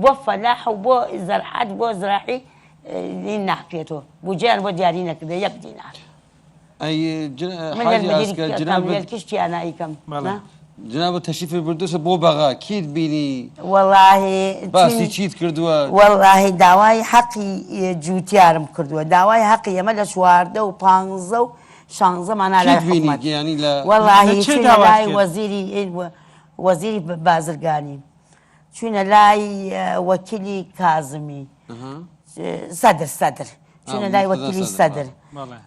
بۆ فەلاح و بۆ زەرعات بۆ زراعی ناپێتەوە بودجەیان بۆ دیاری نەکردە 1 دینار کشتیان نایکەم جناب تەشریفی بردوسە بۆ بەغا کیت بینی وەڵاهی باسی چیت کردووە وەڵاهی داوای حەقی جوتیارم کردووە داوای حەقی ئێمە لە 14 و 15 و 16مانە لای حکوومەت وەڵاهی چوینە لای وەزیری بازرگانی چوینە لای وەکیلی کازمی سەدر چونە لای وەکیلی سەدر بەڵێ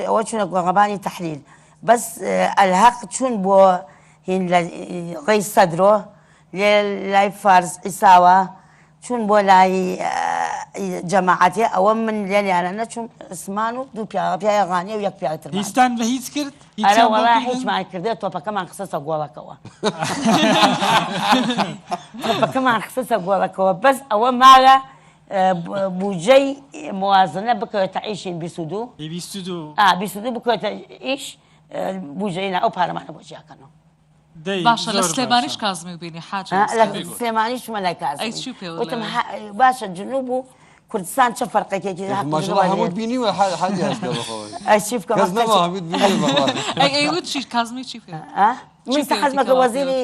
ئەوە چونە گۆڕەبانی تەحلیل بەس ئەلحەق چون بۆ هین ڕێی سەدرۆ لێ لای فارس ئیساوە چون بۆ لای جەماعەتێ ئەوە من لێلیانە نەچوم عسمان و دوو پیاغانیە و یەک پیاتر هیچتان بە هیچ کرد ئەرە وەڵا هیچمان کردێت تۆپەکەمان خستە گۆڵەکەوە تۆپەکەمان خستە گۆڵەکەوە بەس ئەوە ماگە بودجەی موازنە بکەوێتە ئیشین 22 بکەوێتە ئیش بودجەی ئەو پارەمانە بۆ جیاکەنەوە باشە لە سلێمانیش کازمی بینی حاج لە سلێمانیش مە لای کازمی وتم باشە جنوب و کوردستان چه فەرقێکێکی هەموو بینی و حاجی هەستە بەخۆی چی بکەم کەس نەما هەمووت بینی بەخۆی ئەیوت چی کازمی چی پێ من حەزمەکە وەزیری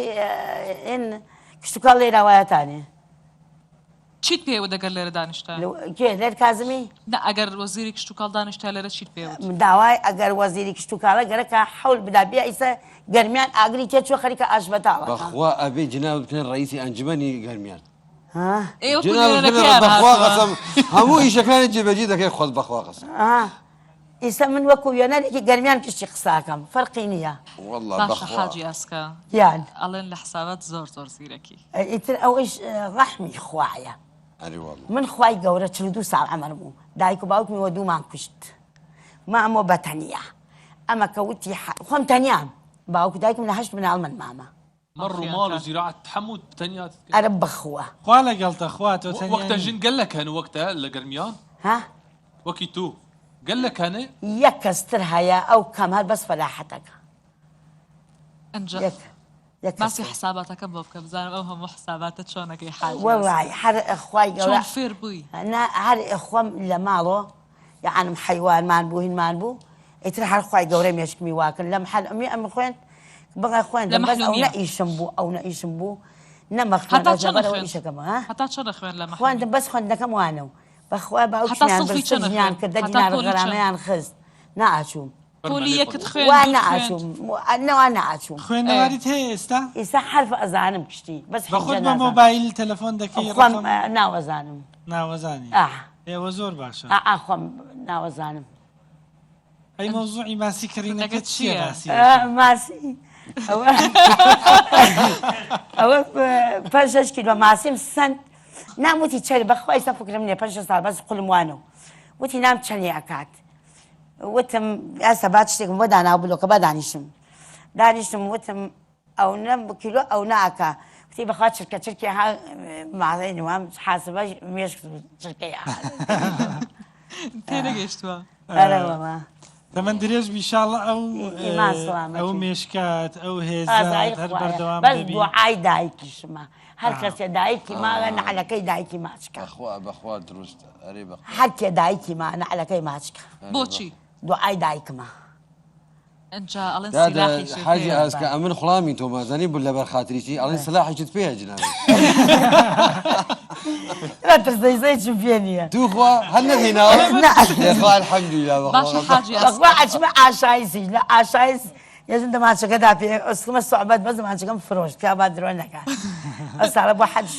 ئین کشتتوکاڵ لێراوایەتانێ چیت پێوە دەگەر لێرە دانیشتا کێ لێر کازمی ئەگەر وەزیری کشتتوکاڵ دانیشتا لێرە چیت پێوە داوای ئەگەر وەزیری کشتتوکاڵە گەرەکە حەول بدا بیا ئیسە گەرمیان ئاگری تێچوە خەریکە ئاشبەتاوە بەخوا ئەبێ جناب بکەن ڕئیسی ئەنجومەنی گەرمیان هەموو ئیشەکانی جێبەجێ دەکەی خۆت بەخوا قەسم ئیسە من وەکو وێنەرێکی گەرمیان کشتی قساکەم فەرقی نییە باشە حاجی ئەسکە یان ئەڵێن لە حسابات زۆر زیرەکی ئیتر ئەوەش ڕەحمی خوایە من خوای گەورە 42 ساڵ عەمەرم بوو دایک و باوکمی وە دوومان کوشت ما ئەمە بەتەنیا ئەمە کەوتی خۆم تەنیام باوک دایکم لە 8 مناڵ من مامە مەڕ و ماڵ و زیراعەت هەموو تەنیات ئەرە بەخوا خوا لەگەڵتە خوا تۆ وەختە ژن گەلەک هەن وەختە لە گەرمیان وەکی تو گەلەک هەنێ یەک کەستر هەیە ئەو کەم هەر بەس فەلاحەتەکە ماسی حساباتەکە بۆ بکە بزانم ئەو هەموو حساباتە چۆنەکەی حاج وەڵای هەر خوای گەورە فێر بووی هەر خۆم لە ماڵۆ یعنم حیوانمان بوو هینمان بوو ئیتر هەر خوای گەورە مێشکمی واکن لەم حەل ئەمی ئەم خوێن بەڵێ خوێندم بەس ئەو نەئیشم بوو ئەو نەئیشم بوو نەمەخوێنەوەیشەکەمە هەتا چۆن دەخوێن لە خوێندم بەس خوێندەکەم وانە و بەخوا باوکیان برسیان کردە دینار غەرامەیان خست نەئاچووم پۆلی یەکت خوێن وا نەئاچووم نەوا نەئاچووم خوێنەوەریت هەیە ئێستا ئێستا حرف ئەزانم کشتی بەس بەخۆت بە مۆبایل تەلەفۆن دەکەی ناوەزانم ناوەزانی ئێوە زۆر باشە خۆم ناوەزانم ئەی مەوزوعی ماسی کڕینەکە چییە ماسی ئەوە 5 کیلۆ ماسیم سند ناموتی چەر بەخوای سە فکرم نییە 5 ساڵ بەس قوڵم وانە وتی نام چەندی ئەکات وتم ئاستا بات شتێکم بۆ داناو بلۆکە بە دانیشتم وتم ئەو نەم کیلۆ ئەو ناکە وتی بەخوا چرکە چرکی ماڵی نوام حاسبە مێشک چرکەی تێنەگەیشتووە دەمەند درێژ بیشاڵە ئەو مێشکات ئەو هێزات هەر بەردەوام بەس دوعای دایکیشمە هەر کەسێ دایکی ماگە نەعلەکەی دایکی ماچکە بەخوا دروست هەر کێ دایکی ما نەعلەکەی ماچکە بۆچی دوعای دایکمە حاجی ئەسکە ئەمن خوڵامی تۆمازانی بوو لەبەر خاتریی ئەڵێن سلاحێکت پێ جناب ترزەیزەیچم پێ نییە دووخوا هەر نەهێناوە الحەمدولله ئەچمە ئاشایسی لە ئاشایز یەزم دەماچەکەدا پێ ئەسکمە سوعبەت بە زمانچەکەم فرۆشت پیا با درۆ نەکات ئەساڵە بۆ حەج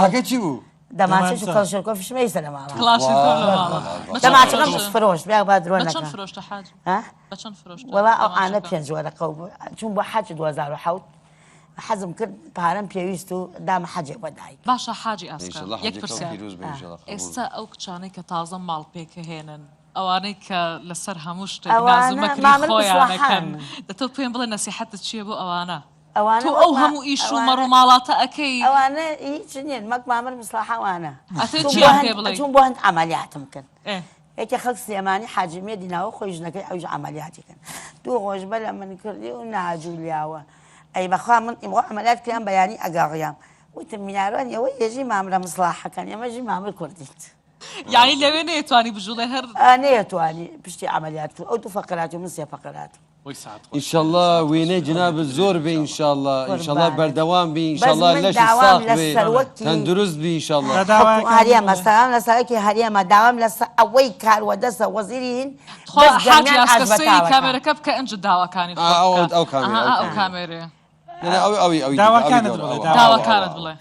حەکە چی بوو؟ دەماچەش و کەڵشەکۆفیشمە ئیسە لە ماڵە دەماچەکەم فرۆشت بیا با درۆ نەکات وەڵا ئەو ئانە 5 وەرەقە بوو چوون بۆ حەج 2007 حەزم کرد پارەم پێویست و دامە حەجێ بۆ دایک باشە حاجی ئەسکە یەک پرسیار ئێستا ئەو کچانەی کە تازە ماڵ پێکەهێنن ئەوانەی کە لەسەر هەموو شتێک نازمەکری خۆیانەکەن دەتۆ پێم بڵێ نەسیحەتت چییە بۆ ئەوانە تۆ ئەو هەموو ئیش و مەڕ و ماڵاتە ئەەکەی ئەوانە هیچ نیێن مەک مامر مسلحەوانە چون بۆ هەند ئەمەلیاتم کرد یەکێ خەڵک سلێمانی حاجیمێ دیناوە خۆی ژنەکەی ئەوژ ئەمەلیاتی کرد دوو ڕۆژ بە لە من کردی و ناجوولیاوە ئەی بەخوا من ئیمڕۆ ئەمەلات کریان بەیانی ئەگاڕیام وتم مینارۆن ئەوە یەژی مامرە مسلحەکەن ئێمەژی مامر کوردیت یعنی لەوێ نەیەتوانی بژوڵێ هەر نەیەتوانی پشتی ئەمەلیات کرد ئەو دوو فەقراتی و من 3 فەقرات ئینشاءالله وێنەی جناب زۆر بێ ئینشاءالله بەردەوام بێ ئینشاءالله لەشی ساغ بێ تەندروست بێ ئینشاءالله هەریەمە سەلام لە سەرەکی هەریەمە داوام لە ئەوەی کاروەدەستە وەزیرین حاجی ئەسکە سەیری کامێرەکە بکە ئەنج داواکانی ئەو کامێرەیە داواکانت بڵێ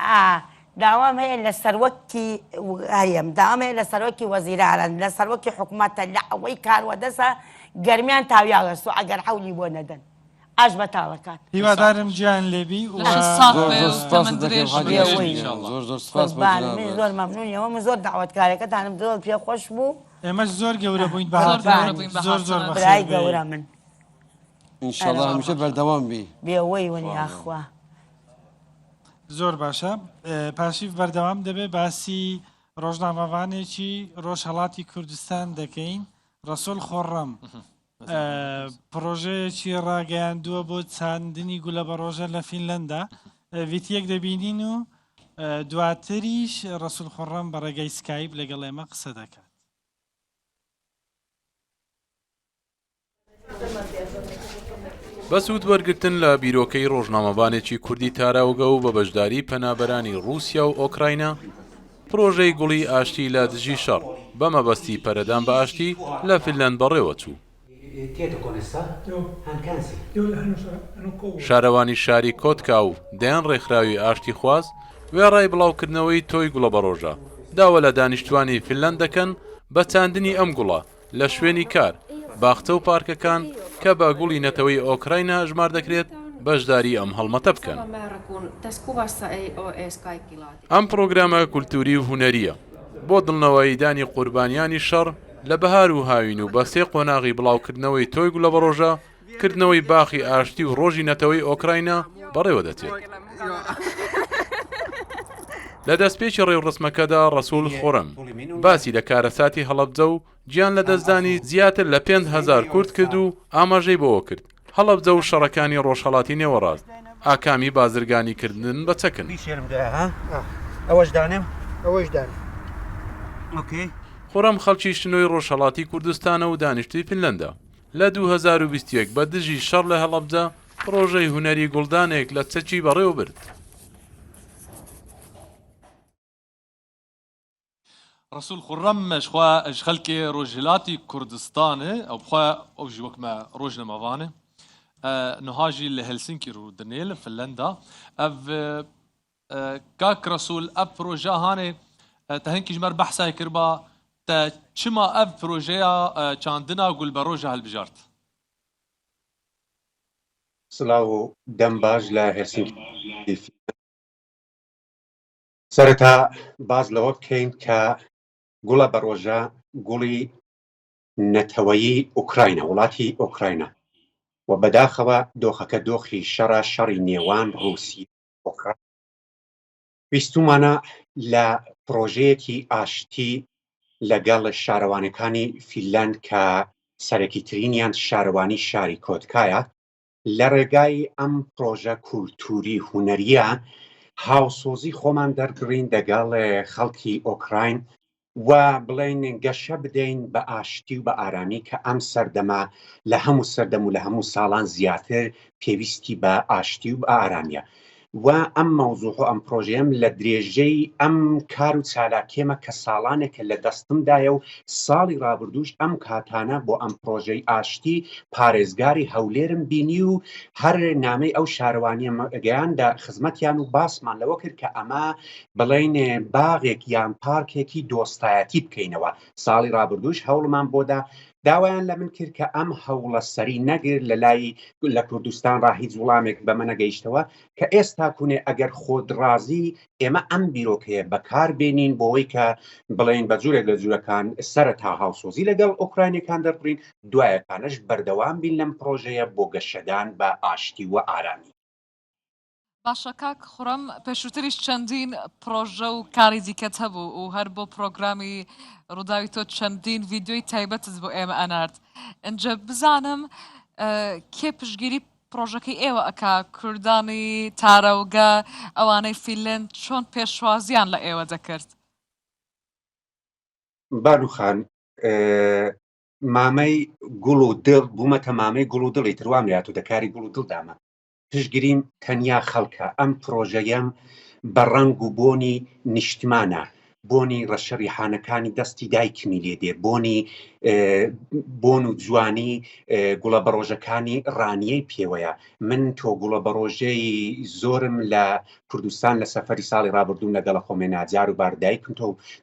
داوام هەیە لە سەروەکی هەیەم داوام هەیە لە سەرۆکی وەزیرانن لە سەرۆکی حکوومەتە لە ئەوەی کاروەدەسە گەرمیان تاویاگەست و ئەگەر حەولی بۆ نەدەن ئاش بەتاڵەکان هیوادارم گیان لێبی زۆر مەمنونیەوە من زۆر داوەتکارەکەتانم زۆر پێ خۆش بوو ئێمەش زۆر گەورە بووین زۆر زۆر برای گەورە من ئینشاءالله هەمیشە بەردەوام بی بێوەی ونیاخوا زۆر باشە پاشیف بەردەوام دەبێ باسی ڕۆژنامەوانێکی ڕۆژهەڵاتی کوردستان دەکەین ڕەسوول خۆڕەم پرۆژەیەکی ڕاگەیاندووە بۆ چاندنی گولە بە ڕۆژە لە فینلەندا ڤیتیەک دەبینین و دواتریش ڕەسوول خۆڕەم بە ڕێگەی سکایپ لەگەڵ ئێمە قسە دەکات. بەسوود وەرگرتن لە بیرۆکەی ڕۆژنامەبانێکی کوردی تاراوگە و بە بەشداری پەنابەرانی رووسیا و ئۆکراینە پرۆژەی گوڵی ئاشتی لە دژی شەڕ بە مەبەستی پەرەدان بە ئاشتی لە فینلەند بەڕێوە چوو. شارەوانی شاری کۆتکا و دەیان ڕێکخراوی ئاشتی خواست وێڕای بڵاوکردنەوەی تۆی گوڵە بە ڕۆژە داوە لە دانیشتوانی فینلەند دەکەن بە چاندنی ئەم گوڵە لە شوێنی کار باختە و پارکەکان کە بە گوڵی نەتەوەی ئۆکراینە ژمار دەکرێت بەشداری ئەم هەڵمەتە بکەن. ئەم پرۆگرامە کولتوری و هونەریە بۆ دڵنەوەی دانی قوربانیانی شەڕ لە بەهار و هاوین و بە سێ قۆناغی بڵاوکردنەوەی تۆی گوڵە بە ڕۆژە کردنەوەی باخی ئاشتی و ڕۆژی نەتەوەی ئۆکراینە بەڕێوە دەچێت. لە دەستپێکی ڕێوڕسمەکەدا ڕەسوول خۆڕەم باسی لە کارەساتی هەڵەبجە و گیان لە دەستدانی زیاتر لە 5,000 کورد کرد و ئاماژەی بۆەوە کرد هەڵەبجە و شەڕەکانی ڕۆژهەڵاتی نێوەڕاست ئاکامی بازرگانی کردن بە چەکن. خۆڕەم خەڵکی شنۆی ڕۆژهەڵاتی کوردستانە و دانیشتوی فینلەندە لە 2021 بە دژی شەڕ لە هەڵەبجە پرۆژەی هونەری گوڵدانێک لە چەکی بەڕێوە برد. رسول خورم مشخوا اج خلقي روجلاتي كردستان او بخوا او جوك ما روجنا مافانه نهاجي لهلسنكي رو دنيل فنلندا اف كاك رسول اف بروجا هاني تهنكي جمر بحثا كربا تا چما اف بروجا چاندنا گل بروجا هالبجارت سلاو دمباج لا هلسنكي سرتا باز لو كاين كا گوڵە بە ڕۆژە گوڵی نەتەوەیی ئوکراینە وڵاتی ئۆکراینە و بەداخەوە دۆخەکە دۆخی شەڕە شەڕی نێوان ڕووسی ئۆکراین ویستومانە لە پرۆژەیەکی ئاشتی لەگەڵ شارەوانەکانی فینلەند کە سەرەکیترینیان شارەوانی شاری کۆتکایە لە ڕێگای ئەم پرۆژە کولتوری هونەریە هاوسۆزی خۆمان دەرگڕین دەگەڵ خەڵکی ئۆکراین و بڵێن گەشە بدەین بە ئاشتی و بە ئارامی کە ئەم سەردەما لە هەموو سەردەم و لە هەموو ساڵان زیاتر پێویستی بە ئاشتی و بە ئارامیە و ئەم مەوزوع و ئەم پرۆژەیەم لە درێژەی ئەم کار و چالاکێمە کە ساڵانێکە لە دەستمدایە و ساڵی ڕابردووش ئەم کاتانە بۆ ئەم پرۆژەی ئاشتی پارێزگاری هەولێرم بینی و هەر نامەی ئەو شارەوانیە گەیاندا خزمەتیان و باسمان لەوە کرد کە ئەمە بڵێن باغێک یان پارکێکی دۆستایەتی بکەینەوە. ساڵی ڕابردووش هەوڵمان بۆدا داوایان لە من کرد کە ئەم هەوڵە سەری نەگر لە لای لە کوردستان ڕا هیچ وڵامێک بە منە گەیشتەوە کە ئێستا کوونێ ئەگەر خۆدڕازی ئێمە ئەم بیرۆکەیە بەکار بێنین بۆەوەی کە بڵێن بە جوورێک لە جوورەکان سەرەتا هاوسۆزی لەگەڵ ئۆکراینەکان دەربڕین دوایەکانش بەردەوام بین لەم پرۆژەیە بۆ گەشەدان بە ئاشتی و ئارامی. باشە کاک خوڕەم پێشووتریش چەندین پرۆژە و کاری دیکەت هەبوو و هەر بۆ پرۆگرامی ڕووداوی تۆ چەندین ڤیددیۆی تایبەتت بۆ ئێمە ئەنارد. ئەنجە بزانم کێ پشگیری پرۆژەکەی ئێوە ئەکا کوردانی تارەوگە ئەوانەی فینلەند چۆن پێشوازیان لە ئێوە دەکرد؟ بانوخان مامەی گوڵ و دڵ بوومەتە مامەی گوڵ و دڵی تروام لات و دەکاری گوڵ و دڵدامە پشگیریم تەنیا خەڵکە ئەم پرۆژەیەم بە ڕەنگ و بۆنی نیشتمانە بۆنی ڕەشەریحانەکانی دەستی دایکمی لێ دێ بۆن و جوانی گوڵە بەڕۆژەکانی ڕانیەی پێوەیە من تۆ گوڵە بەڕۆژەی زۆرم لە کوردستان لە سەفەری ساڵی ڕابردوم لەگەڵە خۆمێناجار و باردایکم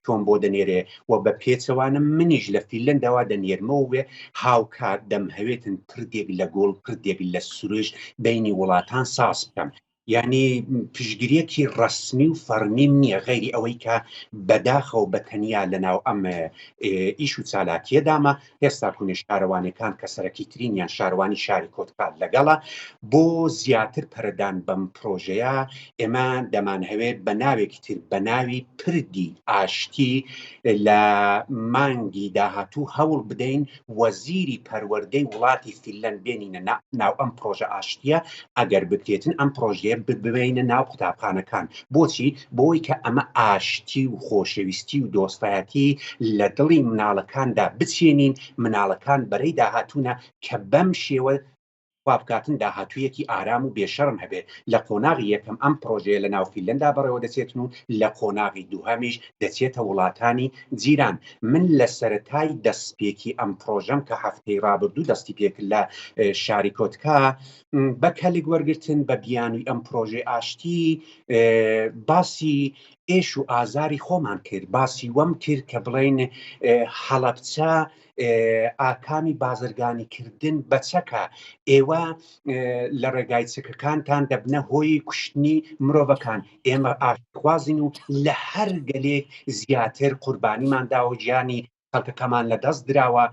تۆم بۆ دەنێرێ و بە پێچەوانم منیش لە فیلەندەوا دەنێرمەوە وێ هاوکات دەم هەوێتن پردێک لە گۆڵ پردێک لە سروش بینی وڵاتان ساز بکەم یعنی پشگیریەکی ڕسمی و فەرمیم نییە غیری ئەوەی کە بەداخەوە بەتەنیا لەناو ئەم ئیش و چالاکیەدامە هێستا کوێ شارەوانەکان کە سەرەکی ترینیان شارەوانی شاری کۆتکات لەگەڵە بۆ زیاتر پەردان بەم پرۆژەیە ئێمە دەمان هەوێت بە ناوێکی تر بە ناوی پردی ئاشتی لە مانگی داهاتوو هەوڵ بدەین وەزیری پەروەردەی وڵاتی فیلەند بێنینە ناو ئەم پرۆژە ئاشتیە ئەگەر بکرێتن ئەم پرۆژەیە ببینە ناو قوتابخانەکان بۆچی بۆی کە ئەمە ئاشتی و خۆشەویستی و دۆستایەتی لە دڵی مناڵەکاندا بچێنین مناڵەکان بەرەی داهاتوونە کە بەم شێوە خوابکاتن داهاتوویەکی ئارام و بێشەرم هەبێت لە قۆناغی یەکەم ئەم پرۆژەیە لە ناو فیلەندا بەڕێوە دەچێتن و لە قۆناغی دووهەمیش دەچێتە وڵاتانی جیران من لە سەرەتای دەستپێکی ئەم پرۆژەم کە هەفتەی ڕابردوو دەستی پێکرد لە شاری کۆتکا بە کەلێک وەرگرتن بە بیانووی ئەم پرۆژەی ئاشتی باسی ئێش و ئازاری خۆمان کرد باسی وەم کرد کە بڵێن هەڵەبچە ئاکامی بازرگانی کردن بەچەکە ئێوە لە ڕێگای چکەکانتان دەبنە هۆی کوشتنی مرۆڤەکان ئێمە ئاشتخوازین و لە هەر گەلێک زیاتر قوربانیمان داوە گیانی خەڵکەکەمان لە دەست دراوە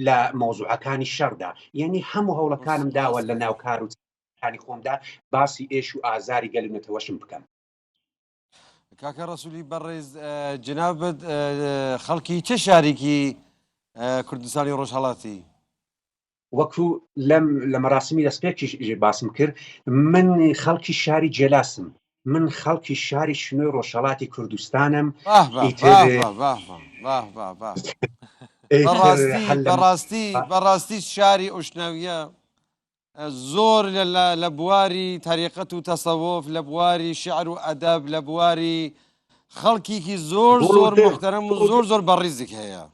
لە مۆزوعەکانی شەڕدا یعنی هەموو هەوڵەکانم داوە لە ناو کار و چکانی خۆمدا باسی ئێش و ئازاری گەلونەتەوەشم بکەم کاکە ڕەسوولی بەڕێز جنابەت خەڵکی چه شارێکی کوردستانی ڕۆژهەڵاتی وەکو لە مەراسمی دەستپێکی باسم کرد من خەڵکی شاری جێلاسم من خەڵکی شاری شنوۆی ڕۆژهەڵاتی کوردستانم بەڕاستی شاری ئوشنەویە زۆر لە بواری تاریقەت و تەسەوف لە بواری شعر و ئەدەب لە بواری خەڵکیکی زۆر زۆر محتەرەم و زۆر زۆر بەڕیزێک هەیە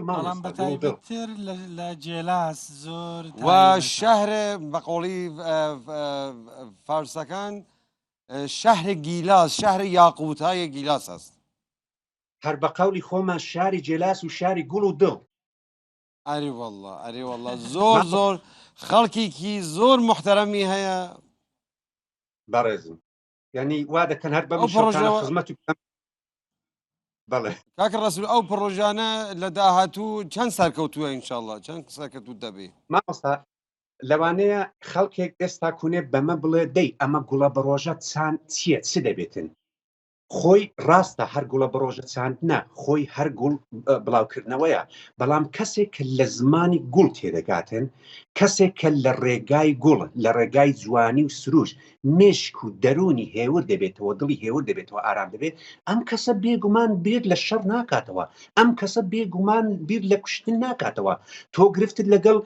بەڵام بەتایبەتتر لە جێلاس زۆر و شەهرە بەقۆڵی فارسەکان شەهرە گیلاس شەهرە یاقوتایە گیلاس هەست هەر بە قەولی خۆمان شاری جێلاس و شاری گوڵ و دڵ ئەری وەڵڵا زۆر زۆر خەڵکیکی زۆر محتەرەمی هەیە بەڕێزم یعنی وا دەکەن هەر بەم خزمەت بەڵێ کاکە ڕەسوول ئەو پڕۆژانە لە داهاتوو چەند سەرکەوتووە ئینشاءڵڵا چەند سەرکەوتوو دەبێ مامۆستا لەوانەیە خەڵکێک ئێستا کوێ بەمە بڵێ دەی ئەمە گوڵە بەڕۆژە چان چییە چ دەبێتن خۆی ڕاستە هەر گوڵە بەڕۆژە چاندنە خۆی هەر گوڵ بڵاوکردنەوەیە بەڵام کەسێک کە لە زمانی گوڵ تێدەگاتن کەسێک کە لە ڕێگای گوڵ لە ڕێگای جوانی و سروش مشک و دەرونی هێور دەبێتەوە دڵی هێور دەبێتەوە ئارام دەبێت ئەم کەسە بێگومان بیر لە شەڕ ناکاتەوە ئەم کەسە بێگومان بیر لە کوشتن ناکاتەوە تۆ گرفتت لەگەڵ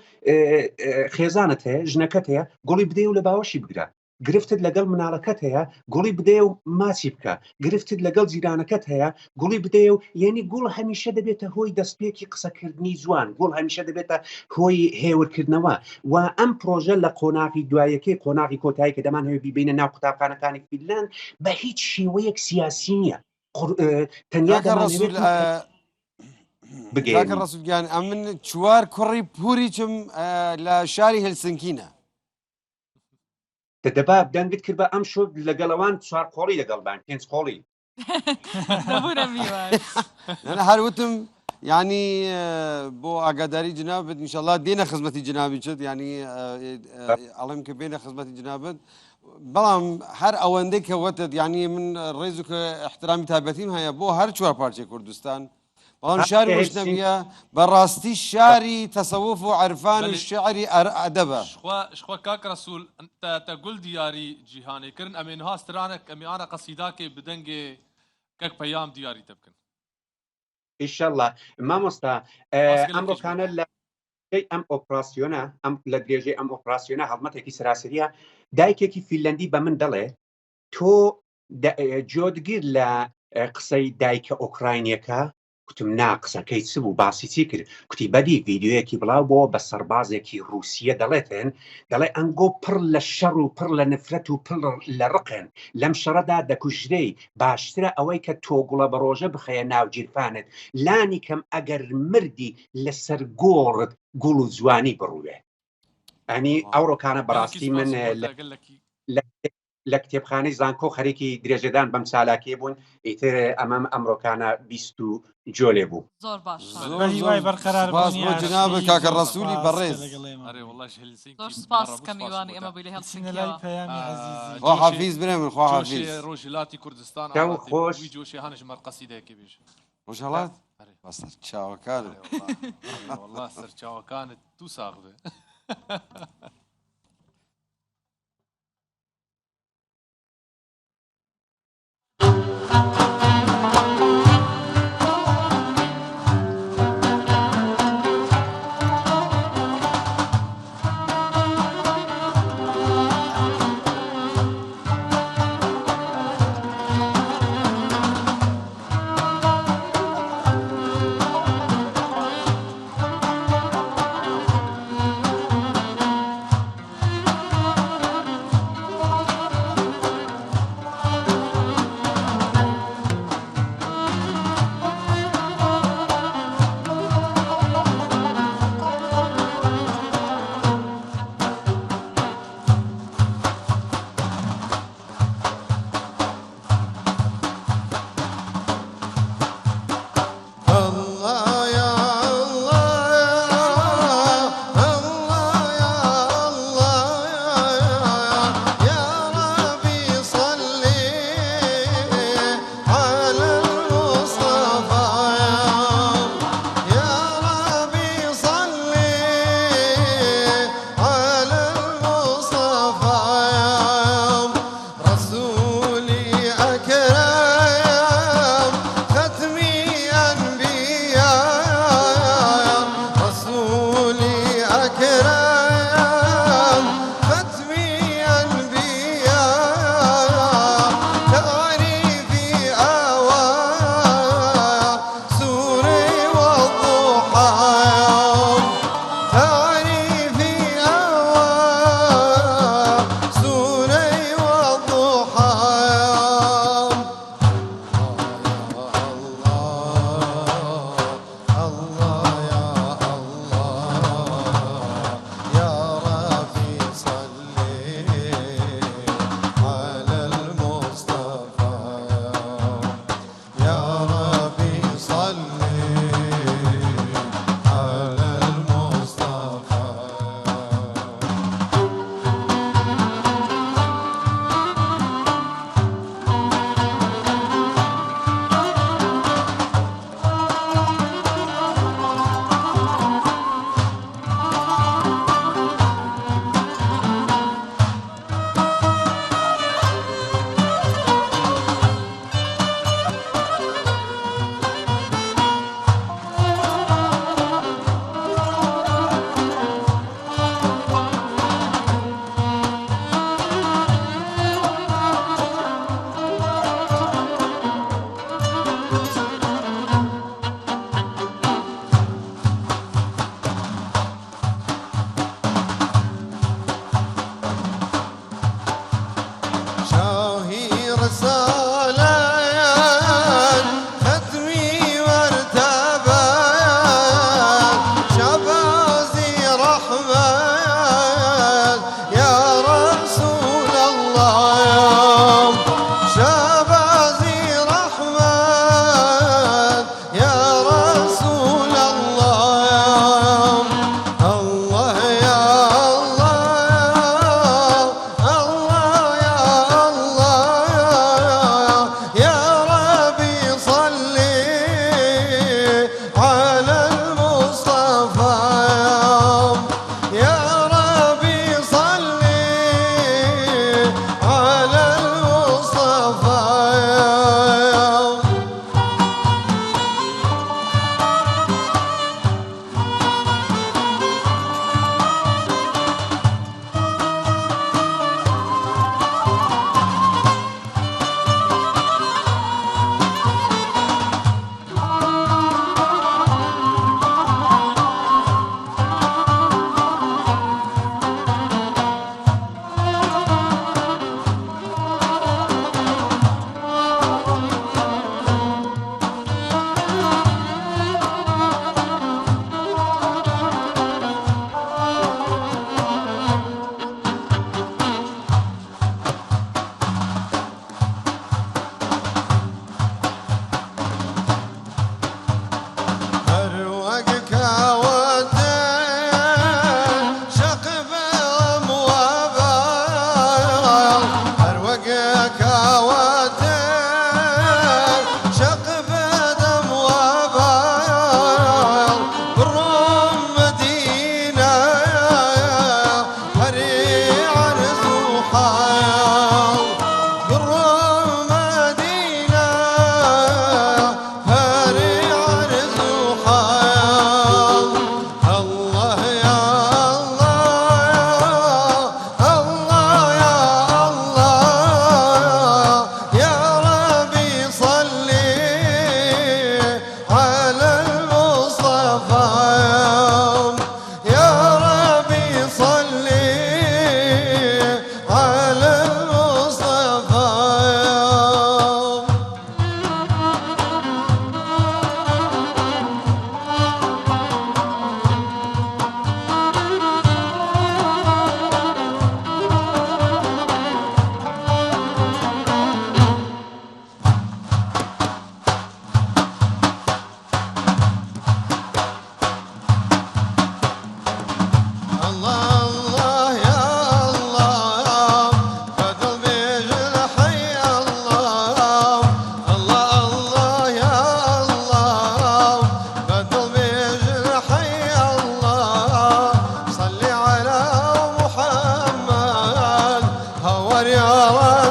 خێزانت هەیە ژنەکەت هەیە گوڵی بدەی و لە باوەشی بگرە گرفتت لەگەڵ مناڵەکەت هەیە گوڵی بدەیە و ماچی بکە گرفتت لەگەڵ جیرانەکەت هەیە گوڵی بدەیە و یعنی گوڵ هەمیشە دەبێتە هۆی دەستپێکی قسەکردنی جوان گوڵ هەمیشە دەبێتە هۆی هێورکردنەوە و ئەم پرۆژە لە قۆناغی دوایەکەی قۆناغی کۆتایی کە دەمان هەوێ بیبینە ناو قوتابخانەکانی فیلەند بە هیچ شێوەیەک سیاسی نییە تەنیا کاکە ڕەسوولگیان ئەمن چوار کوڕی پووری چم لە شاری هێلسنکینە دەبا دەنگت کرد بە ئەم شۆ لەگەڵەوان چوار قۆڵی لەگەڵبان پێنج قۆڵی هەروتم ینی بۆ ئاگاداری جنابەت ئینشەڵڵا دێنە خزمەتی جنابی چێت ینی ئەڵێم کە بێنە خزمەتی جنابەت بەڵام هەر ئەوەندەی کە وەتت ینی من ڕێز و کە احترامی تایبەتیم هەیە بۆ هەر چوار پارچەی کوردستان بەڵام شاری ئوشنەویە بەڕاستی شاری تەسەوف و عەرفان و شعری ئەدەبە شخوا کاک ڕەسوول تە گول دیاری جیهانێکردن ئەمێن هاسترانێک ئەمیانە قەسیداکێ بدەنگێ کەک پەیام دیاری تەبکن ئینشەڵڵا مامۆستا ئەمڕۆکانە لە ئەم ئۆپراسیۆنە ئەم لە درێژەی ئەم ئۆپراسیۆنە هەڵمەتێکی سەراسەریە دایکێکی فیلەندی بە من دەڵێ تۆ جۆدگیر لە قسەی دایکە ئۆکراینیەکە کوتم نا قسەکەی چ بوو باسی چی کرد کوتی بەدی ڤیددیوەیەکی بڵاو بۆ بە سەربازێکی رووسیە دەڵێتن دەڵێ ئەنگۆ پڕ لە شەڕ و پڕ لە نفرەت و پڕ لە ڕقن لەم شەڕەدا دەکوژرەی باشترە ئەوەی کە تۆ گوڵە بە ڕۆژە بخەیە ناو جیرفانت لانی کەم ئەگەر مردی لەسەر گۆڕت گوڵ و جوانی بڕوێ ئەنی ئەو ڕۆکانە بەڕاستی من لە کتێبخانەی زانکۆ خەریکی درێژەدان بەم چالاکێ بوون ئیتر ئەمەم ئەمڕۆکانە 20 جۆلێ بوو زۆر باش جناب کاکە ڕەسوولی بەڕێز سپاس کە میوانی ئەمە بووی لە خوا حافیز برێ من خوا حافیز ڕۆژهڵاتی کوردستان خۆش جۆشی هەنش مەر قەسیدەیەکی بێژ ڕۆژهڵات بەسەر چاوەکانت والله سەر چاوەکانت تو ساغ بێ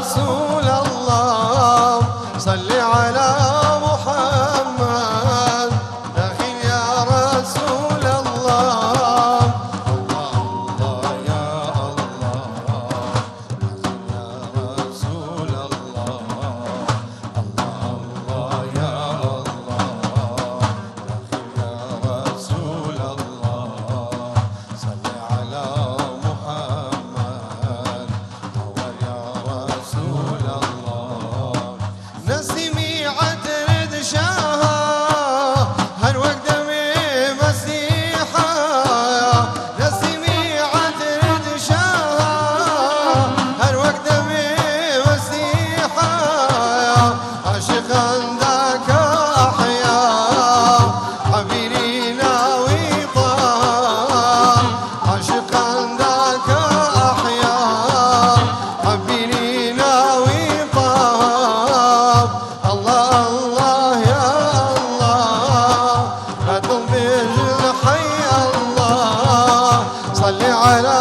رسول الله صل على محمد داخل يا رسول الله الله يا الله يا رسول الله الله يا الله يا رسول الله صل على محمد هو يا رسول الله نسمي عترد شاها هر وقت دمي مسيحة نسمي عترد شاها هر وقت دمي مسيحة عاشق عندك أحيا حبيبنا وطاها عاشق عندك أحيا حبيبنا وطاها الله الله يا الله لا تضمج الحي الله صل على